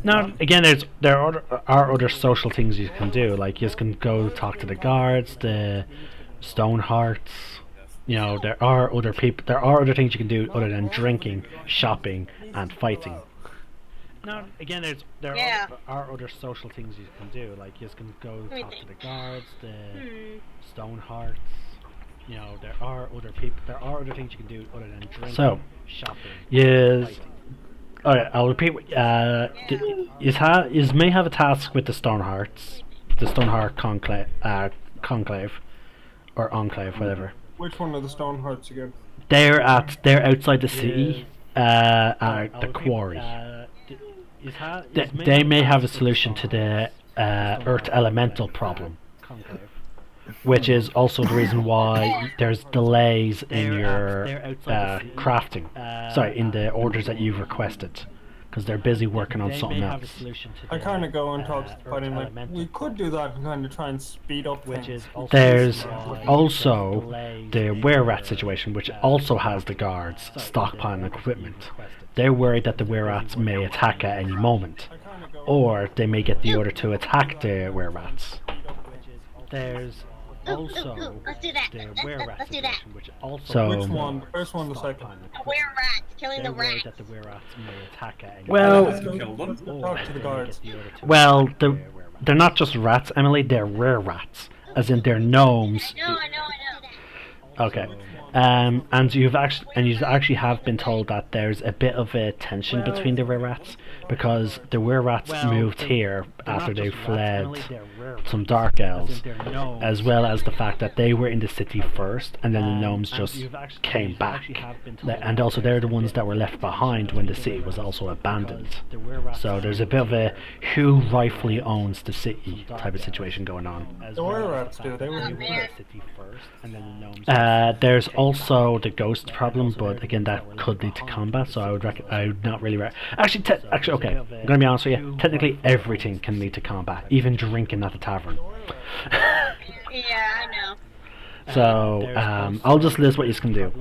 Now, again, there are other social things you can do. Like you can go talk to the guards, the Stonehearts. You know, there are other things you can do other than drinking, shopping, and fighting. Now, again, there are other social things you can do. Like you can go talk to the guards, the Stonehearts. You know, there are other things you can do other than drinking, shopping. Yes. Alright, I'll repeat. You may have a task with the Stonehearts, the Stoneheart conclave, or enclave, whatever. Which one are the Stonehearts again? They're outside the city, at the quarry. They may have a solution to the Earth elemental problem, which is also the reason why there's delays in your crafting. Sorry, in the orders that you've requested, because they're busy working on something else. I kind of go and talk to the party and like, we could do that and kind of try and speed up things. There's also the were-rat situation, which also has the guards stockpiling equipment. They're worried that the were-rats may attack at any moment, or they may get the order to attack the were-rats. There's also let's do that. the Let's were-rat do that. situation, which also Which one? The first one, the second? Were-rats, killing the rats. that the were-rats may attack at any Talk moment, to the guards. well, they're not just rats, Emily. They're were-rats, as in they're gnomes. I know. Okay. And you actually have been told that there's a bit of a tension between the were-rats, because the were-rats moved here after they fled some dark elves, as well as the fact that they were in the city first and then the gnomes just came back, and also they're the ones that were left behind when the city was also abandoned. So there's a bit of a who rightfully owns the city type of situation going on. The were-rats do. They were there's also the ghost problem, but again that could lead to combat, so I would not really actually okay, I'm gonna be honest with you, technically everything can lead to combat, even drinking at the tavern. Yeah, I know. So I'll just list what you can do.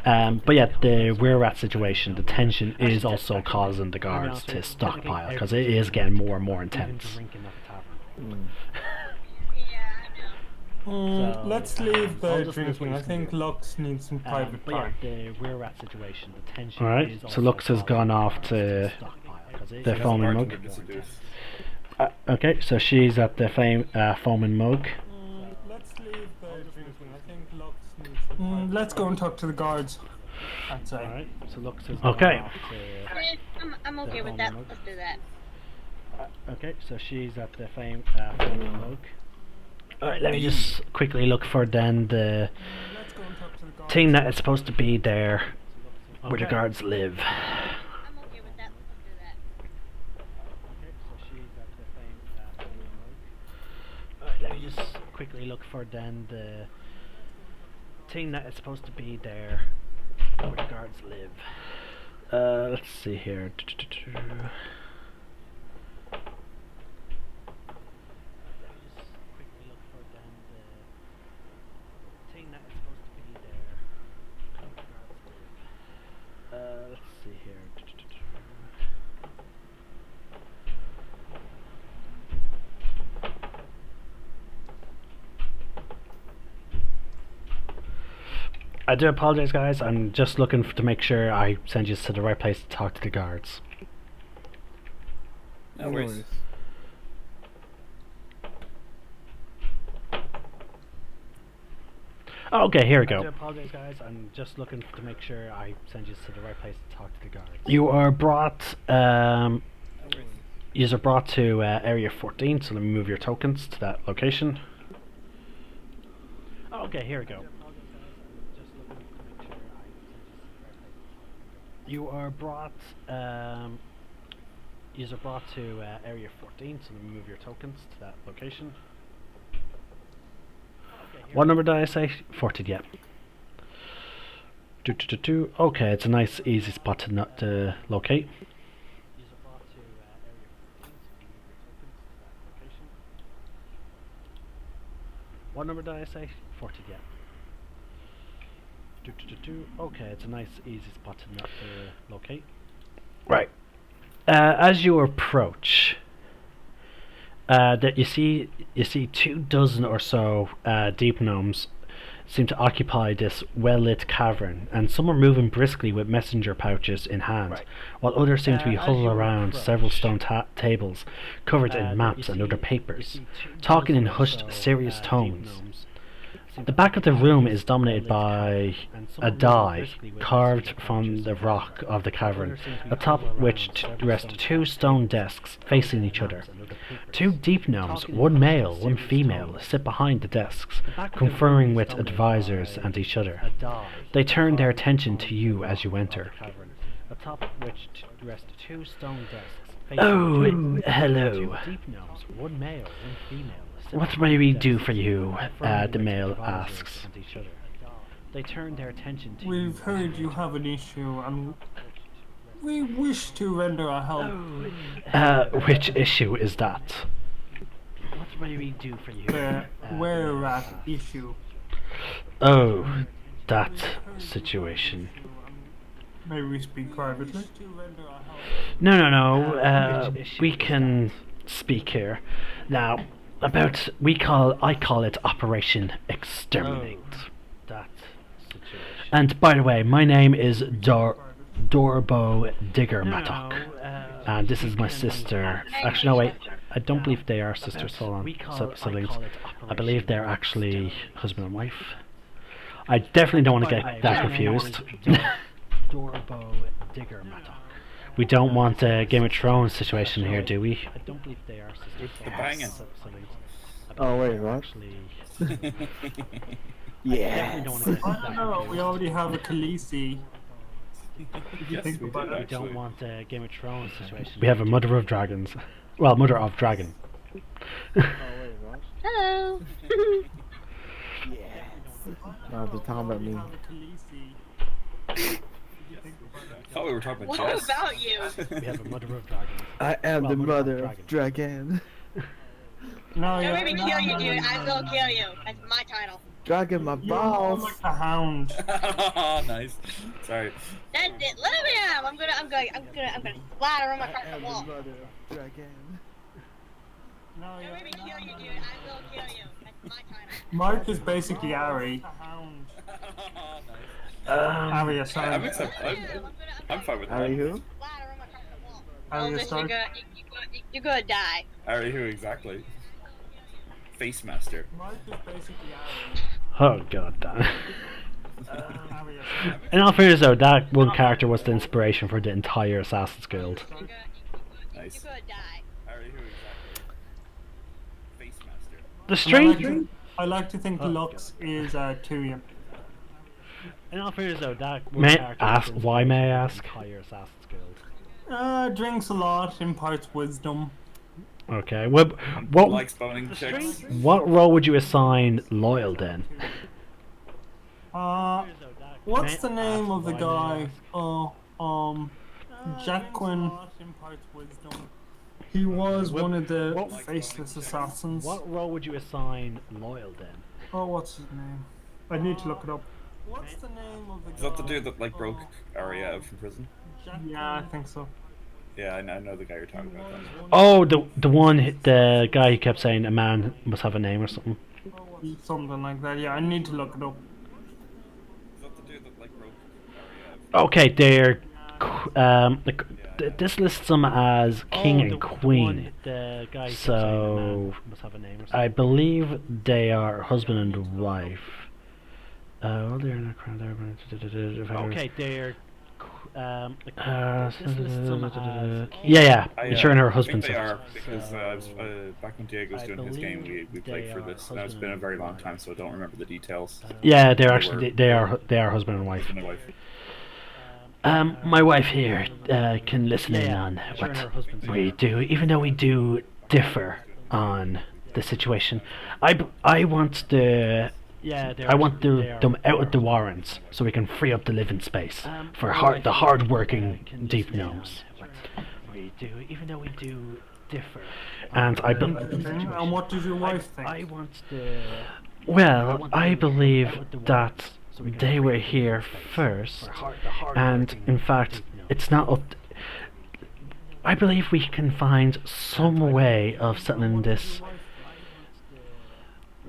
But yeah, the were-rat situation, the tension is also causing the guards to stockpile, because it is getting more and more intense. Let's leave the drinking. I think Lux needs some private time. The were-rat situation, the tension. Alright, so Lux has gone off to the foaming mug. Okay, so she's at the foaming mug. Let's leave the drinking. I think Lux needs some let's go and talk to the guards. I'd say. Alright, so Lux has gone off to I'm okay with that. Let's do that. okay, so she's at the foaming mug. Alright, let me just quickly look for then the thing that is supposed to be there where the guards live. I'm okay with that. Let's do that. Okay, so she's at the Alright, let me just quickly look for then the thing that is supposed to be there where the guards live. Let's see here. Let's see here. I do apologize, guys. I'm just looking to make sure I send you to the right place to talk to the guards. No worries. Oh, okay, here we go. I do apologize, guys. I'm just looking to make sure I send you to the right place to talk to the guards. You are brought. You are brought to Area 14. So let me move your tokens to that location. Oh, okay, here we go. You are brought. You are brought to Area 14. So let me move your tokens to that location. What number did I say? 14, yeah. Okay, it's a nice, easy spot to locate. What number did I say? 14, yeah. Okay, it's a nice, easy spot to locate. Right. As you approach, that you see 24 or so deep gnomes seem to occupy this well-lit cavern, and some are moving briskly with messenger pouches in hand, while others seem to be huddled around several stone tables covered in maps and other papers, talking in hushed, serious tones. The back of the room is dominated by a die carved from the rock of the cavern, atop which rest 2 stone desks facing each other. 2 deep gnomes, one male, one female, sit behind the desks, conferring with advisors and each other. They turn their attention to you as you enter. Oh, hello. What may we do for you? The male asks. They turn their attention to We've heard you have an issue, and we wish to render our help. Which issue is that? What may we do for you? The where-rat issue. Oh, that situation. May we speak privately? No. We can speak here. Now, I call it Operation Exterminate. That situation. And by the way, my name is Dorbo Digger Mattock. And this is my sister. Actually, no, wait. I don't believe they are sisters. Hold on. Siblings. I believe they're actually husband and wife. I definitely don't want to get that confused. Dorbo Digger Mattock. We don't want a Game of Thrones situation here, do we? I don't believe they are sisters. The banging. Oh wait, what? Yeah. No, we already have a Khaleesi. Yes, we don't want a Game of Thrones situation. We have a Mother of Dragons. Well, Mother of Dragon. Oh wait, what? Hello. Yes. No, they're talking about me. I thought we were talking about What chess. about you? We have a Mother of Dragons. I am the Mother of Dragon. No, Don't make me kill you, dude. I will kill you. That's my title. Dragon my You're balls. like a hound. Nice. Sorry. That's it. Let me out. I'm gonna splatter him I across am the wall. the Mother of Dragon. No, Don't make me kill you, dude. I will kill you. That's my title. Mark is basically Ari. Ari Assange. I'm fine with that. Harry who? Splatter him across the wall. Ari Elvis, Assange. you're gonna die. Ari who exactly? Face Master. Mark is basically Ari. Oh god damn. Ari Assange. In all fairness though, that one character was the inspiration for the entire Assassin's Guild. Nice. You're gonna die. Ari who exactly? Face Master. The strange... I like to think Lux is Tyrion. In all fairness though, that one character was the why may I inspiration ask? for the entire Assassin's Guild. Drinks a lot, imparts wisdom. Okay, what Likes boning chicks. what role would you assign Loyal then? What's the name of the guy? Jacquin. He was one of the faceless assassins. What role would you assign Loyal then? Oh, what's his name? I need to look it up. What's the name of the guy? Is that the dude that like broke Arya out from prison? Yeah, I think so. Yeah, I know the guy you're talking about. Then. Oh, the guy who kept saying a man must have a name or something. Something like that. Yeah, I need to look it up. Is that the dude that like broke Arya out? Okay, they're this lists them as king and queen. So I believe they are husband and wife. Well, they're not crowned. Okay, they're. Yeah. Sure, and her husband. I think they are because back when Diego was doing his game, we played for this. Now it's been a very long time, so I don't remember the details. Yeah, they're actually they are husband and wife. My wife here can listen in on what we do, even though we do differ on the situation. I want them out of the Warrens so we can free up the living space for the hard-working deep gnomes. We do, even though we do differ. And and what does your wife think? Well, I believe that they were here first, and in fact, it's not up. I believe we can find some way of settling this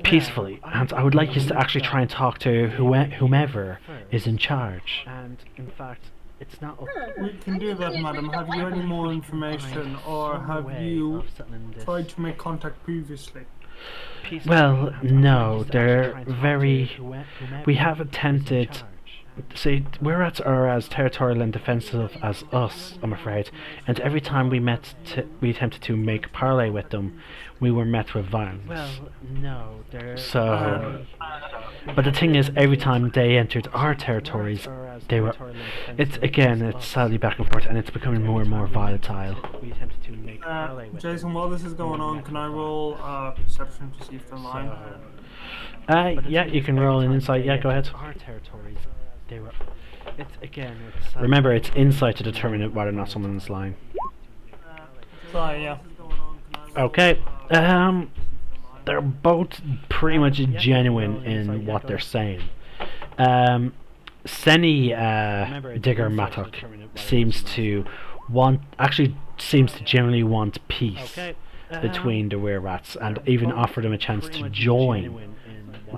peacefully, and I would like you to actually try and talk to whomever is in charge. And in fact, it's not up. We can do that, madam. Have you any more information, or have you tried to make contact previously? Well, no, they're very. We have attempted. See, Weyrats are as territorial and defensive as us, I'm afraid. And every time we attempted to make parley with them, we were met with violence. Well, no, they're. So, but the thing is, every time they entered our territories, they were. It's sadly back and forth, and it's becoming more and more volatile. We attempted to make parley with Jason, while this is going on, can I roll perception to see if they're lying? Yeah, you can roll an insight. Yeah, go ahead. Our territories. They were. Remember, it's insight to determine whether or not someone's lying. Sorry, yeah. Okay. They're both pretty much genuine in what they're saying. Seni Digger Matok seems to generally want peace between the Were-Rats, and even offer them a chance to join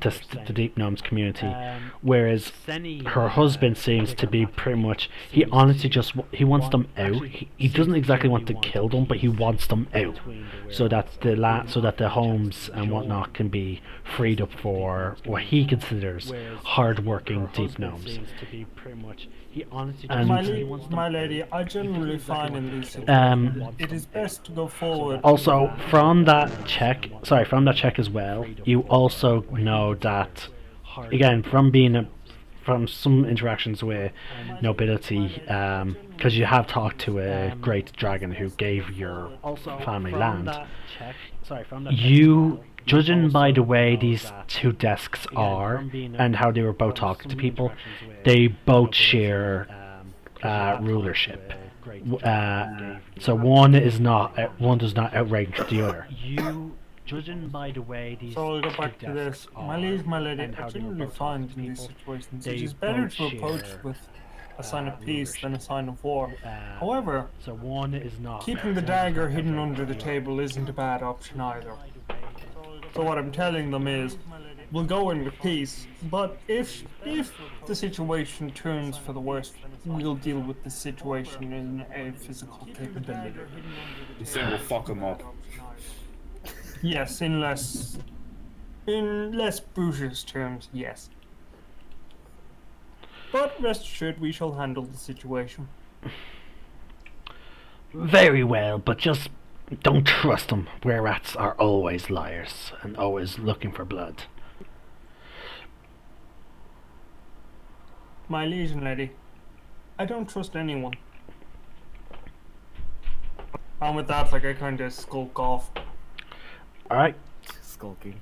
the Deep Gnomes community, whereas her husband seems to be pretty much, he honestly he wants them out. He doesn't exactly want to kill them, but he wants them out so that the homes and whatnot can be freed up for what he considers hard-working Deep Gnomes. My lady, I generally find in these situations it is best to go forward. Also, from that check as well, you also know that, again, from some interactions with nobility, because you have talked to a great dragon who gave your family land, judging by the way these two desks are and how they were both talking to people, they both share rulership. So one does not outrank the other. So I'll go back to this. My lady, I generally find in these situations it is better to approach with a sign of peace than a sign of war. However, keeping the dagger hidden under the table isn't a bad option either. So what I'm telling them is, we'll go in with peace, but if the situation turns for the worst, we'll deal with the situation in a physical capability. You say we'll fuck them up. Yes, in less brutish terms, yes. But rest assured, we shall handle the situation. Very well, but just don't trust them. Were-Rats are always liars and always looking for blood. My liege lady, I don't trust anyone. And with that, I kind of skulk off. Alright. Skulking.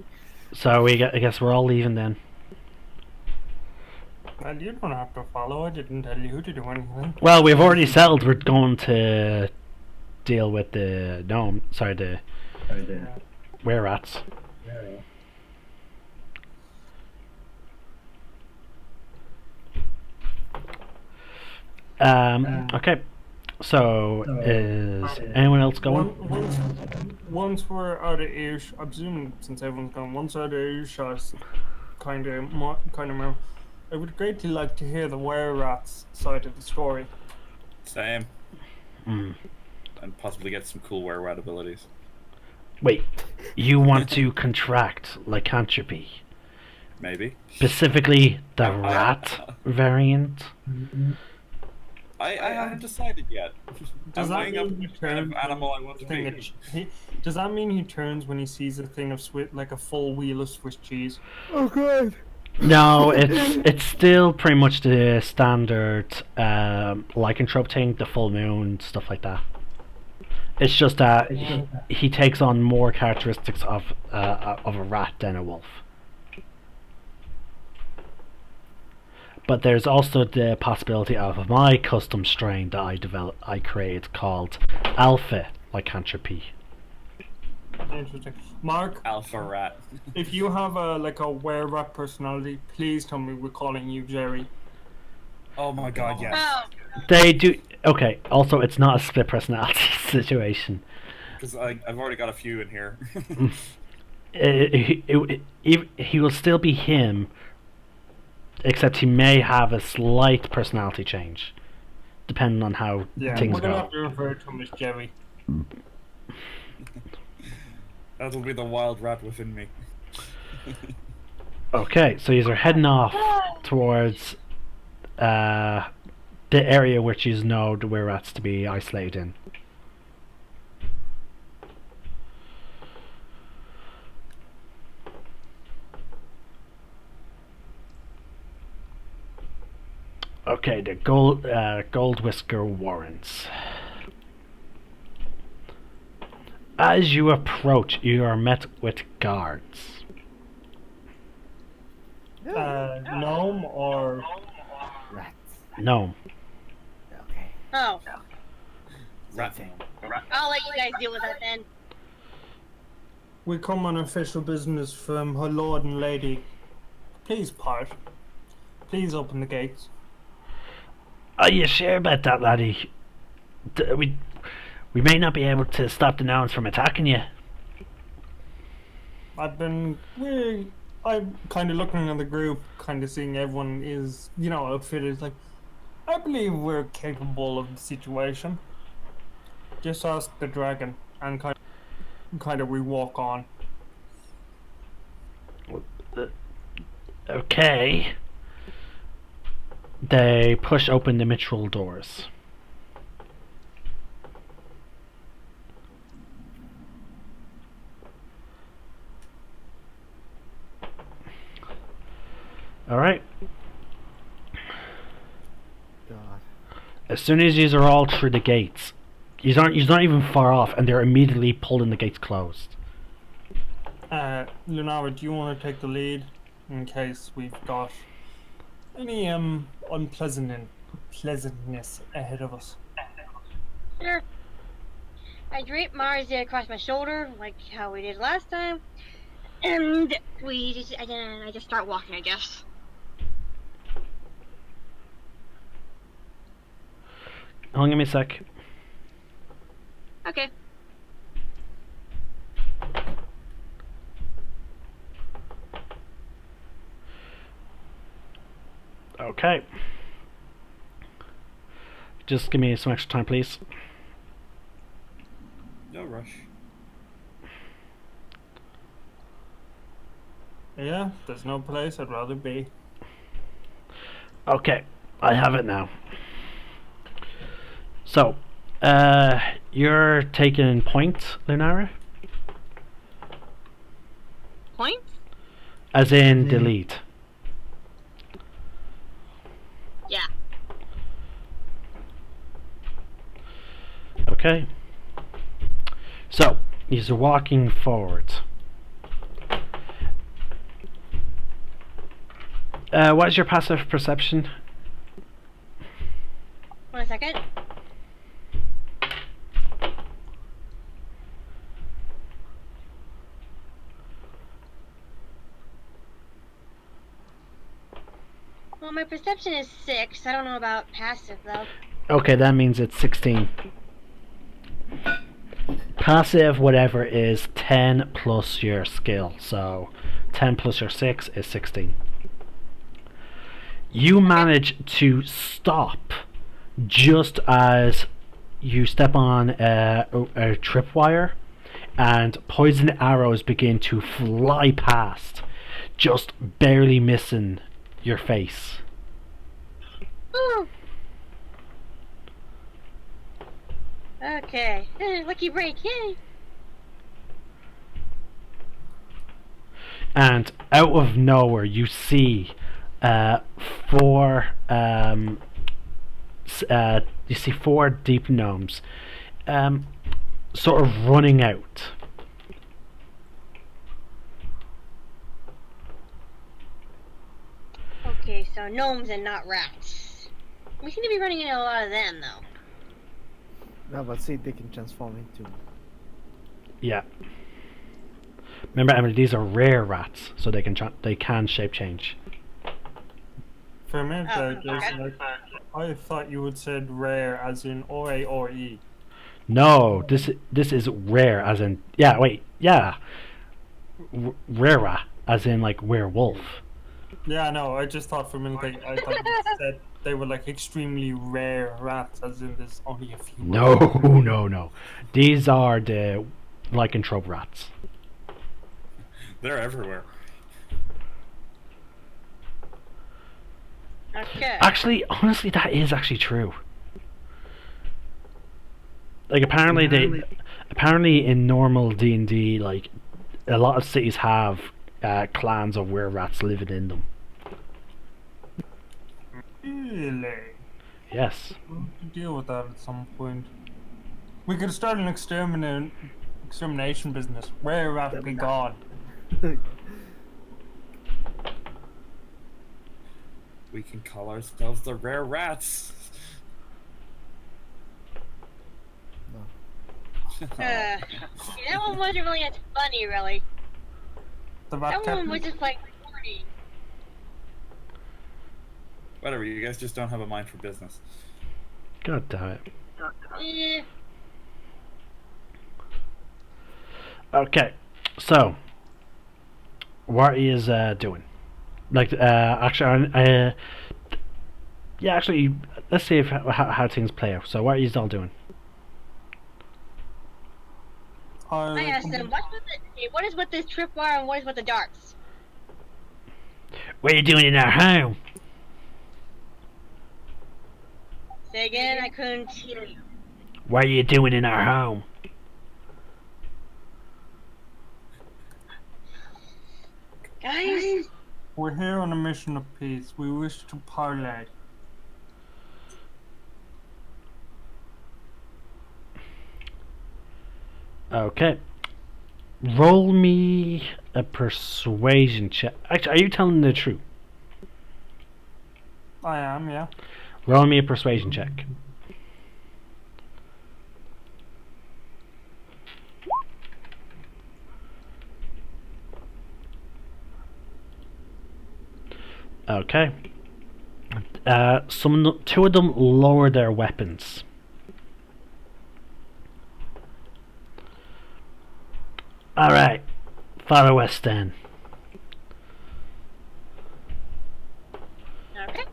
So I guess we're all leaving then. And you don't have to follow. I didn't tell you to do anything. Well, we've already settled we're going to deal with the gnome. Sorry, the were-rats. Okay. So, is anyone else going? Once we're out of earshot, I presume since everyone's gone, once out of earshot, kind of more. I would greatly like to hear the were-rats side of the story. Same. And possibly get some cool were-rat abilities. Wait, you want to contract lycanthropy? Maybe. Specifically, the rat variant? I haven't decided yet. Does that mean he turns? Animal I want to be. Does that mean he turns when he sees a thing of like a full wheel of Swiss cheese? Oh god. No, it's still pretty much the standard lycanthrope thing, the full moon, stuff like that. It's just that he takes on more characteristics of a rat than a wolf. But there's also the possibility of my custom strain that I created called Alpha Lycanthropy. Interesting. Mark, Alpha Rat. If you have a were-rat personality, please tell me we're calling you Jerry. Oh my god, yes. Oh. They do. Okay, also, it's not a split personality situation. Because I've already got a few in here. He will still be him, except he may have a slight personality change, depending on how things we're gonna go. have to refer to him as Jerry. That'll be the wild rat within me. Okay, so you're heading off towards the area which you know the were-rats to be isolated in. Okay, the Gold Whisker Warrens. As you approach, you are met with guards. Gnome or Rats. Gnome. Okay. Oh. Rat. I'll let you guys deal with that then. we come on official business from her lord and lady. Please part. Please open the gates. Are you sure about that, laddie? We may not be able to stop the gnomes from attacking you. I'm kind of looking at the group, kind of seeing everyone is, outfitted. Like, I believe we're capable of the situation. Just ask the dragon, and kind of we walk on. Okay. They push open the mithril doors. Alright. God. As soon as you are all through the gates, you're not even far off, and they're immediately pulling the gates closed. Lunarguard, do you want to take the lead in case we've got any unpleasantness ahead of us? Sure. I drape Mars across my shoulder, like how we did last time, and I just start walking, I guess. Hold on, give me a sec. Okay. Okay. Just give me some extra time, please. No rush. Yeah, there's no place I'd rather be. Okay, I have it now. So, you're taking point, Lunara? Point? As in delete. Yeah. Okay. So, he's walking forward. What is your passive perception? 1 second. Well, my perception is 6. I don't know about passive, though. Okay, that means it's 16. Passive, whatever, is 10 plus your skill. So 10 plus your 6 is 16. You manage to stop just as you step on a tripwire, and poison arrows begin to fly past, just barely missing your face. Ooh. Okay. Lucky break, yay! And out of nowhere, you see four deep gnomes sort of running out. Okay, so gnomes and not rats. We seem to be running into a lot of them, though. No, but see, they can transform into. Yeah. Remember, Emily, these are rare rats, so they can shape change. For a minute there, Jason, I thought you had said rare as in R-A-R-E. No, this is rare as in rara as in like werewolf. Yeah, no, I just thought for a minute I thought you said they were like extremely rare rats, as in there's only a few. No. These are the lycanthrope rats. They're everywhere. Okay. Actually, honestly, that is actually true. Like apparently in normal D&D, like a lot of cities have clans of were-rats living in them. Really? Yes. We'll deal with that at some point. We could start an extermination business. Rare rat be gone. We can call ourselves the Rare Rats. That one wasn't really as funny, really. The That one was just like corny. Whatever, you guys just don't have a mind for business. God damn it. Eh. Okay, so what are you doing? Like, actually, let's see how things play out. So, what are you all doing? I asked them, what is with this tripwire and what is with the darts? What are you doing in our home? Say again, I couldn't hear you. What are you doing in our home? Guys? We're here on a mission of peace. We wish to parley. Okay. Roll me a persuasion check. Actually, are you telling the truth? I am, yeah. Roll me a persuasion check. Okay. Two of them lower their weapons. Alright, follow us then. Okay.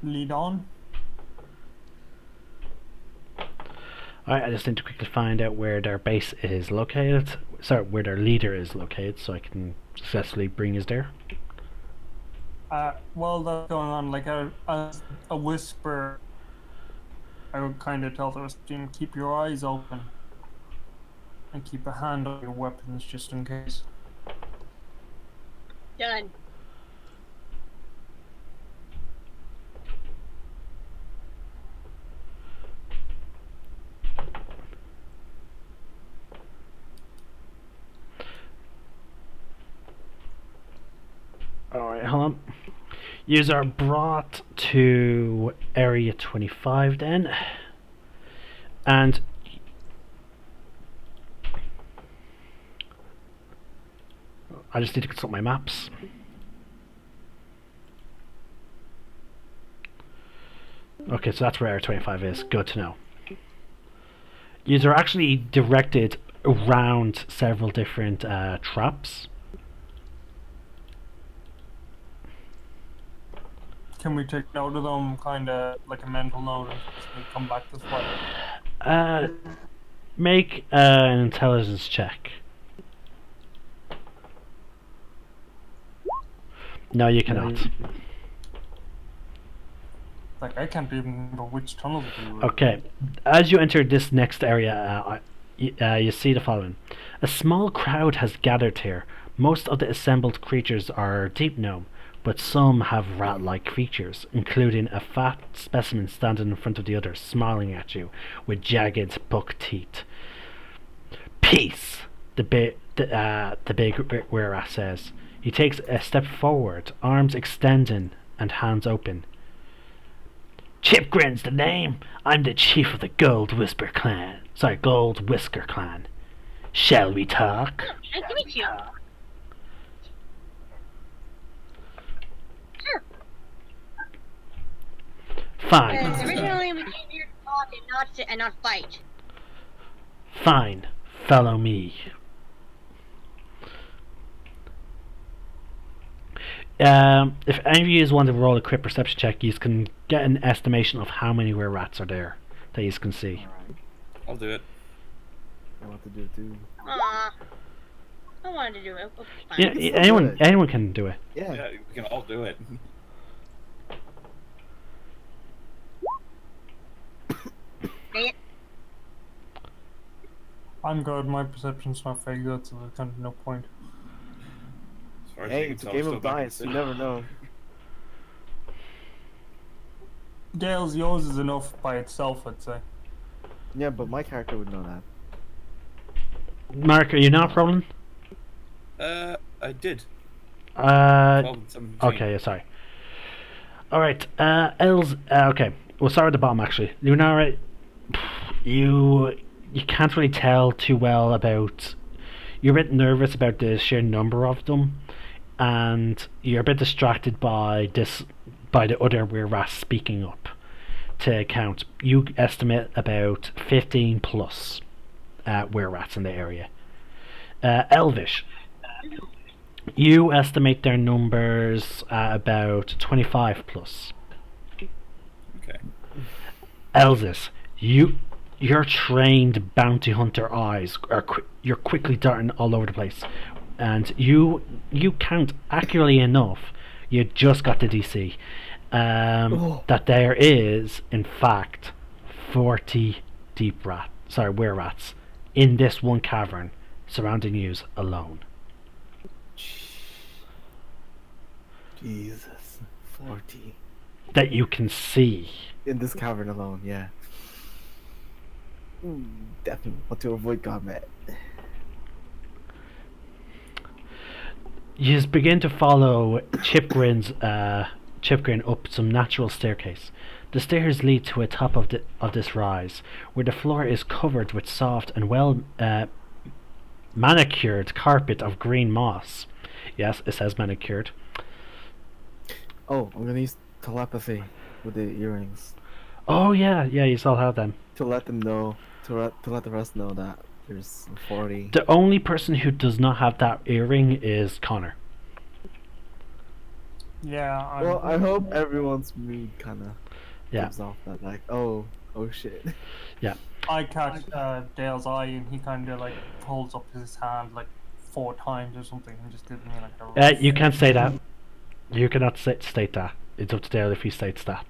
Lead on. Alright, I just need to quickly find out where their base is located. Sorry, where their leader is located, so I can successfully bring us there. While that's going on, like a whisper, I would kind of tell the rest of the team, keep your eyes open and keep a hand on your weapons just in case. Done. Alright, hold on. Yous are brought to Area 25 then. And I just need to consult my maps. Okay, so that's where Area 25 is. Good to know. Yous are actually directed around several different traps. Can we take note of them, kind of like a mental note, and we come back this way? Make an intelligence check. No, you cannot. Like, I can't even remember which tunnel we were. Okay, as you enter this next area, you see the following. A small crowd has gathered here. Most of the assembled creatures are deep gnome, but some have rat-like features, including a fat specimen standing in front of the others, smiling at you with jagged buck teeth. Peace, the big were-rat says. He takes a step forward, arms extending and hands open. Chipgrin's the name. I'm the chief of the Gold Whisker clan. Shall we talk? Nice to meet you. Sure. Fine. Originally, we came here to talk and not fight. Fine. Follow me. If any of you want to roll a quick perception check, you can get an estimation of how many were-rats are there that you can see. Alright. I'll do it. I want to do it too. Aww. I wanted to do it. Okay, fine. Yeah, anyone can do it. Yeah. Yeah, we can all do it. Say it. I'm good, my perception's not very good, so there's kind of no point. As far as Hey, you can it's a tell, game still of back in dice. the You city. never know. Dale's yours is enough by itself, I'd say. Yeah, but my character would know that. Mark, are you not rolling? I did. 12 and 17. Okay, sorry. Alright, Els, okay. We'll start at the bottom actually. Lunarguard, you can't really tell too well about... You're a bit nervous about the sheer number of them, and you're a bit distracted by the other were-rats speaking up to count. You estimate about 15 plus were-rats in the area. Elvish, you estimate their numbers at about 25 plus. Okay. Elvis, your trained bounty hunter eyes are you're quickly darting all over the place, and you count accurately enough. You just got the DC that there is in fact 40 were-rats in this one cavern surrounding yous alone. Jesus. 40. That you can see. In this cavern alone, yeah. Definitely want to avoid combat. You just begin to follow Chipgrin up some natural staircase. The stairs lead to a top of this rise, where the floor is covered with soft and well manicured carpet of green moss. Yes, it says manicured. Oh, I'm gonna use telepathy with the earrings Oh yeah, you still have them. to let them know, to let the rest know that there's 40. The only person who does not have that earring is Connor. Yeah, Well, I hope everyone's mood kind of Yeah. comes off that, like, oh shit. I catch Dale's eye and he kind of like holds up his hand like 4 times or something and just gives me like a You can't say that. You cannot state that. It's up to Dale if he states that.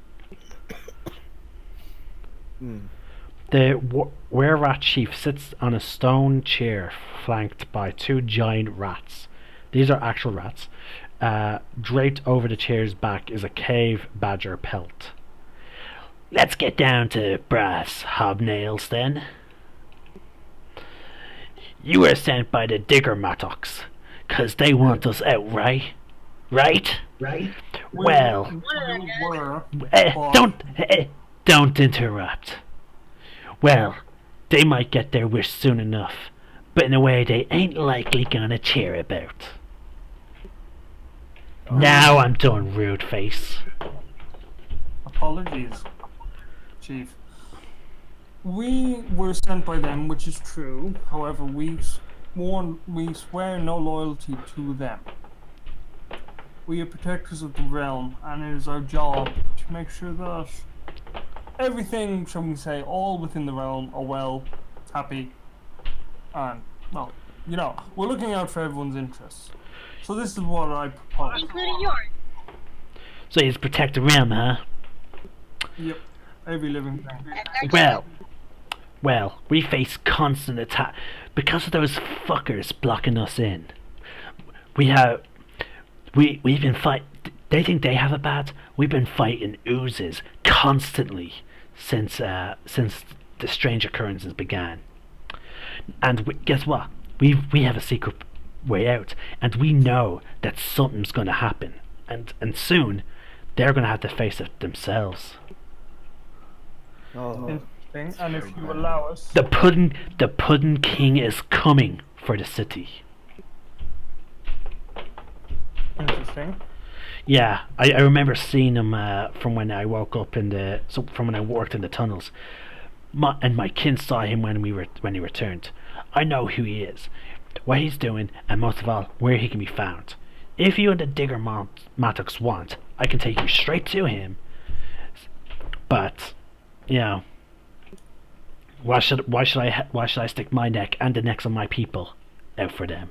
The were-rat chief sits on a stone chair flanked by 2 giant rats. These are actual rats. Draped over the chair's back is a cave badger pelt. Let's get down to brass hobnails then. You were sent by the digger mattocks, 'cause they want us out, right? Right? right? Well, don't interrupt. Well, they might get their wish soon enough, but in a way they ain't likely gonna cheer about. Now I'm done, rude face. Apologies, Chief. We were sent by them, which is true. However, we swear no loyalty to them. We are protectors of the realm, and it is our job to make sure that everything, shall we say, all within the realm are well, happy, and, well, you know, we're looking out for everyone's interests. So this is what I propose. Including yours. So you protect the realm, huh? Yep, every living thing. Well, we face constant attack because of those fuckers blocking us in. We've been fight. They think they have it bad. We've been fighting oozes constantly since the strange occurrences began. And guess what? We have a secret way out, and we know that something's going to happen, and soon they're going to have to face it themselves. Oh. And if you allow us, the Puddin King is coming for the city. Interesting. Yeah, I remember seeing him from when I woke up from when I worked in the tunnels. My kin saw him when he returned. I know who he is, what he's doing, and most of all, where he can be found. If you and the Digger Mattox want, I can take you straight to him. But, you know, why should I stick my neck and the necks of my people out for them?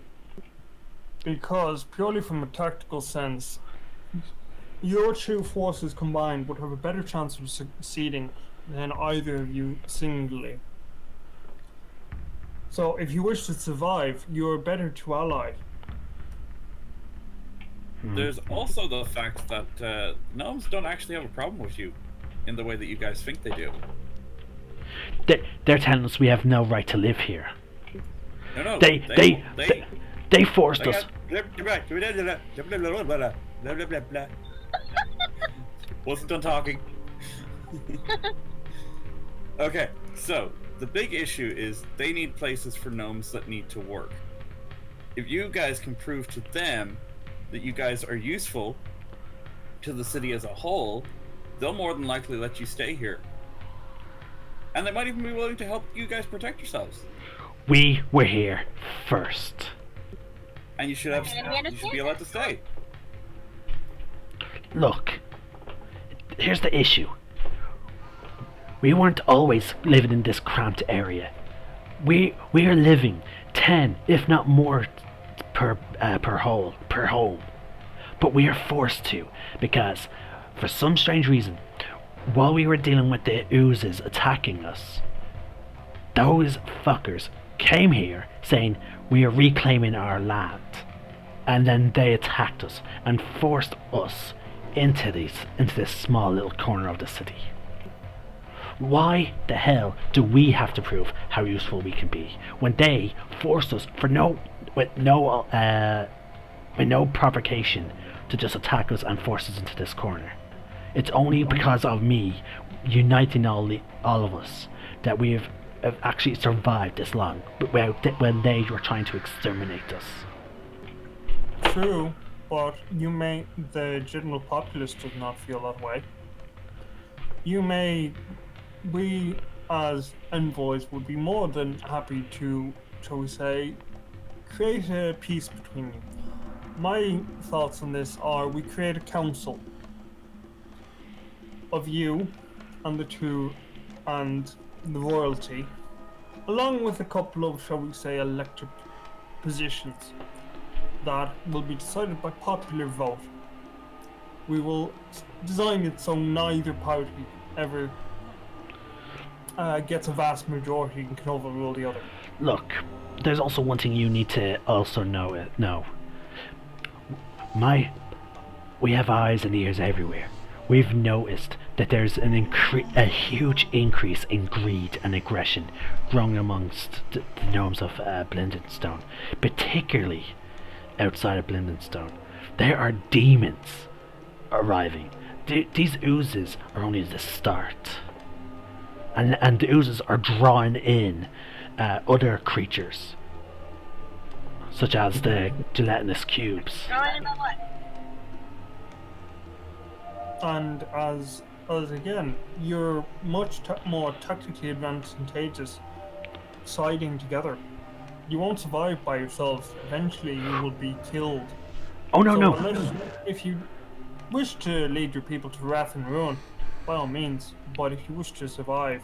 Because purely from a tactical sense, your two forces combined would have a better chance of succeeding than either of you singly. So if you wish to survive, you're better to ally. There's also the fact that gnomes don't actually have a problem with you in the way that you guys think they do. They're telling us we have no right to live here. No, they forced us. Wasn't done talking. Okay, so the big issue is they need places for gnomes that need to work. If you guys can prove to them that you guys are useful to the city as a whole, they'll more than likely let you stay here. And they might even be willing to help you guys protect yourselves. We were here first. And you should be allowed to stay. Look, here's the issue. We weren't always living in this cramped area. We are living 10, if not more, per home. But we are forced to, because for some strange reason, while we were dealing with the oozes attacking us, those fuckers came here saying we are reclaiming our land, and then they attacked us and forced us into this small little corner of the city. Why the hell do we have to prove how useful we can be when they forced us with no provocation to just attack us and force us into this corner? It's only because of me uniting all of us that we have actually survived this long, when they were trying to exterminate us. True, but the general populace does not feel that way. We as envoys would be more than happy to, shall we say, create a peace between you. My thoughts on this are we create a council of you and the royalty, along with a couple of, shall we say, elected positions that will be decided by popular vote. We will design it so neither party ever gets a vast majority and can overrule the other. Look, there's also one thing you need to also know. We have eyes and ears everywhere. We've noticed that there's a huge increase in greed and aggression growing amongst the gnomes of Blindenstone, particularly outside of Blindenstone. There are demons arriving. These oozes are only the start. And the oozes are drawing in other creatures, such as the gelatinous cubes. Drawing in what? And as again, you're much more tactically advantageous siding together. You won't survive by yourselves. Eventually, you will be killed. Oh no, so no! Unless, if you wish to lead your people to wrath and ruin, by all means. But if you wish to survive,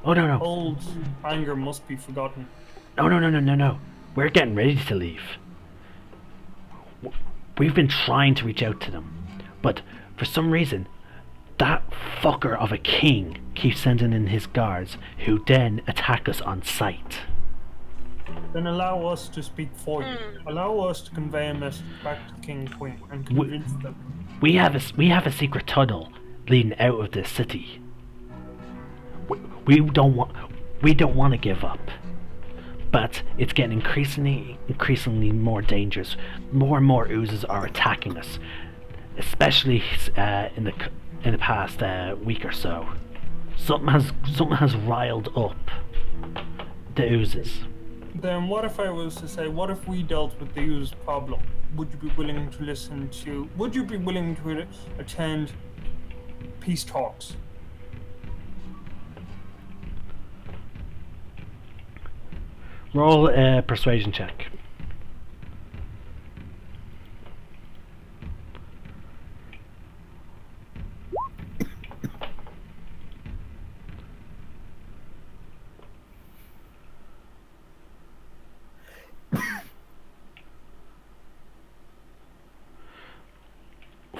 oh no, no! Old anger must be forgotten. No! We're getting ready to leave. We've been trying to reach out to them, but for some reason, that fucker of a king keeps sending in his guards, who then attack us on sight. Then allow us to speak for you. Allow us to convey a message back to the King and Queen and convince them. We have a secret tunnel leading out of this city. We don't want to give up, but it's getting increasingly more dangerous. More and more oozes are attacking us, especially in the past week or so. Something has riled up the oozes. Then what if I was to say, what if we dealt with the ooze problem? Would you be willing to attend peace talks? Roll a persuasion check.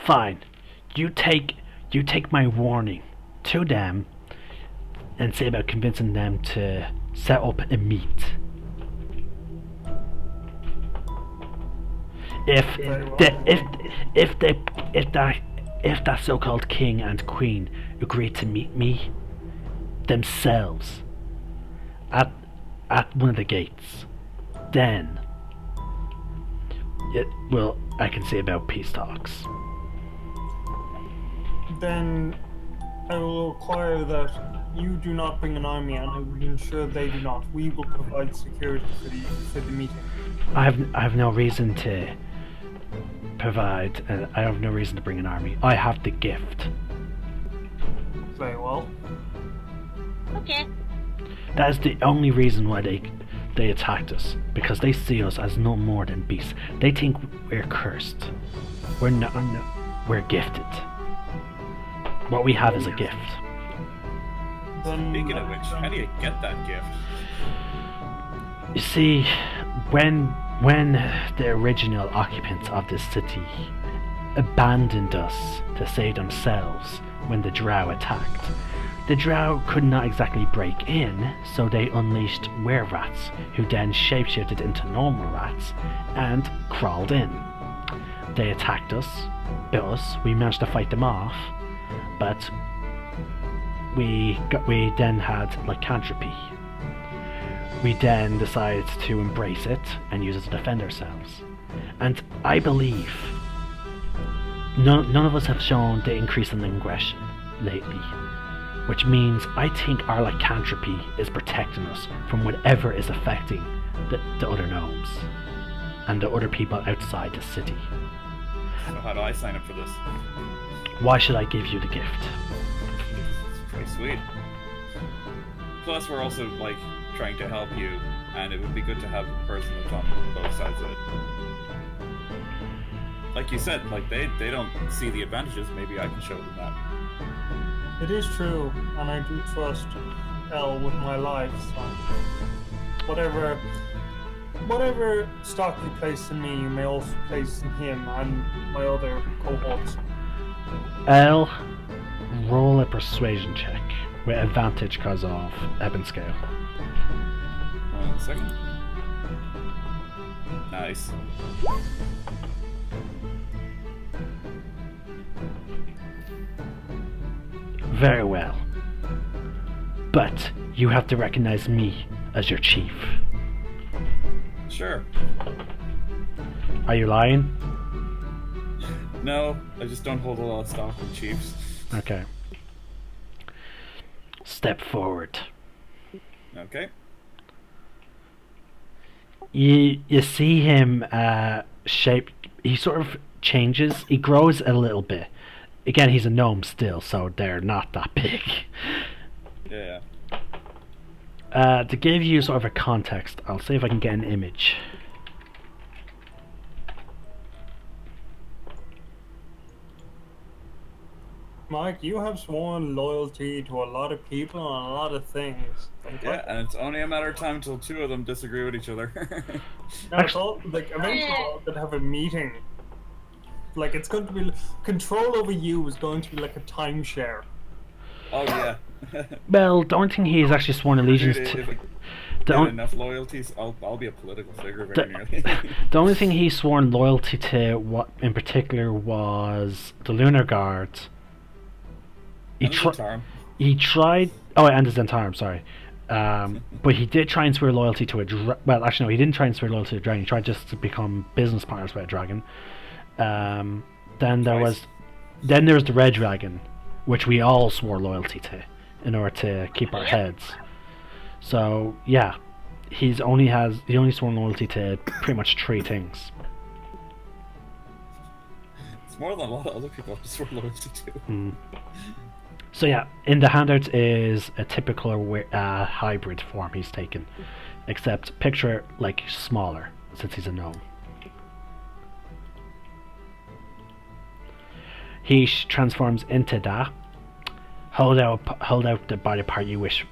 Fine. You take my warning to them and say about convincing them to set up a meet. If that so-called king and queen agree to meet me themselves at one of the gates, then I can say about peace talks. Then I will require that you do not bring an army, and I will ensure they do not. We will provide security for the meeting. I have no reason to provide. I have no reason to bring an army. I have the gift. Very well. Okay. That is the only reason why they attacked us, because they see us as no more than beasts. They think we're cursed. We're not. We're gifted. What we have is a gift. Speaking of which, how do you get that gift? You see, when the original occupants of this city abandoned us to save themselves when the drow attacked, the drow could not exactly break in, so they unleashed were-rats, who then shapeshifted into normal rats and crawled in. They attacked us, bit us, we managed to fight them off, but we then had lycanthropy. We then decided to embrace it and use it to defend ourselves. And I believe none of us have shown the increase in aggression lately, which means I think our lycanthropy is protecting us from whatever is affecting the other gnomes and the other people outside the city. So how do I sign up for this? Why should I give you the gift? It's pretty sweet. Plus, we're also trying to help you, and it would be good to have a person that's on both sides of it. Like you said, they don't see the advantages. Maybe I can show them that. It is true, and I do trust Elle with my life. So whatever stock you place in me, you may also place in him and my other cohorts. Elle, roll a persuasion check with advantage because of ebb and scale. 1 second. Nice. Very well. But you have to recognize me as your chief. Sure. Are you lying? No, I just don't hold a lot of stock in chiefs. Okay. Step forward. Okay. You see him shape. He sort of changes. He grows a little bit. Again, he's a gnome still, so they're not that big. Yeah. To give you sort of a context, I'll see if I can get an image. Mike, you have sworn loyalty to a lot of people and a lot of things. Yeah, and it's only a matter of time until two of them disagree with each other. No, it's all, like, eventually we're all going to have a meeting. Like, it's going to be... Control over you is going to be like a timeshare. Oh, yeah. Well, the only thing he's actually sworn allegiance to... Enough loyalties, I'll be a political figure very nearly. The only thing he sworn loyalty to, what in particular, was the Lunarguard. He tried... Oh, and the Zentarum, sorry. But he did try and swear loyalty to a well, actually, no, he didn't try and swear loyalty to a dragon. He tried just to become business partners with a dragon. Then there was the Red Dragon, which we all swore loyalty to in order to keep our heads. So yeah, he only sworn loyalty to pretty much 3 things. It's more than a lot of other people have sworn loyalty to. So yeah, in the handouts is a typical hybrid form he's taken, except picture like smaller since he's a gnome. He transforms into that. Hold out the body part you wish.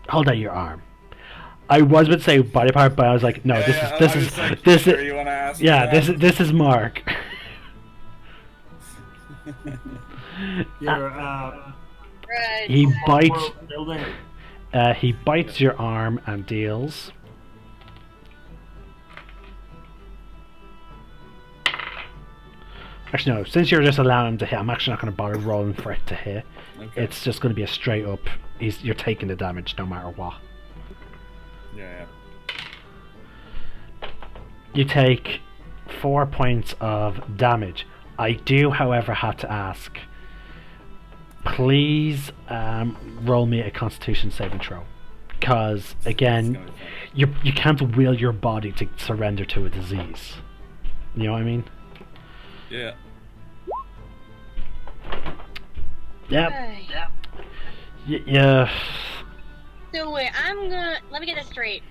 Hold out your arm. I was about to say body part, but I was like, no, this is Mark. He bites your arm and deals. Actually, no. Since you're just allowing him to hit, I'm actually not going to bother rolling for it to hit. Okay. It's just going to be a straight up. You're taking the damage no matter what. Yeah. You take 4 points of damage. I do, however, have to ask. Please roll me a Constitution saving throw, because again, you can't will your body to surrender to a disease. You know what I mean? Yeah. Yep. Yeah. So wait, let me get this straight.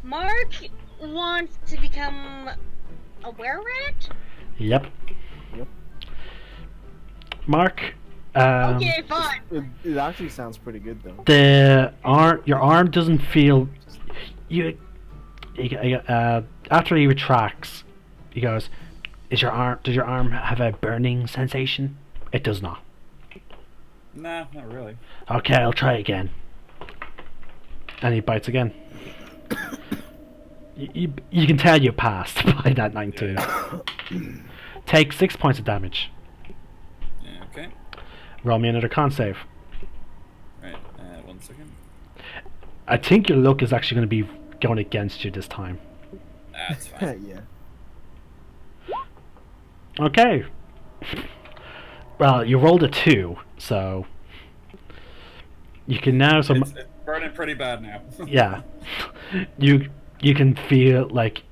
Mark wants to become a were-rat? Yep. After Okay, fine. It actually sounds pretty good though. Your arm doesn't feel after he retracts, he goes, does your arm have a burning sensation? It does not. Nah, not really. Okay, I'll try again. And he bites again. You can tell you passed by that 19. Take 6 points of damage. Yeah, okay. Roll me another con save. Right, 1 second. I think your luck is actually going to be going against you this time. That's fine. Yeah. Okay. Well, you rolled a 2, so you can now. It's burning pretty bad now. Yeah, you can feel like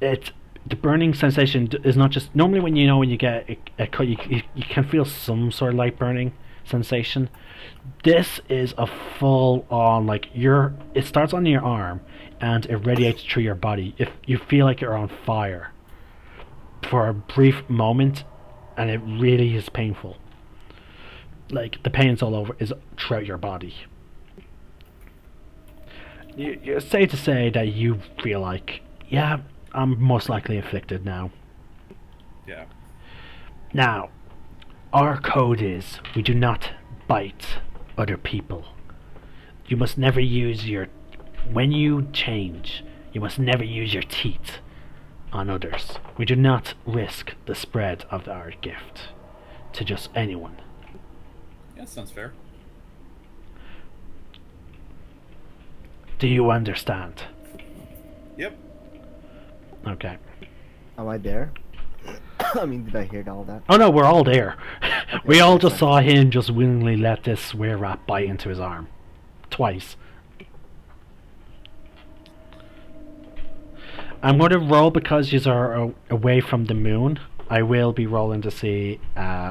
it. The burning sensation is not just normally when you get a cut, you can feel some sort of light burning sensation. This is a full on it starts on your arm and it radiates through your body. If you feel like you're on fire for a brief moment, and it really is painful. Like the pain's all over is throughout your body. You're safe to say that you feel like, yeah, I'm most likely afflicted now. Yeah. Now, our code is we do not bite other people. You must never use when you change, you must never use your teeth on others. We do not risk the spread of our gift to just anyone. Yeah, sounds fair. Do you understand? Yep. Okay. Am I there? I mean, did I hear all that? Oh no, we're all there. Okay, We all that's just saw him just willingly let this were-rat bite into his arm. Twice. I'm going to roll because you are away from the moon. I will be rolling to see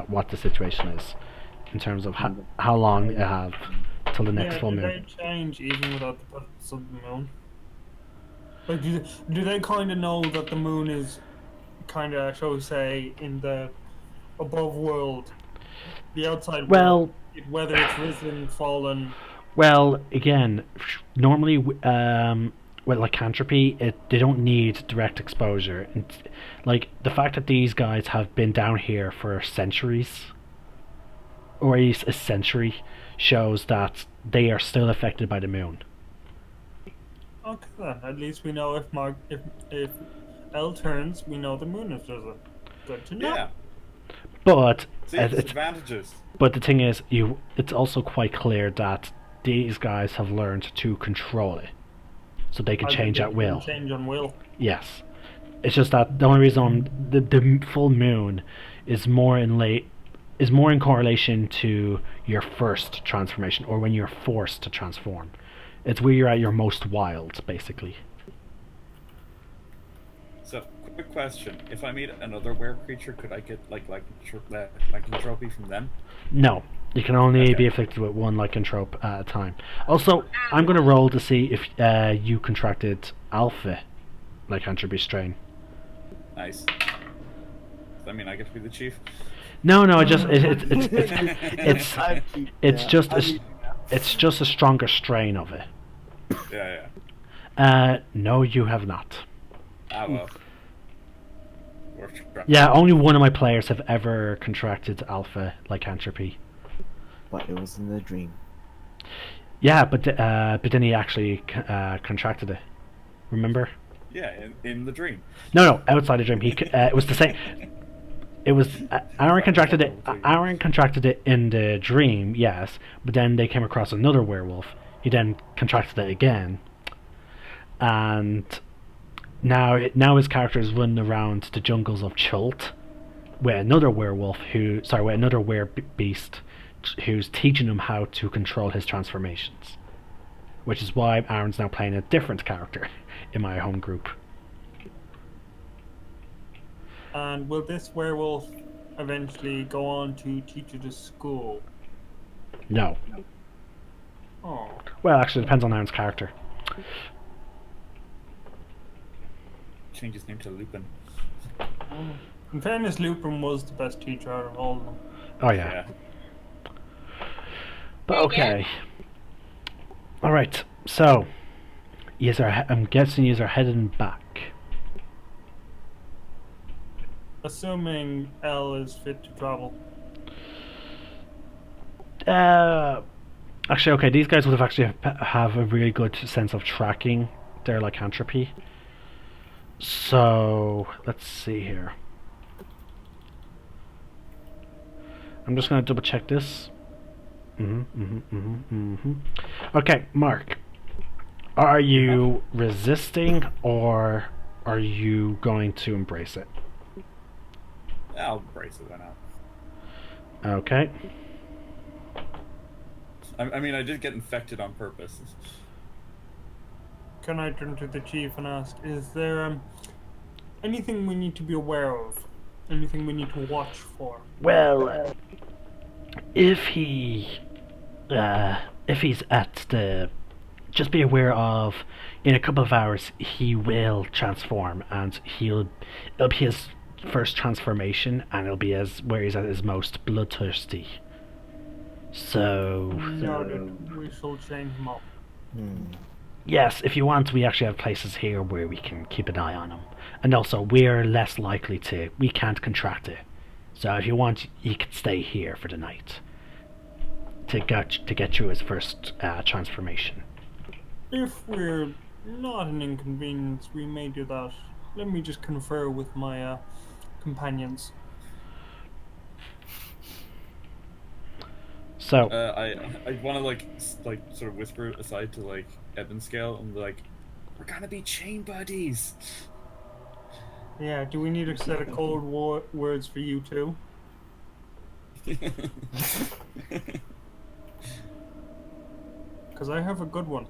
what the situation is in terms of how long you have till the next full moon. Do they change even without the presence of the moon? Like, do they kind of know that the moon is kind of, shall we say, in the above world, the outside world, whether it's risen, fallen? Well, again, normally with lycanthropy, they don't need direct exposure. Like, the fact that these guys have been down here for centuries, or at least a century, shows that they are still affected by the moon. Okay, then. At least we know if L turns, we know the moon is risen. Good to know. Yeah. But see, it's advantages. But the thing is, it's also quite clear that these guys have learned to control it, so they can change at will. Change on will. Yes, it's just that the only reason the full moon is more in correlation to your first transformation, or when you're forced to transform. It's where you're at your most wild, basically. So, quick question: if I meet another were creature, could I get lycanthropy from them? No, you can only be afflicted with one lycanthrope at a time. Also, I'm going to roll to see if you contracted alpha lycanthropy strain. Nice. Does that mean I get to be the chief? No, it's just a stronger strain of it. Yeah. No, you have not. Ah, well. Yeah, only one of my players have ever contracted alpha lycanthropy. But it was in a dream. Yeah, but then he actually contracted it. Remember? Yeah, in the dream. No, outside the dream. It was the same. It was Aaron contracted it. Aaron contracted it in the dream, yes. But then they came across another werewolf. He then contracted it again, and now his character is running around the jungles of Chult with another werewolf with another beast who's teaching him how to control his transformations. Which is why Aaron's now playing a different character in my home group. And will this werewolf eventually go on to teach at a school? No. Oh. Well, actually, it depends on Aaron's character. Change his name to Lupin. In fairness, Lupin was the best teacher out of all of them. Oh, yeah. But okay. Alright, so I'm guessing you are heading back. Assuming L is fit to travel. Actually, okay, these guys would have a really good sense of tracking their lycanthropy. So, let's see here. I'm just going to double check this. Okay, Mark. Are you resisting, or are you going to embrace it? I'll embrace it, why not? Okay. I mean, I did get infected on purpose. Can I turn to the chief and ask, is there anything we need to be aware of? Anything we need to watch for? Well, if he's at the... Just be aware of, in a couple of hours, he will transform, and it'll be his first transformation, and it'll be where he's at his most bloodthirsty. So... Noted. We shall change him up. Yes, if you want, we actually have places here where we can keep an eye on him. And also, we're less likely to... We can't contract it. So if you want, you could stay here for the night. To get through his first transformation. If we're not an inconvenience, we may do that. Let me just confer with my companions. So I want to like sort of whisper aside to like Evan Scale and like, we're gonna be chain buddies. Yeah, do we need a set of code words for you too? Because I have a good one.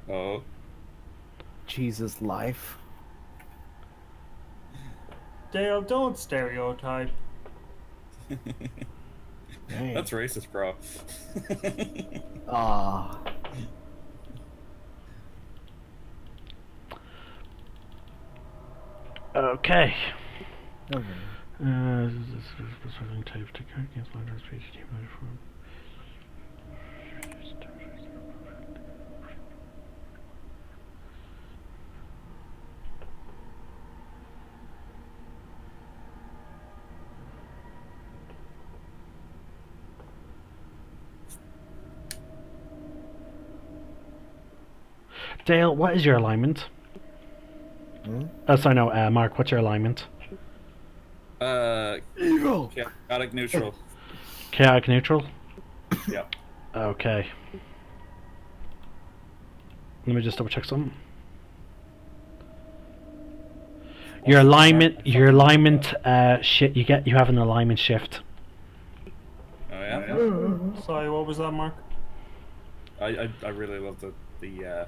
Oh. Jesus life. Dale, don't stereotype. That's racist, bro. Ah. Okay. Okay. Dale, what is your alignment? Oh, sorry, no, Mark, what's your alignment? Evil! Chaotic neutral. Chaotic neutral? Yep. Okay. Let me just double check something. Your alignment, you have an alignment shift. Oh yeah? Sorry, what was that, Mark? I really love the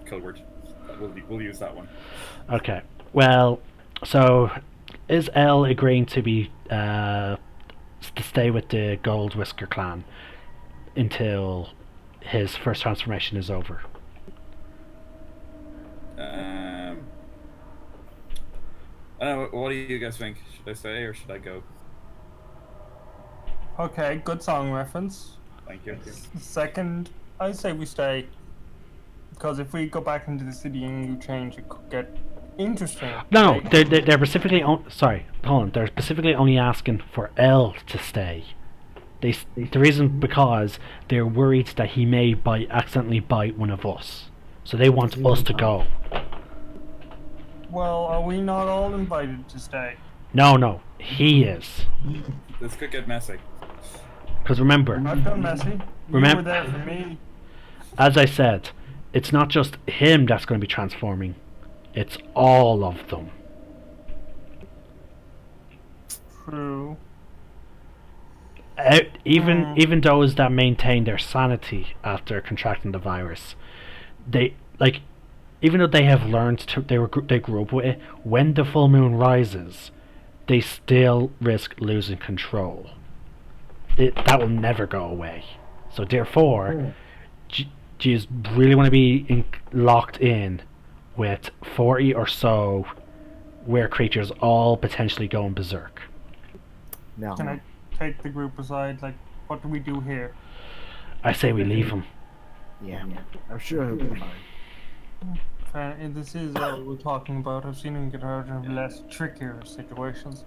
code word. We'll use that one. Okay. Well, so is L agreeing to be to stay with the Gold Whisker clan until his first transformation is over? I don't know. What do you guys think? Should I stay or should I go? Okay, good song reference. Thank you. Second, I say we stay. Because if we go back into the city and you change, it could get interesting. No, they're specifically sorry, hold on. They're specifically only asking for L to stay. The reason because they're worried that he may accidentally bite one of us, so they want us to go. Well, are we not all invited to stay? No, he is. This could get messy. Because remember, I've done messy. You were there for me. As I said, it's not just him that's going to be transforming. It's all of them. True. Even those that maintain their sanity after contracting the virus, even though they have learned they grew up with it, when the full moon rises, they still risk losing control. That will never go away. So therefore, do you really want to be locked in with 40 or so were creatures all potentially going berserk? No. Can I take the group aside? Like, what do we do here? I say we leave him. Yeah, I'm sure he'll be fine. And this is what we're talking about. I've seen him get out of less trickier situations.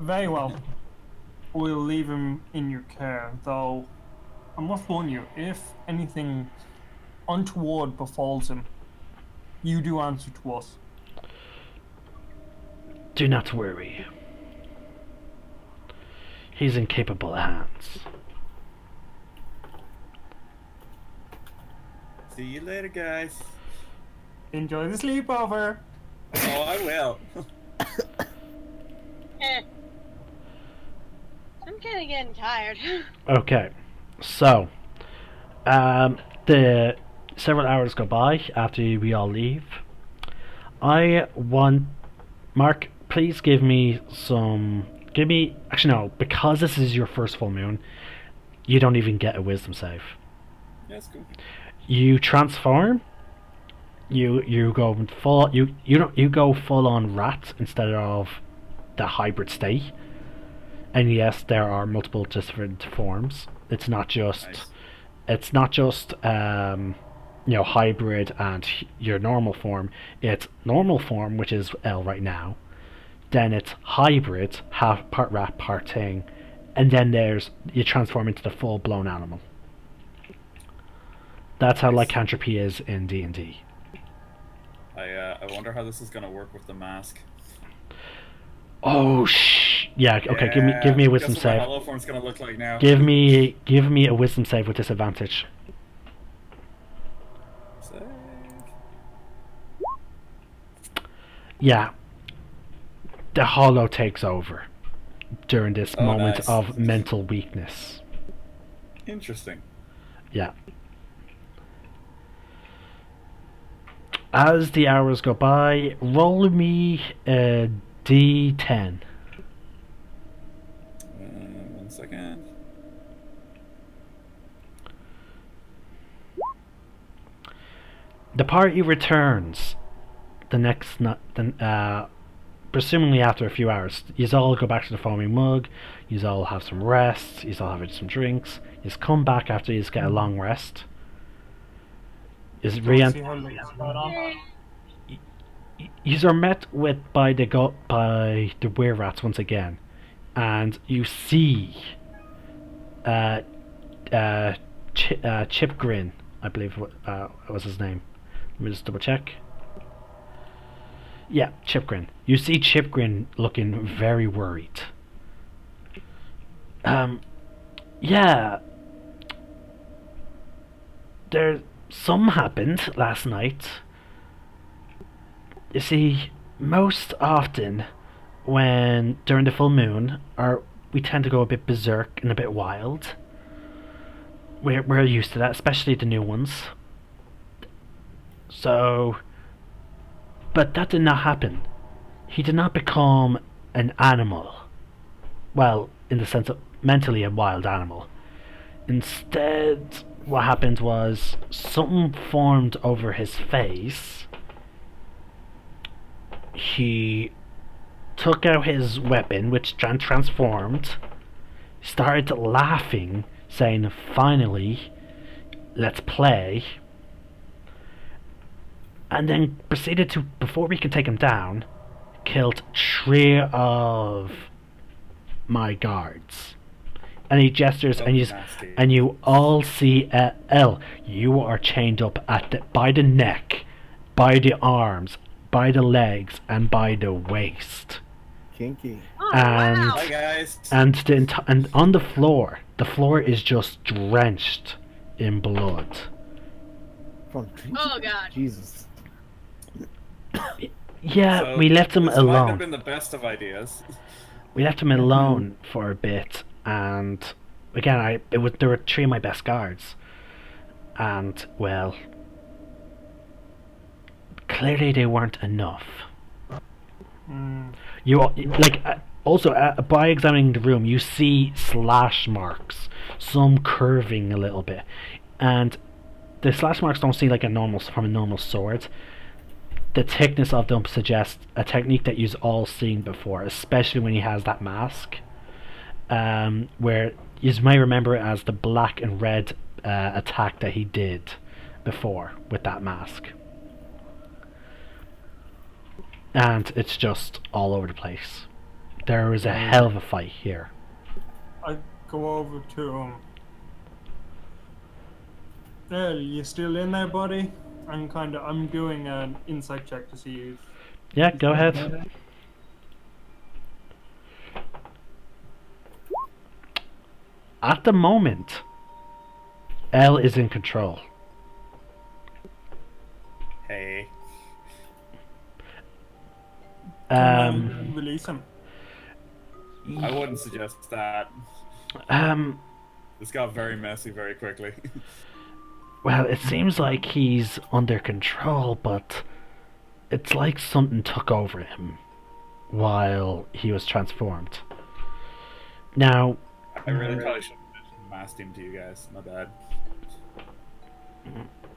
Very well. We'll leave him in your care, though I must warn you, if anything untoward befalls him, you do answer to us. Do not worry. He's in capable hands. See you later, guys. Enjoy the sleepover. Oh, I will. I'm kind of getting tired. Okay, so the several hours go by after we all leave. I want Mark, please give me actually no, because this is your first full moon, you don't even get a wisdom save. Yeah, that's cool. You transform. You go full on rat instead of the hybrid state. And yes, there are multiple different forms. It's not just hybrid and your normal form. It's normal form, which is L right now. Then it's hybrid, half part rat, part thing, and then you transform into the full blown animal. That's how lycanthropy is in D&D. I wonder how this is gonna work with the mask. Oh yeah. Okay, give me a wisdom Guess what my save. hollow form's gonna look like now. Give me a wisdom save with disadvantage. Save. yeah, the hollow takes over during this moment nice. of mental weakness. Interesting. Yeah. As the hours go by, roll me a d10. 1 second. The party returns the next night, presumably after a few hours. You all go back to the foaming mug, you all have some rest, you all have some drinks, you come back after you get a long rest. You are met with by the were rats once again, and you see Chip Grin, I believe was his name. Let me just double check. Yeah, Chip Grin. You see Chip Grin looking very worried. Yeah. Some happened last night. You see, most often when during the full moon, we tend to go a bit berserk and a bit wild. We're used to that, especially the new ones. So, but that did not happen. He did not become an animal. Well, in the sense of mentally a wild animal. Instead, what happened was something formed over his face. He took out his weapon, which transformed, started laughing, saying, "Finally, let's play," and then proceeded to, before we could take him down, killed 3 of my guards. And he gestures, and you all see L. You are chained up by the neck, by the arms, by the legs, and by the waist. Kinky. And wow. Hi guys. and on the floor is just drenched in blood. From Oh god. Jesus. Yeah, So we left him this might have alone. been the best of ideas. We left him alone for a bit, and again, there were 3 of my best guards, and well, clearly they weren't enough. By examining the room, you see slash marks, some curving a little bit, and the slash marks don't seem like from a normal sword. The thickness of them suggests a technique that you've all seen before, especially when he has that mask, where you may remember it as the black and red attack that he did before with that mask. And it's just all over the place. There was a hell of a fight here. I go over to him. There, you still in there, buddy? I'm doing an insight check to see if... Yeah, go ahead. At the moment, L is in control. Hey. Release him. I wouldn't suggest that. This got very messy very quickly. Well, it seems like he's under control, but it's like something took over him while he was transformed. Now, I really probably should have masked him to you guys. My bad.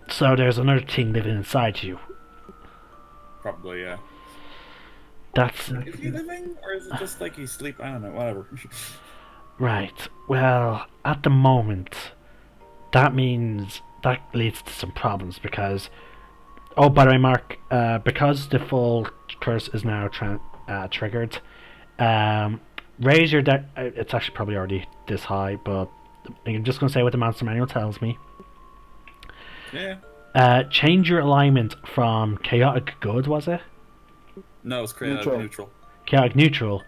so there's another thing living inside you. Probably, yeah. That's... Is he living, or is it just like he's sleep? I don't know, whatever. Right. Well, at the moment, that leads to some problems because... Oh, by the way, Mark, because the full curse is now triggered, raise your deck... It's actually probably already this high, but I'm just going to say what the Monster Manual tells me. Yeah. Change your alignment from chaotic good, was it? No, it's chaotic neutral. Chaotic neutral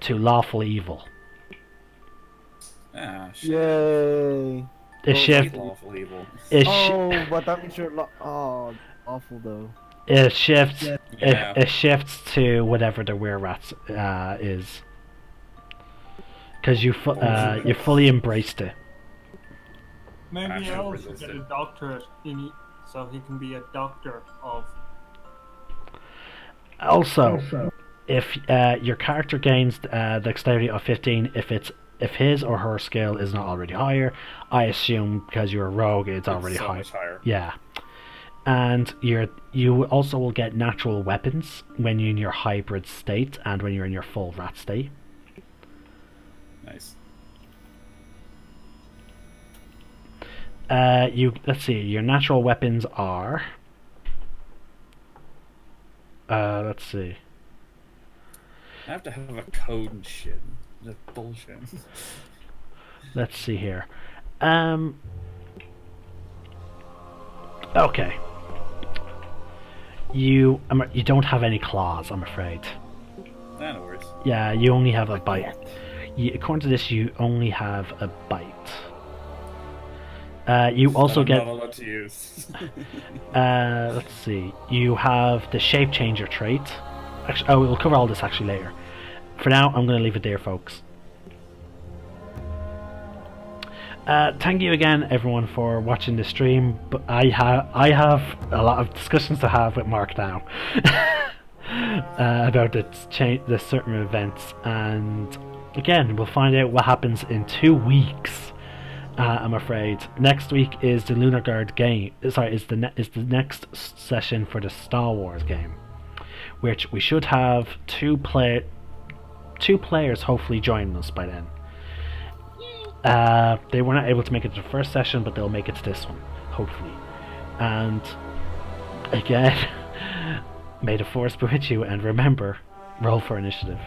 to lawful evil. Ah, shit. Yay! It shift. Lawful evil. But that means you're awful though. It shifts. Yeah. It shifts to whatever the were rats is, because you fully embraced it. Maybe Actually, Al resist should get it. a doctorate so he can be a doctor of. Also, if your character gains dexterity of 15, if his or her skill is not already higher, I assume because you're a rogue, it's already so high. much higher. Yeah, and you also will get natural weapons when you're in your hybrid state and when you're in your full rat state. Nice. Let's see. Your natural weapons are. Let's see. I have to have a code and shit. That's bullshit. Let's see here. Okay. You don't have any claws, I'm afraid. Nah, no worries. Yeah, you only have a bite. According to this, you only have a bite. You also I'm get. not allowed to use. Let's see. You have the shape changer trait. Actually, we'll cover all this actually later. For now, I'm going to leave it there, folks. Thank you again, everyone, for watching the stream. But I have a lot of discussions to have with Mark now about the certain events, and again, we'll find out what happens in 2 weeks. I'm afraid next week is the Lunarguard game. Sorry, is the next session for the Star Wars game, which we should have two players hopefully joining us by then. They were not able to make it to the first session, but they'll make it to this one, hopefully. And again, may the force be with you, and remember, roll for initiative.